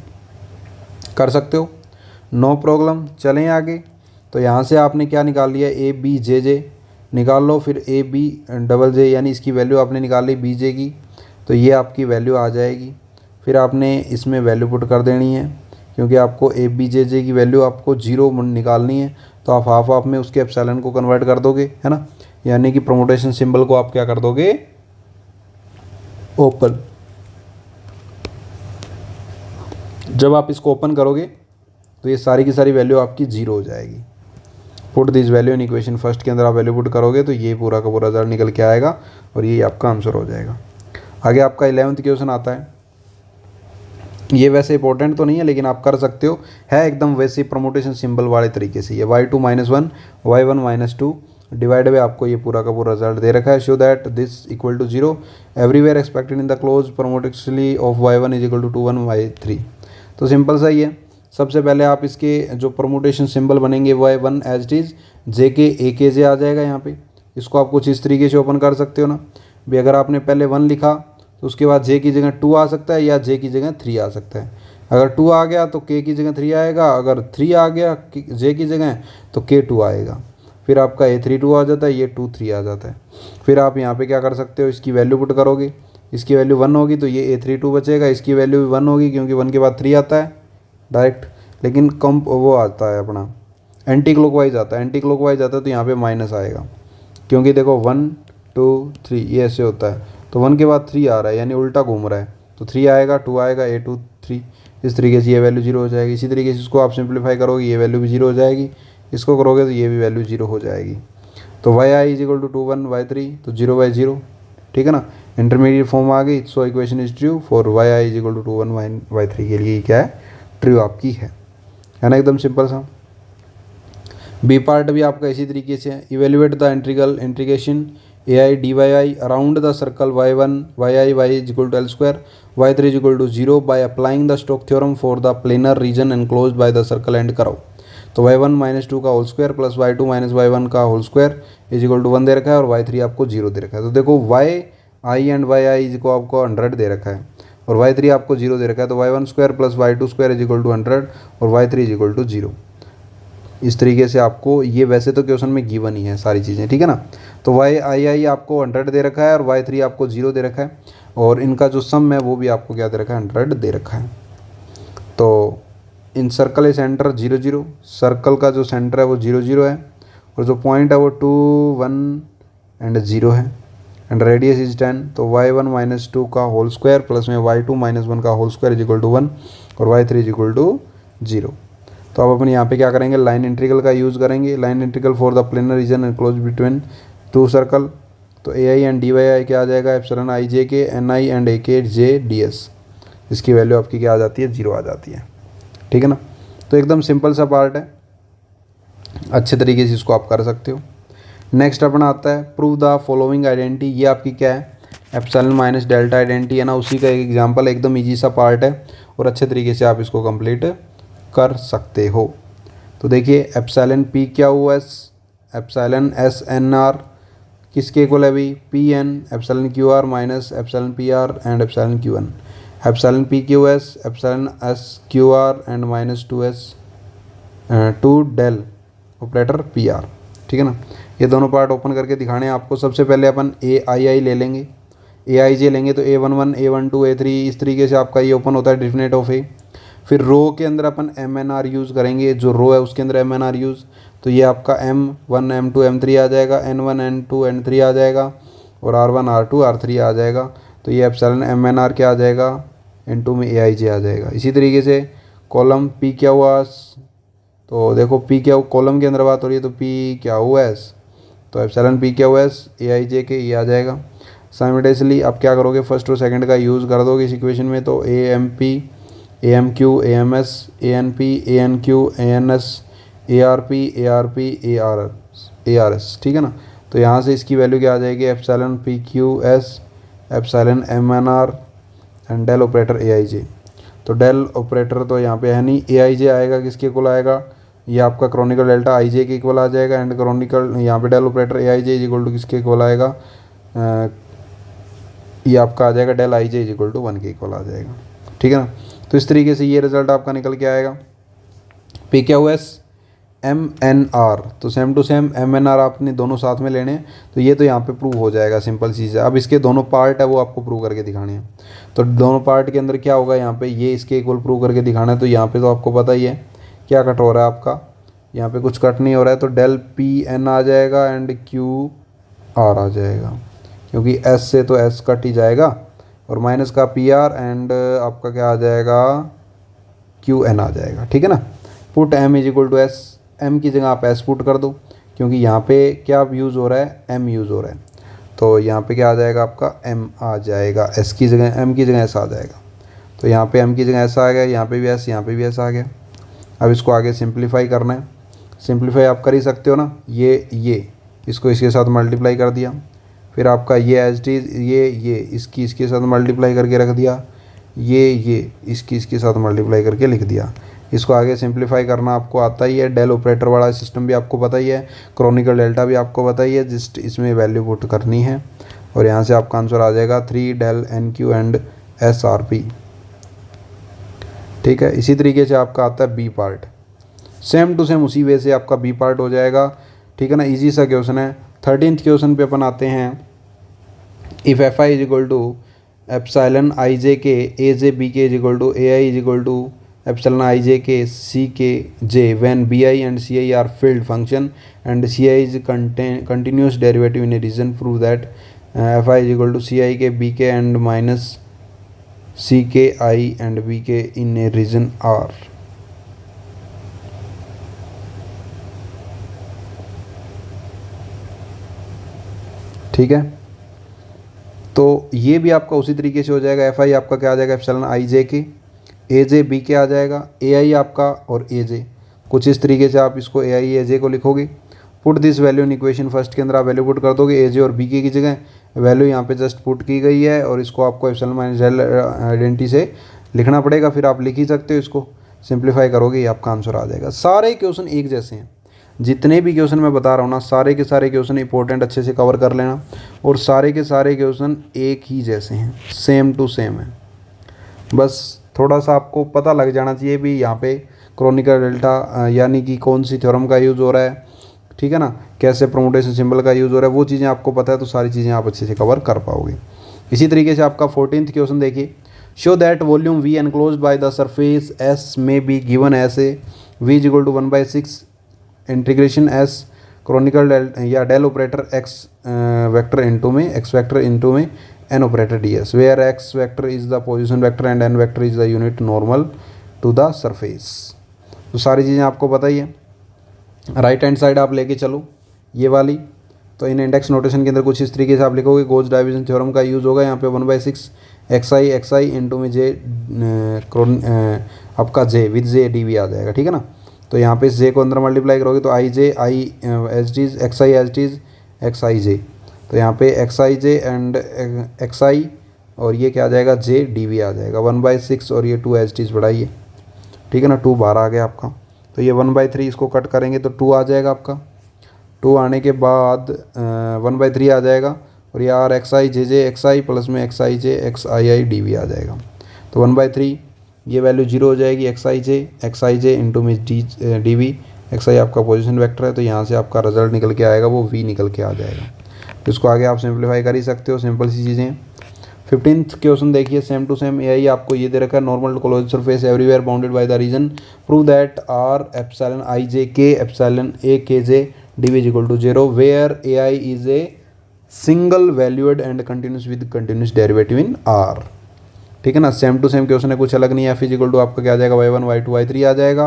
कर सकते हो, नो प्रॉब्लम। चलें आगे, तो यहाँ से आपने क्या निकाल लिया, ए बी जे जे निकाल लो, फिर ए बी डबल जे यानी इसकी वैल्यू आपने निकाल ली बी जे की, तो ये आपकी वैल्यू आ जाएगी, फिर आपने इसमें वैल्यू पुट कर देनी है, क्योंकि आपको ए बी जे जे की वैल्यू आपको 0 निकालनी है, तो आप हाफ हाफ में उसके एप्सिलॉन को कन्वर्ट कर दोगे, है ना, यानी कि प्रमोटेशन सिंबल को आप क्या कर दोगे, ओपन। जब आप इसको ओपन करोगे तो ये सारी की सारी वैल्यू आपकी 0 हो जाएगी। Put this value in equation first के अंदर आप वैल्यू पुट करोगे तो ये पूरा का पूरा रिजल्ट निकल के आएगा और ये आपका आंसर हो जाएगा। आगे आपका 11th क्वेश्चन आता है, ये वैसे इंपॉर्टेंट तो नहीं है लेकिन आप कर सकते हो, है एकदम वैसे प्रमोटेशन सिंबल वाले तरीके से। ये y2 - 1 y1 - 2 डिवाइड बाय आपको ये पूरा का पूरा रिजल्ट दे रखा है, show that this equal to 0 everywhere expected in the close प्रमोटेक्सली of y1 is equal to 2 1 y3। तो सिंपल सा ही है, सबसे पहले आप इसके जो प्रमोटेशन सिंबल बनेंगे y1 as it is J K A K जे आ जाएगा यहाँ पे, इसको आप कुछ इस तरीके से ओपन कर सकते हो ना भी, अगर आपने पहले 1 लिखा तो उसके बाद जे की जगह 2 आ सकता है या जे की जगह 3 आ सकता है। अगर 2 आ गया तो के की जगह 3 आएगा, अगर 3 आ गया जे की जगह तो के 2 आएगा, फिर आपका A32 आ जाता है, ये 23 आ जाता है। फिर आप यहाँ पे क्या कर सकते हो, इसकी वैल्यू पुट करोगे, इसकी वैल्यू 1 होगी तो ये A32 बचेगा, इसकी वैल्यू भी 1 होगी क्योंकि 1 के बाद 3 आता है डायरेक्ट, लेकिन कम वो आता है अपना एंटी क्लॉकवाइज आता है, एंटी क्लॉकवाइज आता है तो यहाँ पे माइनस आएगा, क्योंकि देखो 1 2 3 ये ऐसे होता है, तो 1 के बाद 3 आ रहा है यानी उल्टा घूम रहा है, तो 3 आएगा 2 आएगा A2 3, इस तरीके से ये वैल्यू 0 हो जाएगी। इसी तरीके से इसको आप सिंप्लीफाई करोगे ये वैल्यू भी 0 हो जाएगी, इसको करोगे तो ये भी वैल्यू 0 हो जाएगी। तो y i is equal to 2 1 y3, तो 0/0, ठीक है ना, इंटरमीडिएट फॉर्म आ गई। So equation is true for y i is equal to 2 1 y3 के लिए क्या है, ट्रू आपकी है ना, एकदम सिंपल सा। बी पार्ट भी आपका इसी तरीके से है, evaluate the integration A I D Y i around the circle y1 y is equal to l square y3 is equal to 0 by applying the Stoke theorem for the planar region enclosed by the circle and करो। तो y1 - 2 का whole square plus y2 - y1 का whole square is equal to 1 दे रखा है और y3 आपको 0 दे रखा है। तो देखो y एंड y को आपको 100 दे रखा है और y3 आपको 0 दे रखा है, तो y1 square plus y2 square is equal to 100 और y3 इज इक्वल टू 0। इस तरीके से आपको ये वैसे तो क्वेश्चन में गिवन ही है सारी चीज़ें, ठीक है ना। तो y आपको 100 दे रखा है और y3 आपको 0 दे रखा है और इनका जो सम है वो भी आपको क्या दे रखा है, 100 दे रखा है। तो इन सर्कल ए सेंटर 0 0, सर्कल का जो सेंटर है वो 0 0 है और जो पॉइंट है वो 2 1 एंड 0 है, एंड रेडियस इज 10, तो y1 माइनस 2 का होल स्क्वायर प्लस में y2 माइनस 1 का whole square is equal to 1 और y3 इज इक्वल टू 0। तो अब अपन यहाँ पे क्या करेंगे, लाइन इंटीग्रल का यूज़ करेंगे। Line integral for the planar region and close between two circle, तो a i and d Y i क्या आ जाएगा, epsilon I J K N I and A K J D S, इसकी value आपकी क्या आ जाती है, 0 आ जाती है। ठीक है ना। तो एकदम सिंपल सा पार्ट है, अच्छे तरीके से इसको आप कर सकते हो। नेक्स्ट अपना आता है प्रूव द फॉलोइंग आइडेंटिटी। ये आपकी क्या है, एप्सिलॉन माइनस डेल्टा आइडेंटिटी है ना, उसी का एक एग्जांपल, एकदम इजी सा पार्ट है और अच्छे तरीके से आप इसको कंप्लीट कर सकते हो। तो देखिए एप्सिलॉन पी क्या हुआ, एप्सिलॉन एस एन आर किसके इक्वल है भाई, p n epsilon q r minus epsilon p r and epsilon q n, epsilon P Q S epsilon s q r and minus 2s to del operator p r. ठीक है ना। ये दोनों part open करके दिखाने हैं आपको। सबसे पहले अपन ए आई आई ले लेंगे, ए आई जे लेंगे, तो A11 A12 A3 इस तरीके से आपका ये ओपन होता है डिफिनेट ऑफ ए। फिर रो के अंदर अपन एम एन आर यूज़ करेंगे, जो रो है उसके अंदर एम एन आर यूज़, तो ये आपका M1 M2 M3 आ जाएगा, N1 N2 N3 आ जाएगा और R1 R2 R3 आ जाएगा। तो ये एप्सिलॉन एम एन आर क्या आ जाएगा, N2 में ए आई जे आ जाएगा। इसी तरीके से कॉलम पी क्या हुआ, तो देखो पी क्या कॉलम के अंदर बात हो रही है, तो पी क्या हुआ एस, तो एप्सिलॉन पी क्या हुआ एस ए आई जे के ये आ जाएगा। साइमल्टेनियसली आप क्या करोगे, फर्स्ट और सेकंड का यूज़ कर दोगे इस इक्वेशन में, तो a m p a m q a m s a n p a n q a n s a r p a r p a r s. ठीक है ना। तो यहाँ से इसकी वैल्यू क्या आ जाएगी, epsilon P Q S epsilon M N R and del operator A I J. तो डेल ऑपरेटर तो यहाँ पे है नहीं, ए आई जे आएगा किसके इक्वल आएगा, ये आपका क्रॉनिकल डेल्टा आई जे के इक्वल आ जाएगा एंड क्रॉनिकल यहाँ पे del operator A I j is equal to किसके इक्वल आएगा, ये आपका आ जाएगा del i j is equal to 1 के इक्वल आ जाएगा। ठीक है ना। तो इस तरीके से ये रिजल्ट आपका निकल के आएगा। पी क्या हुआ एस एम एन आर, तो same to same m N r आपने दोनों साथ में लेने हैं, तो ये तो यहाँ पे प्रूव हो जाएगा, सिंपल चीज़ है। अब इसके दोनों पार्ट है वो आपको प्रूव करके दिखाने हैं। तो दोनों पार्ट के अंदर क्या होगा, यहाँ पे ये इसके इक्वल प्रूव करके दिखाना है। तो यहाँ पे तो आपको पता ही है क्या कट हो रहा है आपका, यहाँ पे कुछ कट नहीं हो रहा है, तो डेल पी एन आ जाएगा एंड क्यू आर आ जाएगा, क्योंकि एस से तो एस कट ही जाएगा और माइनस का पी आर एंड आपका क्या आ जाएगा, क्यू एन आ जाएगा। ठीक है ना। Put M is equal to S, M की जगह आप एस पुट कर दो, क्योंकि यहाँ पे क्या यूज़ हो रहा है, एम यूज़ हो रहा है, तो यहाँ पे क्या आ जाएगा आपका एम आ जाएगा, एस की जगह एम की जगह एस आ जाएगा। तो यहाँ पे एम की जगह एस आ गया, यहाँ पे भी एस, यहाँ पे भी एस आ गया। अब इसको आगे सिंप्लीफाई करना है, सिंप्लीफाई आप कर ही सकते हो ना, ये इसको इसके साथ मल्टीप्लाई कर दिया, फिर आपका ये एच डी ये इसकी इसके साथ मल्टीप्लाई करके रख दिया, ये इसकी इसके साथ मल्टीप्लाई करके लिख दिया। इसको आगे सिंप्लीफाई करना आपको आता ही है, डेल ऑपरेटर वाला सिस्टम भी आपको पता ही है, क्रॉनिकल डेल्टा भी आपको पता ही है, जस्ट इसमें वैल्यू पुट करनी है और यहाँ से आपका आंसर आ जाएगा 3 del N Q and S R P. ठीक है। इसी तरीके से आपका आता है B part, same to same उसी वे से आपका बी पार्ट हो जाएगा। ठीक है ना। इजी सा क्वेश्चन है। 13th क्वेश्चन पे अपन आते हैं, if F I is equal to epsilon I J K A J B K is equal to A I is equal to epsilon I J K C K J when B I and C I are field function and C I is continuous derivative in a region, prove that F I is equal to C I K B के and minus सी के आई and B के इन a reason are. ठीक है। तो ये भी आपका उसी तरीके से हो जाएगा। एफ आई आपका क्या आ जाएगा, epsilon I J K A J B के आ जाएगा, ए आई आपका और ए जे कुछ इस तरीके से आप इसको ए आई ए जे को लिखोगे। Put this value in equation first के अंदर आप वैल्यू पुट कर दोगे, ए जे और बी के की जगह वैल्यू यहाँ पे जस्ट पुट की गई है और इसको आपको एप्सिलॉन माइनस डेल आइडेंटिटी से लिखना पड़ेगा, फिर आप लिख ही सकते हो। इसको सिंप्लीफाई करोगे ये आपका आंसर आ जाएगा। सारे क्वेश्चन एक जैसे हैं, जितने भी क्वेश्चन मैं बता रहा हूँ ना, सारे के सारे क्वेश्चन इंपॉर्टेंट अच्छे से कवर कर लेना और सारे के सारे क्वेश्चन एक ही जैसे हैं, सेम टू सेम है। बस थोड़ा सा आपको पता लग जाना चाहिए भी यहाँ पे क्रॉनिकल डेल्टा यानी कि कौन सी थ्योरम का यूज़ हो रहा है, ठीक है ना, कैसे परमुटेशन सिंबल का यूज़ हो रहा है, वो चीज़ें आपको पता है तो सारी चीज़ें आप अच्छे से कवर कर पाओगे। इसी तरीके से आपका 14th क्वेश्चन देखिए, show that volume V enclosed by the surface S में B given S A V is equal to 1/6 integration S Kronecker del या del operator X vector into में एक्स वेक्टर इनटू में N operator D S, where X vector is the position vector and N vector is the unit normal to the surface. तो सारी चीज़ें आपको पता ही है। राइट हैंड साइड आप लेके चलो ये वाली, तो इन इंडेक्स नोटेशन के अंदर कुछ इस तरीके से आप लिखोगे, गोज डाइवर्जेंस थ्योरम का यूज़ होगा यहाँ पे 1/6 एक्स आई इंटू में जे आपका जे विद जे डी वी आ जाएगा, ठीक है ना। तो यहाँ पे जे को अंदर मल्टीप्लाई करोगे तो I J I H D's X I H D's X I J, तो यहाँ पे X I J and X I और ये क्या आ जाएगा जे डी वी आ जाएगा 1/6 और ये 2 एच डीज बढ़ाइए, ठीक है ना। 2 बाहर आ गया आपका, तो ये 1/3 इसको कट करेंगे तो 2 आ जाएगा आपका। 2 आने के बाद 1/3 आ जाएगा और ये R X I J X I plus में X I J X I D V आ जाएगा। तो 1/3 ये वैल्यू 0 हो जाएगी, एक्स आई जे इंटू में डी वी, एक्स आई आपका पोजीशन वेक्टर है, तो यहाँ से आपका रिजल्ट निकल के आएगा वो वी निकल के आ जाएगा। तो इसको आगे आप सिंप्लीफाई कर ही सकते हो, सिंपल सी चीज़ें। 15th क्वेश्चन देखिए, सेम टू सेम एआई आपको ये दे रखा है, normal to close surface everywhere bounded by the region, prove that R epsilon I J K epsilon A K J D V is equal to 0 where A I is a single valued and continuous with continuous derivative in R, ठीक है ना। Same to same question है, कुछ अलग नहीं है। F is equal to आपका क्या आ जाएगा y1 y2 y3 आ जाएगा,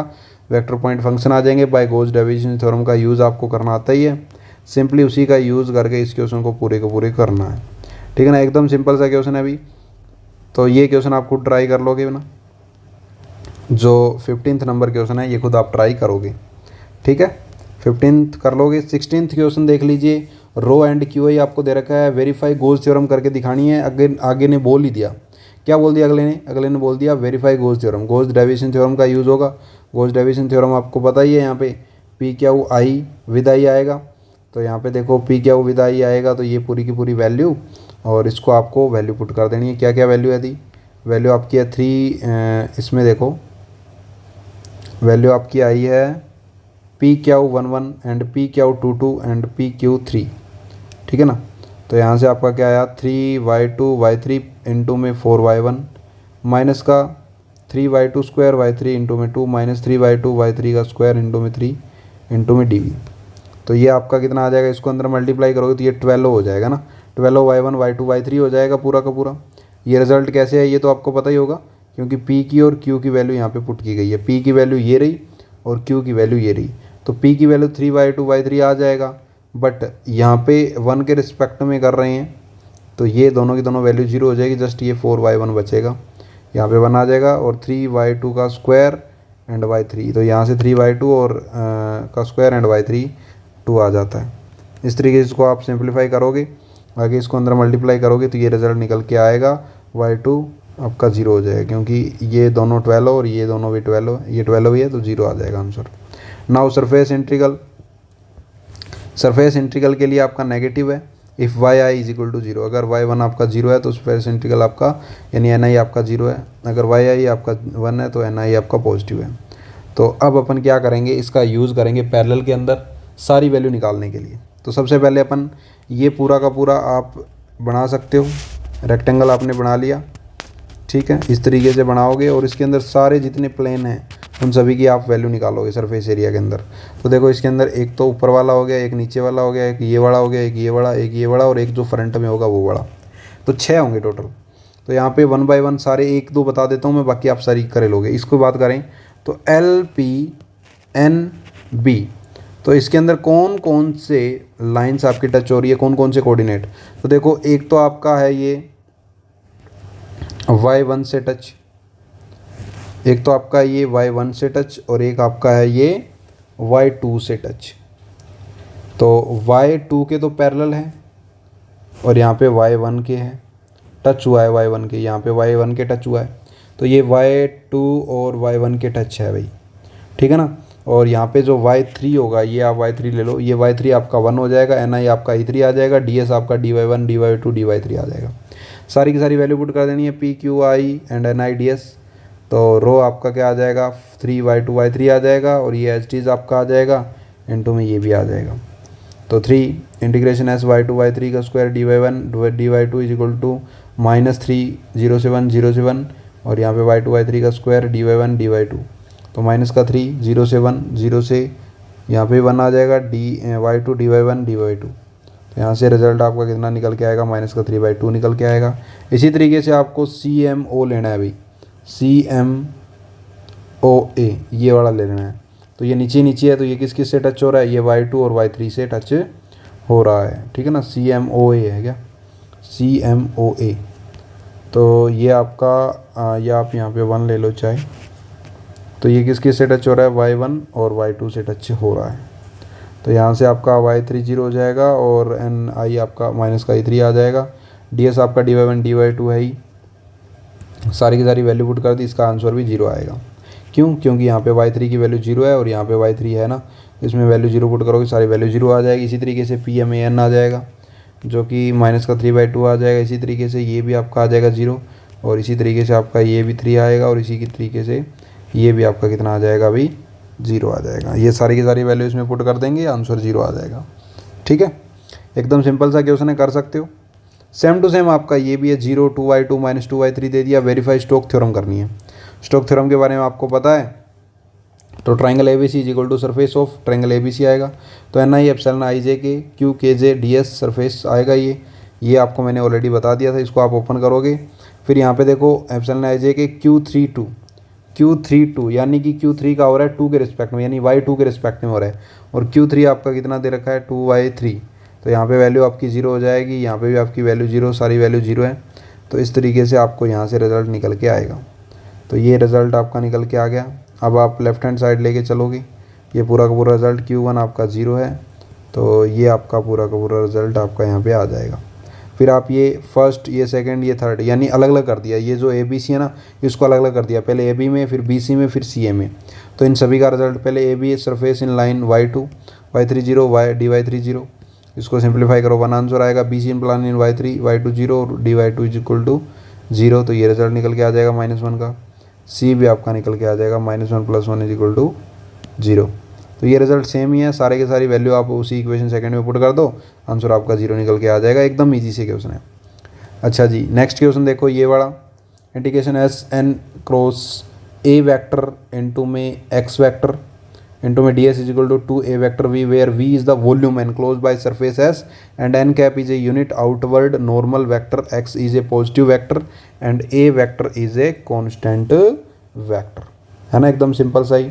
वेक्टर पॉइंट फंक्शन आ जाएंगे। बाय गोज डाइवर्जेंस थ्योरम का यूज़ आपको करना आता ही है, सिंपली उसी का यूज़ करके इस क्वेश्चन को पूरे करना है, ठीक है ना। एकदम सिंपल सा क्वेश्चन है अभी, तो ये क्वेश्चन आप खुद ट्राई कर लोगे ना, जो 15th नंबर क्वेश्चन है ये खुद आप ट्राई करोगे, ठीक है। 15th कर लोगे। 16th क्वेश्चन देख लीजिए, रो एंड क्यू आई आपको दे रखा है, वेरीफाई गोज थ्योरम करके दिखानी है। आगे ने बोल ही दिया, क्या बोल दिया अगले ने बोल दिया verify goes theorem, goes divergence theorem का यूज़ होगा। गोज डाइवर्जेंस थ्योरम आपको पता ही है, यहाँ पे पी क्यू आई विद आई आएगा, तो यहाँ पे देखो पी क्यू विद आई आएगा, तो ये पूरी की पूरी वैल्यू और इसको आपको वैल्यू पुट कर देनी है। क्या क्या वैल्यू है दी, वैल्यू आपकी है 3, इसमें देखो वैल्यू आपकी आई है P Q 11 and P Q 22 and P Q 3, ठीक है ना। तो यहाँ से आपका क्या आया 3y2 y3 इंटू में 4y1 माइनस का 3y2 स्क्वायर y3 इंटू में 2 माइनस 3y2 y3 का स्क्वायर इंटू में 3 इंटू में dv। तो ये आपका कितना आ जाएगा, इसको अंदर मल्टीप्लाई करोगे तो ये 12 हो जाएगा ना, 12 y1 y2 y3 हो जाएगा पूरा का पूरा। ये रिजल्ट कैसे है ये तो आपको पता ही होगा, क्योंकि p की और q की वैल्यू यहाँ पे पुट की गई है। p की वैल्यू ये रही और q की वैल्यू ये रही, तो p की वैल्यू 3y2 y3 आ जाएगा, बट यहाँ पे 1 के रिस्पेक्ट में कर रहे हैं तो ये दोनों की दोनों वैल्यू 0 हो जाएगी, जस्ट ये 4y1 बचेगा, यहाँ पे 1 आ जाएगा और 3y2 का स्क्वायर एंड y3, तो यहाँ से 3y2 और का स्क्वायर एंड y3 2 आ जाता है। इस तरीके से इसको आप सिंप्लीफाई करोगे, आगे इसको अंदर मल्टीप्लाई करोगे तो ये रिजल्ट निकल के आएगा y2 आपका 0 हो जाएगा, क्योंकि ये दोनों 12 और ये दोनों भी 12, ये 12 ही है तो 0 आ जाएगा answer. Now surface integral, surface integral के लिए आपका नेगेटिव है, if Y I is equal to 0, अगर y1 आपका 0 है तो सरफेस इंटीग्रल आपका यानी एन आई आपका 0 है, अगर वाई आई आपका 1 है तो एन आई आपका पॉजिटिव है। तो अब अपन क्या करेंगे, इसका यूज़ करेंगे पैरेलल के अंदर सारी वैल्यू निकालने के लिए। तो सबसे पहले अपन ये पूरा का पूरा आप बना सकते हो, रेक्टेंगल आपने बना लिया, ठीक है, इस तरीके से बनाओगे और इसके अंदर सारे जितने प्लेन हैं उन सभी की आप वैल्यू निकालोगे सरफेस एरिया के अंदर। तो देखो इसके अंदर एक तो ऊपर वाला हो गया, एक नीचे वाला हो गया, एक ये बड़ा हो गया, एक ये बड़ा, एक ये बड़ा और एक जो फ्रंट में होगा वो बड़ा, तो 6 होंगे टोटल। तो यहाँ पे 1 बाय 1 सारे 1 2 बता देता हूँ मैं, बाकी आप सारी करे लोगे। इसको बात करें तो LPNB, तो इसके अंदर कौन कौन से लाइन्स आपकी टच हो रही है, कौन कौन से कोऑर्डिनेट। तो देखो एक तो आपका है ये y1 से टच, एक तो आपका ये y1 से टच और एक आपका है ये y2 से टच। तो y2 के तो पैरेलल है और यहाँ पे y1 के है, टच हुआ है y1 के, यहाँ पे y1 के टच हुआ है, तो ये y2 और y1 के टच है भाई, ठीक है ना। और यहाँ पे जो y3 होगा ये आप y3 ले लो, ये y3 आपका 1 हो जाएगा, ni आपका e3 आ जाएगा, ds आपका dy1 dy2 dy3 आ जाएगा। सारी की सारी वैल्यू पुट कर देनी है p q i and ni ds। तो रो आपका क्या आ जाएगा 3y2 y3 आ जाएगा और ये एच डीज आपका आ जाएगा, इनटू में ये भी आ जाएगा। तो 3 इंटीग्रेशन एस y2 y3 का square dy1 dy2 is equal to -3 और यहाँ पे y2 y3 का स्क्वायर dy1 dy2, तो माइनस का 3 0 से 1 0 से यहाँ पे 1 आ जाएगा, dy2 dy1 dy2। तो यहाँ से रिजल्ट आपका कितना निकल के आएगा, -3/2 निकल के आएगा। इसी तरीके से आपको CMO लेना है भाई, CMOA ये वाला ले लेना है। तो ये नीचे नीचे है, तो ये किस किस से टच हो रहा है, ये y2 और y3 से टच हो रहा है, ठीक है ना। CMOA है क्या, CMOA। तो ये आपका ये आप यहाँ पे 1 ले लो चाहे। तो ये किस किस से टच हो रहा है, y1 और y2 से टच हो रहा है। तो यहाँ से आपका y3 0 हो जाएगा और ni आपका -3 आ जाएगा। ds आपका dy1 dy2 है ही, सारी की सारी वैल्यू पुट कर दी, इसका आंसर भी 0 आएगा। क्यों, क्योंकि यहाँ पे y3 की वैल्यू 0 है और यहाँ पे y3 है ना, इसमें वैल्यू 0 पुट करोगे सारी वैल्यू 0 आ जाएगी। इसी तरीके से PMAN आ जाएगा जो कि -3/2 आ जाएगा। इसी तरीके से ये भी आपका आ जाएगा 0 और इसी तरीके से आपका ये भी 3 आएगा और इसी की तरीके से ये भी आपका कितना आ जाएगा अभी, 0 आ जाएगा। ये सारी की सारी वैल्यू इसमें पुट कर देंगे, आंसर 0 आ जाएगा। ठीक है, एकदम सिंपल सा क्वेश्चन है, कर सकते हो। सेम टू सेम आपका ये भी है, 0 2y2 -2y3 दे दिया। वेरीफाई स्टोक थ्योरम करनी है। स्टोक थ्योरम के बारे में आपको पता है, तो triangle ABC is equal to surface of triangle ABC आएगा। तो NI एप्सिलॉन IJ के Q KJ DS सरफेस आएगा। ये आपको मैंने ऑलरेडी बता दिया था, इसको आप ओपन करोगे। फिर यहाँ पे देखो एप्सिलॉन IJ के Q32 यानी कि Q3 का हो रहा है 2 के रिस्पेक्ट में, यानी y2 के रिस्पेक्ट में हो रहा है। और Q3 आपका कितना दे रखा है, 2y3। तो यहाँ पे वैल्यू आपकी 0 हो जाएगी, यहाँ पे भी आपकी वैल्यू 0, सारी वैल्यू 0 है। तो इस तरीके से आपको यहाँ से रिज़ल्ट निकल के आएगा। तो ये रिज़ल्ट आपका निकल के आ गया। अब आप लेफ़्ट हैंड साइड लेके चलोगे, ये पूरा का पूरा रिज़ल्ट Q1 आपका 0 है। तो ये आपका पूरा का पूरा रिज़ल्ट आपका यहाँ पे आ जाएगा। फिर आप ये फर्स्ट, ये सेकंड, ये थर्ड, यानी अलग अलग कर दिया। ये जो ABC है ना, इसको अलग अलग कर दिया, पहले AB में, फिर BC में, फिर CA में। तो इन सभी का रिज़ल्ट पहले AB surface in line y2 y3 0 dy3 0, इसको सिंप्लीफाई करो, 1 आंसर आएगा। BC in plan in y3 y2 0 और dy2 इज इक्वल टू 0। तो ये रिज़ल्ट निकल के आ जाएगा -1 का। C भी आपका निकल के आ जाएगा -1 + 1 इज इक्वल टू 0। तो ये रिज़ल्ट सेम ही है, सारे के सारी वैल्यू आप उसी इक्वेशन सेकंड में पुट कर दो, आंसर आपका 0 निकल के आ जाएगा। एकदम ईजी से क्वेश्चन है। अच्छा जी, नेक्स्ट क्वेश्चन देखो ये वाला, integration SN cross A vector into में X वेक्टर इनटू में ds is equal to 2a vector v, where v is the volume enclose by surface S and n cap is a unit outward normal vector, x is a positive vector and a vector is a constant vector, है ना। एकदम simple सा ही।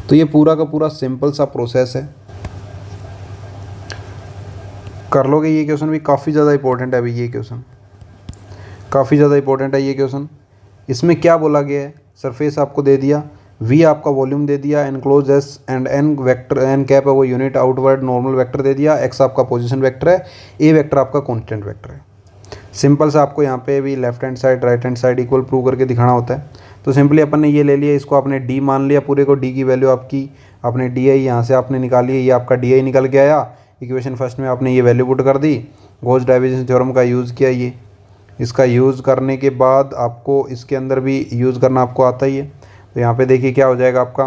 तो ये पूरा का पूरा simple सा प्रोसेस है, कर लोगे। ये क्वेश्चन भी काफ़ी ज़्यादा इंपॉर्टेंट है अभी, ये क्वेश्चन काफ़ी ज़्यादा इंपॉर्टेंट है ये क्वेश्चन। इसमें क्या बोला गया है, सरफेस आपको दे दिया, v आपका वॉल्यूम दे दिया, enclose S and n vector, n cap है वो यूनिट आउटवर्ड नॉर्मल वेक्टर दे दिया, x आपका पोजीशन वेक्टर है, a वेक्टर आपका कांस्टेंट वेक्टर है। सिंपल सा आपको यहाँ पे भी left hand side right hand side equal prove करके दिखाना होता है। तो सिंपली अपन ने ये ले लिया, इसको आपने d मान लिया, पूरे को d की वैल्यू आपकी आपने di यहाँ से आपने निकाली है, ये आपका di निकल के आया। इक्वेशन फर्स्ट में आपने ये वैल्यू पुट कर दी, गॉस डाइवर्जेंस थ्योरम का यूज़ किया। ये इसका यूज़ करने के बाद आपको इसके अंदर भी यूज़ करना आपको आता ही है। तो यहाँ पे देखिए क्या हो जाएगा आपका,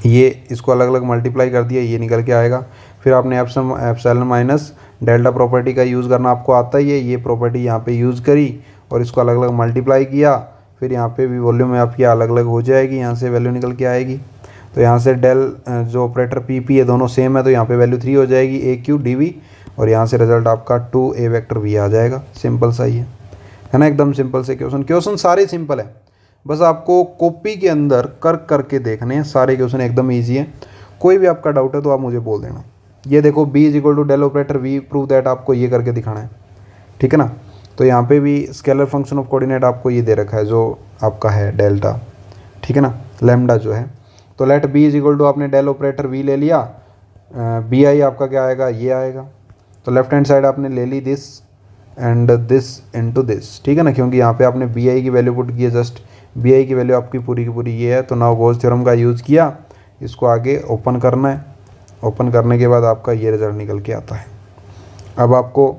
ये इसको अलग अलग मल्टीप्लाई कर दिया, ये निकल के आएगा। फिर आपने एप्सिलॉन माइनस डेल्टा प्रॉपर्टी का यूज़ करना आपको आता ही है, ये प्रॉपर्टी यहाँ पे यूज़ करी और इसको अलग अलग मल्टीप्लाई किया। फिर यहाँ पे भी वॉल्यूम में आपकी अलग अलग हो जाएगी, यहाँ से वैल्यू निकल के आएगी। तो यहाँ से डेल जो ऑपरेटर PP है दोनों सेम है, तो यहाँ पे वैल्यू 3 हो जाएगी AQ dV और यहाँ से रिजल्ट आपका 2a वेक्टर v आ जाएगा। सिंपल सा ही है ना, एकदम सिंपल से क्वेश्चन सारे सिंपल है, बस आपको कॉपी के अंदर करके देखने हैं। सारे क्वेश्चन एकदम ईजी है। कोई भी आपका डाउट है तो आप मुझे बोल देना। ये देखो b is equal to del operator v, prove that, आपको ये करके दिखाना है, ठीक है ना। तो यहाँ पे भी स्केलर फंक्शन ऑफ कोऑर्डिनेट आपको ये दे रखा है जो आपका है डेल्टा, ठीक है ना, लैम्डा जो है। तो let b is equal to आपने डेल ऑपरेटर v ले लिया, bi आपका क्या आएगा, ये आएगा। तो लेफ्ट हैंड साइड आपने ले ली this and this into this, ठीक है ना, क्योंकि यहाँ पे आपने bi की वैल्यू पुट की है, जस्ट bi की वैल्यू आपकी पूरी की पूरी ये है। तो नाउ गॉस थ्योरम का यूज़ किया, इसको आगे ओपन करना है। ओपन करने के बाद आपका ये रिजल्ट निकल के आता है। अब आपको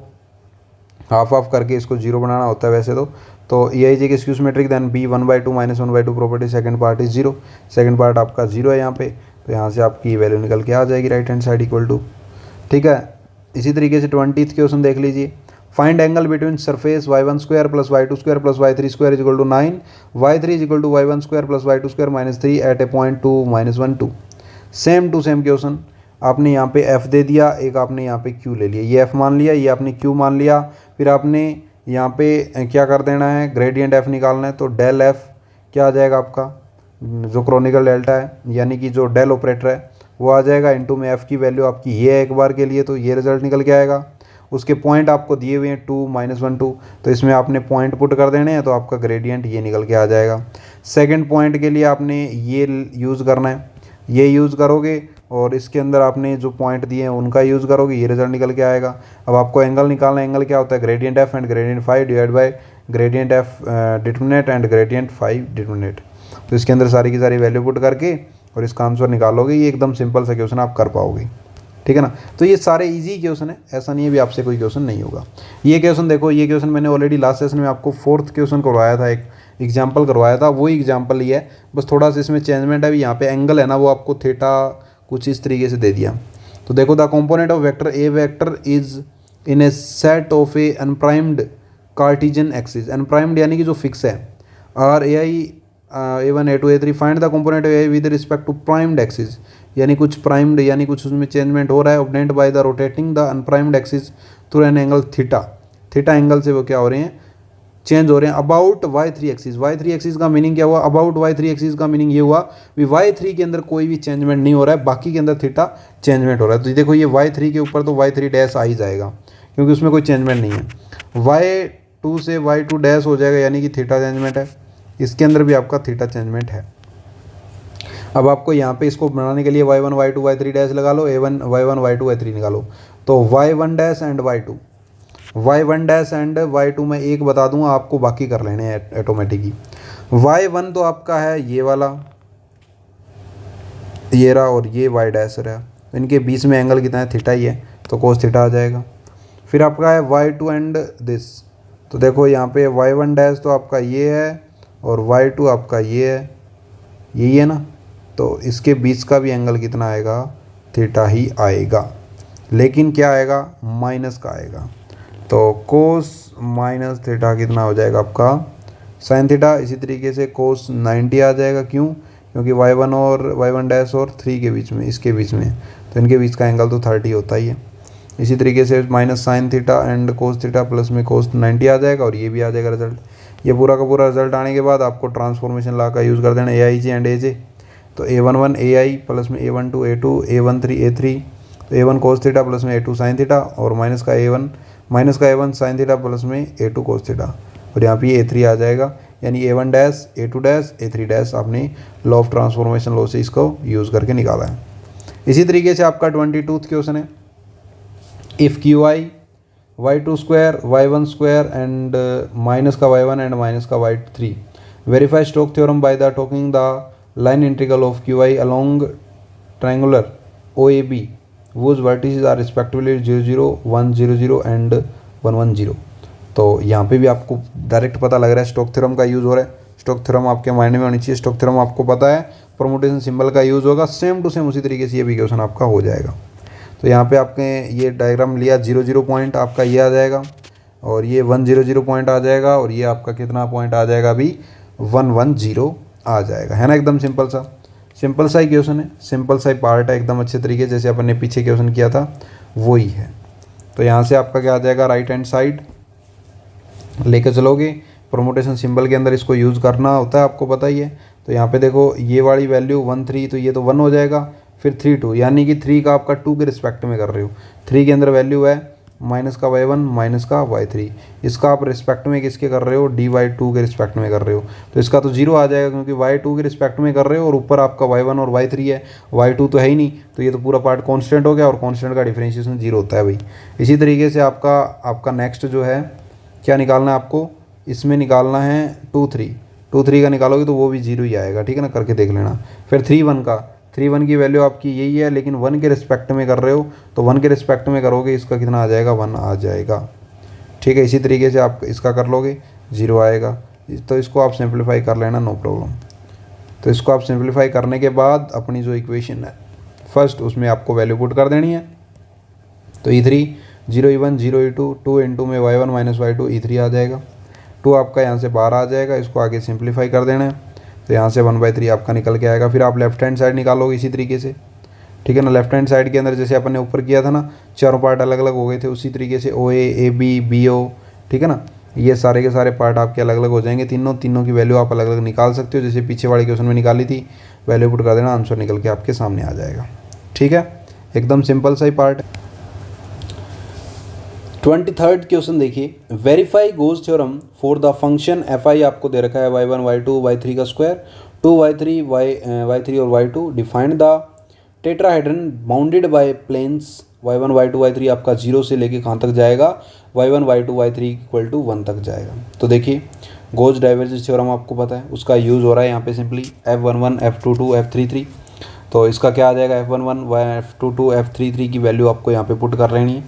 हाफ ऑफ करके इसको 0 बनाना होता है वैसे तो e is a skew symmetric, then b 1/2 -1/2 property, second part is 0, second part आपका 0 है यहाँ पे। तो यहाँ से आपकी वैल्यू निकल के आ जाएगी right hand side equal to, ठीक है। इसी तरीके से 20th क्वेश्चन देख लीजिए, find angle between surface y1 square plus y2 square plus y3 square is equal to 9, y3 is equal to y1 square plus y2 square minus 3 at a point 2 minus 1 2। Same to same question, आपने यहाँ पे f दे दिया, एक आपने यहाँ पे q ले लिया, ये f मान लिया, ये आपने q मान लिया, फिर आपने यहाँ पे क्या कर देना है, ग्रेडियंट f निकालना है। तो डेल f क्या आ जाएगा आपका, जो क्रोनिकल डेल्टा है यानी कि जो डेल ऑपरेटर है वो आ जाएगा, इनटू में f की वैल्यू आपकी ये है एक बार के लिए, तो ये रिजल्ट निकल के आएगा। उसके पॉइंट आपको दिए हुए हैं 2 -1 2, तो इसमें आपने पॉइंट पुट कर देने हैं, तो आपका ग्रेडियंट ये निकल के आ जाएगा। सेकंड पॉइंट के लिए आपने ये यूज़ करना है, ये यूज़ करोगे और इसके अंदर आपने जो पॉइंट दिए हैं उनका यूज़ करोगे, ये रिजल्ट निकल के आएगा। अब आपको एंगल निकालना है, एंगल क्या होता है, gradient F and gradient five divide by gradient F determinant and gradient five determinant. तो इसके अंदर सारी की सारी वैल्यू पुट करके और इसका आंसर निकालोगे, ये एकदम सिंपल सा क्वेश्चन आप कर पाओगे, ठीक है ना। तो ये सारे इजी क्वेश्चन है, ऐसा नहीं है भी आपसे कोई क्वेश्चन नहीं होगा। ये क्वेश्चन देखो, ये क्वेश्चन मैंने ऑलरेडी लास्ट सेशन में आपको फोर्थ क्वेश्चन करवाया था, एक एग्जाम्पल करवाया था, वही एग्जाम्पल ही है, बस थोड़ा सा इसमें चेंजमेंट है। अभी यहाँ पे एंगल है ना, वो आपको थीटा कुछ इस तरीके से दे दिया। तो देखो, the component of vector A vector is in a set of A unprimed Cartesian axis, unprimed यानी कि जो फिक्स है, और A I A1 A2 A3 find the component A with respect to primed axis, यानी कुछ primed यानी कुछ उसमें चेंजमेंट हो रहा है, obtained by the rotating the unprimed axis through an angle theta, theta angle से वो क्या हो रहे हैं, चेंज हो रहे हैं about y3 axis. y3 axis का मीनिंग क्या हुआ, अबाउट y3 एक्सिस का मीनिंग ये हुआ कि y3 के अंदर कोई भी चेंजमेंट नहीं हो रहा है, बाकी के अंदर थीटा चेंजमेंट हो रहा है। तो देखो, ये y3 के ऊपर तो y3 डैश आ ही जाएगा क्योंकि उसमें कोई चेंजमेंट नहीं है। y2 से y2 डैश हो जाएगा यानी कि थीटा चेंजमेंट है, इसके अंदर भी आपका थीटा चेंजमेंट है। अब आपको यहाँ पे इसको बनाने के लिए y1 y2 y3 डैश लगा लो, a1 y1 y2 y3 निकालो। तो y1 dash and y1 dash and y2 मैं एक बता दूंगा, आपको बाकी कर लेने हैं ऑटोमेटिकली। y1 तो आपका है ये वाला, ये रहा, और ये y डैश रहा, तो इनके बीच में एंगल कितना है, थीटा ही है, तो कोस थीटा आ जाएगा। फिर आपका है y2 एंड दिस, तो देखो यहाँ पे y1 डैश तो आपका ये है और y2 आपका ये है, यही है ना, तो इसके बीच का भी एंगल कितना आएगा, थीटा ही आएगा, लेकिन क्या आएगा, माइनस का आएगा। तो कोस माइनस थीटा कितना हो जाएगा आपका, साइन थीटा। इसी तरीके से कोस 90 आ जाएगा, क्यों, क्योंकि y1 और y1 डैश और 3 के बीच में, इसके बीच में, तो इनके बीच का एंगल तो 30 होता ही है। इसी तरीके से minus sine theta and cos theta plus में कोस 90 आ जाएगा, और ये भी आ जाएगा रिजल्ट। ये पूरा का पूरा रिजल्ट आने के बाद आपको ट्रांसफॉर्मेशन ला का यूज़ कर देना, ए आई जे एंड ए जे। तो a11 ए आई प्लस में a12 a2 a13 a3, तो a1 कोस थीटा प्लस में a2 साइन थीटा, और माइनस का a1 साइन थीटा प्लस में a2 कोस थीटा, और यहाँ पे a3 आ जाएगा, यानी a1 dash a2 dash a3 dash आपने लॉ ऑफ ट्रांसफॉर्मेशन लॉ से इसको यूज़ करके निकाला है। इसी तरीके से आपका 22th क्वेश्चन है, if Q I y2 square y1 square and minus का y1 एंड माइनस का y3, verify Stoke theorem by the taking the line integral of Q I along triangular O A B whose vertices are respectively 0 0 1 0 0 and 1 1 0। तो यहाँ पे भी आपको direct पता लग रहा है स्टोक थ्योरम का यूज़ हो रहा है। स्टोक थ्योरम आपके माइंड में होनी चाहिए, स्टोक थ्योरम आपको पता है, परमुटेशन सिंबल का यूज़ होगा, सेम टू सेम उसी तरीके से ये भी क्वेश्चन आपका हो जाएगा। तो यहाँ पे आपने ये डायग्राम लिया, 0 0 पॉइंट आपका ये आ जाएगा, और ये 1 0 0 पॉइंट आ जाएगा, और ये आपका कितना पॉइंट आ जाएगा अभी, 1 1 0 आ जाएगा, है ना। एकदम सिंपल सा ही क्वेश्चन है, सिंपल सा ही पार्ट है, एकदम अच्छे तरीके जैसे अपन ने पीछे क्वेश्चन किया था वही है। तो यहाँ से आपका क्या आ जाएगा, राइट हैंड साइड लेके चलोगे, परमुटेशन सिंबल के अंदर इसको यूज़ करना होता है, आपको पता ही है। तो यहाँ पे देखो, ये वाली वैल्यू 1 3, तो ये तो 1 हो जाएगा, फिर 3 2, यानी कि 3 का आपका 2 के रिस्पेक्ट में कर रहे हो। 3 के अंदर वैल्यू है माइनस का y1 माइनस का y3, इसका आप रिस्पेक्ट में किसके कर रहे हो, dy2 के रिस्पेक्ट में कर रहे हो, तो इसका तो 0 आ जाएगा क्योंकि y2 के रिस्पेक्ट में कर रहे हो, और ऊपर आपका y1 और y3 है, y2 तो है ही नहीं, तो ये तो पूरा पार्ट कांस्टेंट हो गया, और कांस्टेंट का डिफरेंशिएशन 0 होता है भाई। इसी तरीके से आपका नेक्स्ट जो है क्या निकालना है आपको, इसमें निकालना है 2 3 का निकालोगे तो वो भी 0 ही आएगा, ठीक है ना, करके देख लेना। फिर 3 1 की वैल्यू आपकी यही है, लेकिन 1 के रिस्पेक्ट में कर रहे हो, तो 1 के रिस्पेक्ट में करोगे, इसका कितना आ जाएगा, 1 आ जाएगा, ठीक है। इसी तरीके से आप इसका कर लोगे, 0 आएगा, तो इसको आप सिंप्लीफाई कर लेना, नो प्रॉब्लम। तो इसको आप सिंप्लीफाई करने के बाद अपनी जो इक्वेशन है फर्स्ट, उसमें आपको वैल्यू पुट कर देनी है। तो E3 0 E1 0 E2 2 इंटू में y1 माइनस y2 E3 आ जाएगा। 2 आपका यहाँ से बाहर आ जाएगा, इसको आगे सिंप्लीफाई कर देना है, तो यहाँ से 1/3 आपका निकल के आएगा। फिर आप लेफ्ट हैंड साइड निकालोगे इसी तरीके से, ठीक है ना। लेफ्ट हैंड साइड के अंदर जैसे अपन ने ऊपर किया था ना, चारों पार्ट अलग अलग हो गए थे, उसी तरीके से OA AB BO, ठीक है ना, ये सारे के सारे पार्ट आपके अलग अलग हो जाएंगे। तीनों की वैल्यू आप अलग अलग निकाल सकते हो, जैसे पीछे वाले क्वेश्चन में निकाली थी, वैल्यू पुट कर देना, आंसर निकल के आपके सामने आ जाएगा। ठीक है, एकदम सिंपल सा ही पार्ट। 23rd क्वेश्चन देखिए, verify goes theorem for the function fi आपको दे रखा है y1 y2 y3 का स्क्वायर, 2y3 y3 और y2, defined the tetrahedron bounded by planes y1 y2 y3 आपका 0 से लेके कहाँ तक जाएगा, y1 y2 y3 equal to 1 तक जाएगा। तो देखिए गोज डाइवर्जेंस थ्योरम आपको पता है, उसका यूज़ हो रहा है यहाँ पे सिंपली f11 f22 f33। तो इसका क्या आ जाएगा, f11 f22 f33 की वैल्यू आपको यहाँ पे पुट कर लेनी है।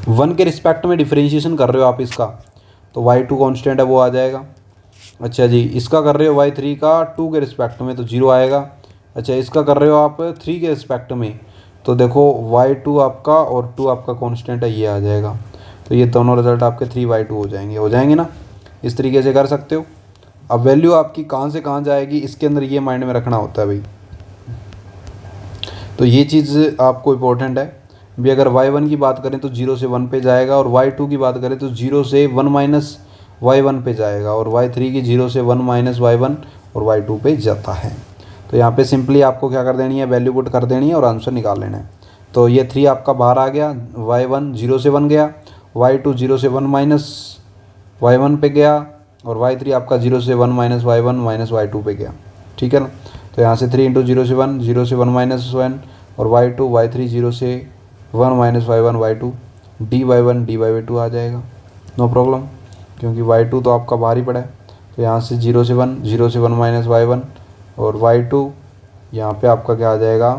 1 के रिस्पेक्ट में डिफरेंशिएशन कर रहे हो आप इसका, तो y2 कांस्टेंट है वो आ जाएगा। अच्छा जी, इसका कर रहे हो y3 का 2 के रिस्पेक्ट में, तो 0 आएगा। अच्छा, इसका कर रहे हो आप 3 के रिस्पेक्ट में, तो देखो y2 आपका और 2 आपका कांस्टेंट है, ये आ जाएगा। तो ये दोनों रिजल्ट आपके 3y2 हो जाएंगे ना, इस तरीके से कर सकते हो। अब वैल्यू आपकी कहाँ से कहाँ जाएगी, इसके अंदर ये माइंड में रखना होता है भाई। तो ये चीज़ आपको इम्पोर्टेंट है भी। अगर y1 की बात करें तो 0 से 1 पे जाएगा, और y2 की बात करें तो 0 से 1 माइनस y1 पे जाएगा, और y3 की 0 से 1 माइनस y1 और y2 पे जाता है। तो यहाँ पे सिंपली आपको क्या कर देनी है, वैल्यू पुट कर देनी है और आंसर निकाल लेना है। तो ये 3 आपका बाहर आ गया, y1 0 से 1 गया, y2 0 से 1 माइनस y1 पे गया, और y3 आपका 0 से 1 माइनस y1 माइनस y2 पे गया। ठीक है ना, तो यहाँ से 3 इंटू 0 से 1, 0 से 1 माइनस 1, और y2 y3 0 से 1 minus y1 y2, dy1 dy2 आ जाएगा, नो प्रॉब्लम, क्योंकि y2 तो आपका बाहर ही पड़ा है। तो यहाँ से 0 से 1, 0 से 1 माइनस y1 और y2, यहाँ पे आपका क्या आ जाएगा,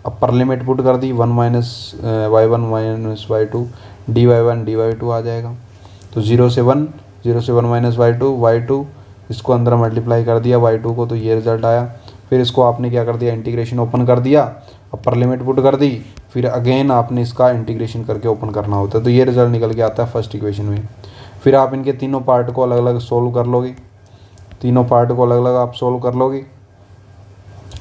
अपर लिमिट पुट कर दी, 1 minus y1 minus y2, dy1 dy2 आ जाएगा। तो 0 से 1, 0 से 1 माइनस y2, इसको अंदर मल्टीप्लाई कर दिया y2 को, तो ये रिजल्ट आया। फिर इसको आपने क्या कर दिया, इंटीग्रेशन ओपन कर दिया, अपर लिमिट पुट कर दी, फिर अगेन आपने इसका इंटीग्रेशन करके ओपन करना होता है, तो ये रिजल्ट निकल के आता है फर्स्ट इक्वेशन में। फिर आप इनके तीनों पार्ट को अलग अलग सोल्व कर लोगे, तीनों पार्ट को अलग अलग आप सोल्व कर लोगे,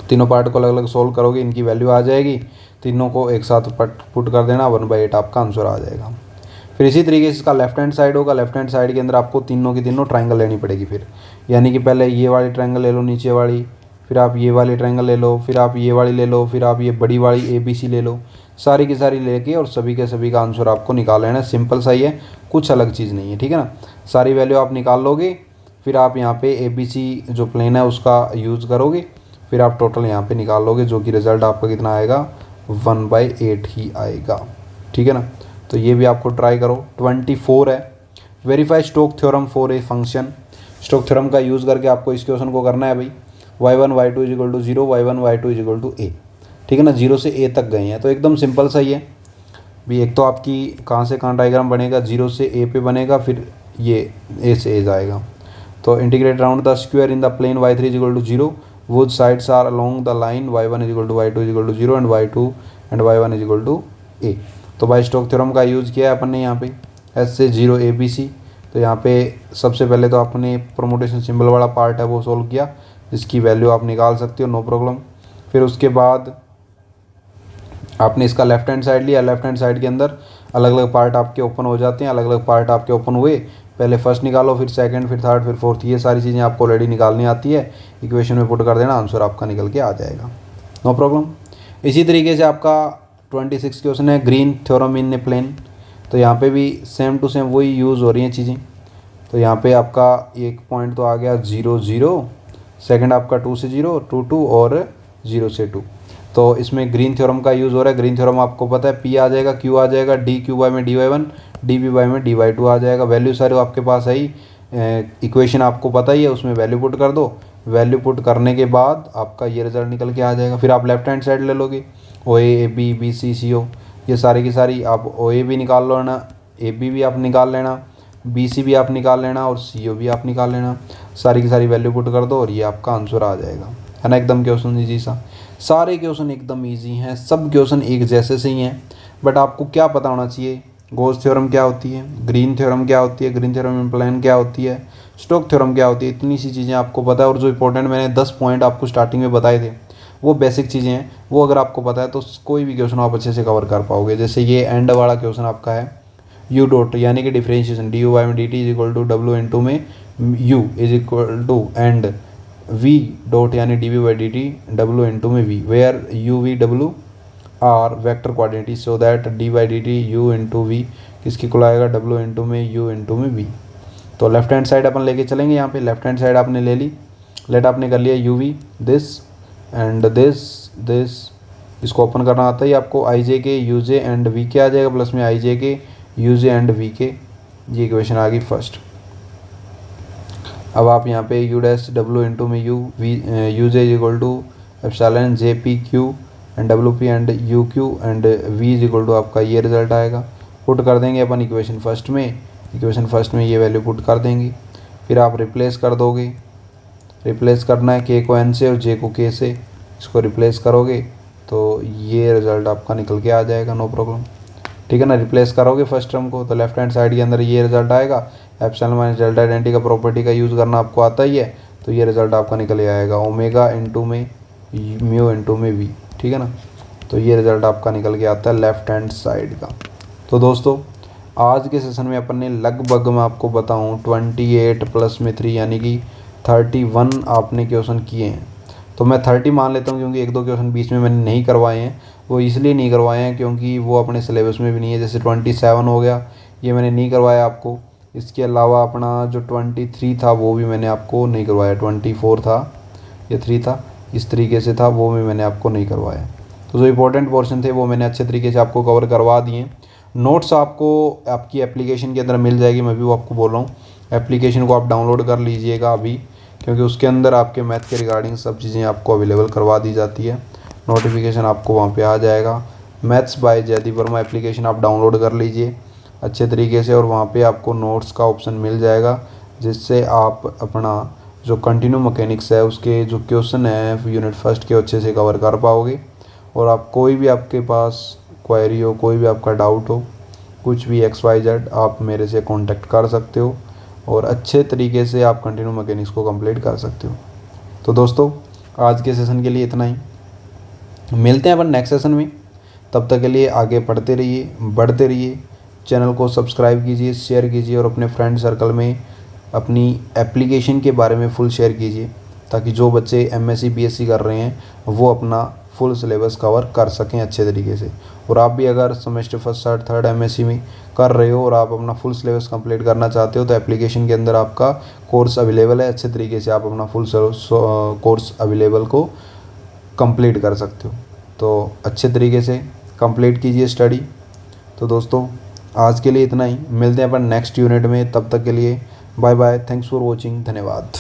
तीनों पार्ट को अलग अलग सोल्व करोगे, इनकी वैल्यू आ जाएगी, तीनों को एक साथ पुट कर देना, 1/8 आपका आंसर आ जाएगा। फिर इसी तरीके से इसका लेफ्ट हैंड साइड होगा, लेफ्ट हैंड साइड के अंदर आपको तीनों की तीनों ट्रायंगल लेनी पड़ेगी फिर, यानी कि पहले ये वाली ट्रायंगल ले लो नीचे वाली, फिर आप ये वाली ट्रायंगल ले लो, फिर आप ये वाली ले लो, फिर आप ये बड़ी वाली ABC ले लो, सारी की सारी लेके और सभी के सभी का आंसर आपको निकाल लेना है। सिंपल सा ही है, कुछ अलग चीज़ नहीं है, ठीक है ना। सारी वैल्यू आप निकाल लोगे, फिर आप यहाँ पे ABC जो प्लेन है उसका यूज़ करोगे, फिर आप टोटल यहाँ पे निकाल लोगे, जो कि रिज़ल्ट आपका कितना आएगा, 1/8 ही आएगा, ठीक है ना। तो ये भी आपको ट्राई करो। 24 है, verify Stoke theorem for a function. Stoke theorem का यूज़ करके आपको इस क्वेश्चन को करना है भाई, y1 y2 is equal to 0, y1 y2 is equal to a, ठीक है ना। 0 से a तक गए हैं, तो एकदम सिंपल सा ही है भी। एक तो आपकी कहाँ से कहाँ डायग्राम बनेगा, 0 से a पे बनेगा, फिर ये a से a जाएगा। तो integrate round the square in the plane y3 is equal to 0, both sides are along the line y1 is equal to y2 is equal to 0 and y2 and y1 is equal to a। तो by Stoke theorem का use किया है अपन ने यहाँ पे, S से 0 ABC। तो यहाँ पे सबसे पहले तो आपने प्रोमोटेशन सिंबल वाला पार्ट है वो सोल्व किया, इसकी वैल्यू आप निकाल सकते हो, नो प्रॉब्लम। फिर उसके बाद आपने इसका लेफ्ट हैंड साइड लिया, लेफ्ट हैंड साइड के अंदर अलग अलग पार्ट आपके ओपन हो जाते हैं, अलग अलग पार्ट आपके ओपन हुए, पहले फर्स्ट निकालो, फिर सेकंड, फिर थर्ड, फिर फोर्थ, ये सारी चीज़ें आपको ऑलरेडी निकालनी आती है, इक्वेशन में पुट कर देना, आंसर आपका निकल के आ जाएगा, नो प्रॉब्लम। इसी तरीके से आपका 26 क्वेश्चन है, Green theorem in a plane. तो यहाँ पे भी सेम टू सेम वही यूज़ हो रही हैं चीज़ें। तो यहाँ पे आपका एक पॉइंट तो आ गया 0 0, सेकंड आपका 2 से 0, 2 2 और 0 से 2। तो इसमें ग्रीन थ्योरम का यूज़ हो रहा है। ग्रीन थ्योरम आपको पता है, P आ जाएगा, Q आ जाएगा, D Q में dy1, dB में dy2 आ जाएगा। वैल्यू सारे आपके पास है ही, इक्वेशन आपको पता ही है, उसमें वैल्यू पुट कर दो, वैल्यू पुट करने के बाद आपका ये रिजल्ट निकल के आ जाएगा। फिर आप लेफ्ट हैंड साइड ले लोगे, OA AB BC CO, ये सारी की सारी आप OA भी निकाल लो ना, AB भी आप निकाल लेना, BC भी आप निकाल लेना और CO भी आप निकाल लेना, सारी की सारी वैल्यू पुट कर दो और ये आपका आंसर आ जाएगा। है ना, एकदम क्वेश्चन ईजी सा। सारे क्वेश्चन एकदम ईजी हैं, सब क्वेश्चन एक जैसे से ही हैं, बट आपको क्या पता होना चाहिए, गॉस थ्योरम क्या होती है, ग्रीन थ्योरम क्या होती है, ग्रीन थ्योरम इम्प्लाइन क्या होती है, स्टोक थ्योरम क्या होती है, इतनी सी चीज़ें आपको पता है। और जो इंपॉर्टेंट मैंने 10 पॉइंट आपको स्टार्टिंग में बताए थे वो बेसिक चीज़ें हैं, वो अगर आपको पता है तो कोई भी क्वेश्चन आप अच्छे से कवर कर पाओगे। जैसे ये एंड वाला क्वेश्चन आपका है यू डॉट यानी कि डिफरेंशिएशन डी यू बाई में D T is equal to W into में U is equal to and V dot यानी D V by D T W into में V, where U V W are vector quantity so that D by D T U into V किसकी को आएगा W into में U into में V. तो left hand side अपन लेके चलेंगे, यहाँ पे लेफ्ट हैंड साइड आपने ले ली, लेट आपने कर लिया U V this and this, इसको ओपन करना आता है आपको, आई जे के यू जे एंड वी के आ जाएगा, प्लस में आई जे के यू जे एंड वी के, ये इक्वेशन आ गई फर्स्ट। अब आप यहाँ पे यू डैश डब्ल्यू इंटू में U V U J is equal to epsilon J P Q and W P and U Q and V is equal to आपका ये रिजल्ट आएगा। पुट कर देंगे अपन इक्वेशन फर्स्ट में ये वैल्यू पुट कर देंगे, फिर आप रिप्लेस कर दोगे, रिप्लेस करना है के को एन से और जे को के से, इसको रिप्लेस करोगे तो ये रिज़ल्ट आपका निकल के आ जाएगा, नो प्रॉब्लम, ठीक है ना। रिप्लेस करोगे फर्स्ट टर्म को तो लेफ्ट हैंड साइड के अंदर ये रिजल्ट आएगा, एप्सिलॉन माइनस डेल्टा आइडेंटिटी का प्रॉपर्टी का यूज़ करना आपको आता ही है, तो ये रिजल्ट आपका निकल आएगा ओमेगा इंटू में म्यू इंटू में वी, ठीक है ना। तो ये रिजल्ट आपका निकल के आता है लेफ्ट हैंड साइड का। तो दोस्तों आज के सेशन में अपन ने लगभग मैं आपको बताऊं 28 प्लस में 3 यानी कि 31 आपने क्वेश्चन किए हैं। तो मैं 30 मान लेता हूं क्योंकि एक दो क्वेश्चन बीच में मैंने नहीं करवाए हैं, वो इसलिए नहीं करवाए हैं क्योंकि वो अपने सिलेबस में भी नहीं है। जैसे 27 हो गया, ये मैंने नहीं करवाया आपको। इसके अलावा अपना जो 23 था वो भी मैंने आपको नहीं करवाया, 24 था या 3 था, इस तरीके से था, वो भी मैंने आपको नहीं करवाया। तो जो इंपॉर्टेंट पोर्शन थे वो मैंने अच्छे तरीके से आपको कवर करवा दिए। नोट्स आपको आपकी एप्लीकेशन के अंदर मिल जाएगी, मैं भी वो आपको बोल रहा हूँ, एप्लीकेशन को आप डाउनलोड कर लीजिएगा अभी, क्योंकि उसके अंदर आपके मैथ के रिगार्डिंग सब चीज़ें आपको अवेलेबल करवा दी जाती है। नोटिफिकेशन आपको वहाँ पे आ जाएगा, maths by Jaideep Verma application आप डाउनलोड कर लीजिए अच्छे तरीके से, और वहाँ पे आपको नोट्स का ऑप्शन मिल जाएगा, जिससे आप अपना जो कंटिन्यू मैकेनिक्स है उसके जो क्वेश्चन है यूनिट फर्स्ट के अच्छे से कवर कर पाओगे। और आप कोई भी आपके पास क्वेरी हो, कोई भी आपका डाउट हो, कुछ भी XYZ, आप मेरे से कांटेक्ट कर सकते हो और अच्छे तरीके से आप कंटिन्यू मैकेनिक्स को कंप्लीट कर सकते हो। तो दोस्तों आज के सेशन के लिए इतना ही, मिलते हैं अपन नेक्स्ट सेशन में। तब तक के लिए आगे पढ़ते रहिए, बढ़ते रहिए, चैनल को सब्सक्राइब कीजिए, शेयर कीजिए और अपने फ्रेंड सर्कल में अपनी एप्लीकेशन के बारे में फुल शेयर कीजिए, ताकि जो बच्चे MSc BSc कर रहे हैं वो अपना फुल सिलेबस कवर कर सकें अच्छे तरीके से। और आप भी अगर सेमेस्टर फर्स्ट थर्ड MSc में कर रहे हो और आप अपना फुल सिलेबस कंप्लीट करना चाहते हो तो एप्लीकेशन के अंदर आपका कोर्स अवेलेबल है, अच्छे तरीके से आप अपना फुल कोर्स अवेलेबल को कंप्लीट कर सकते हो। तो अच्छे तरीके से कंप्लीट कीजिए स्टडी। तो दोस्तों आज के लिए इतना ही, मिलते हैं अपन नेक्स्ट यूनिट में, तब तक के लिए bye bye, thanks for watching, धन्यवाद।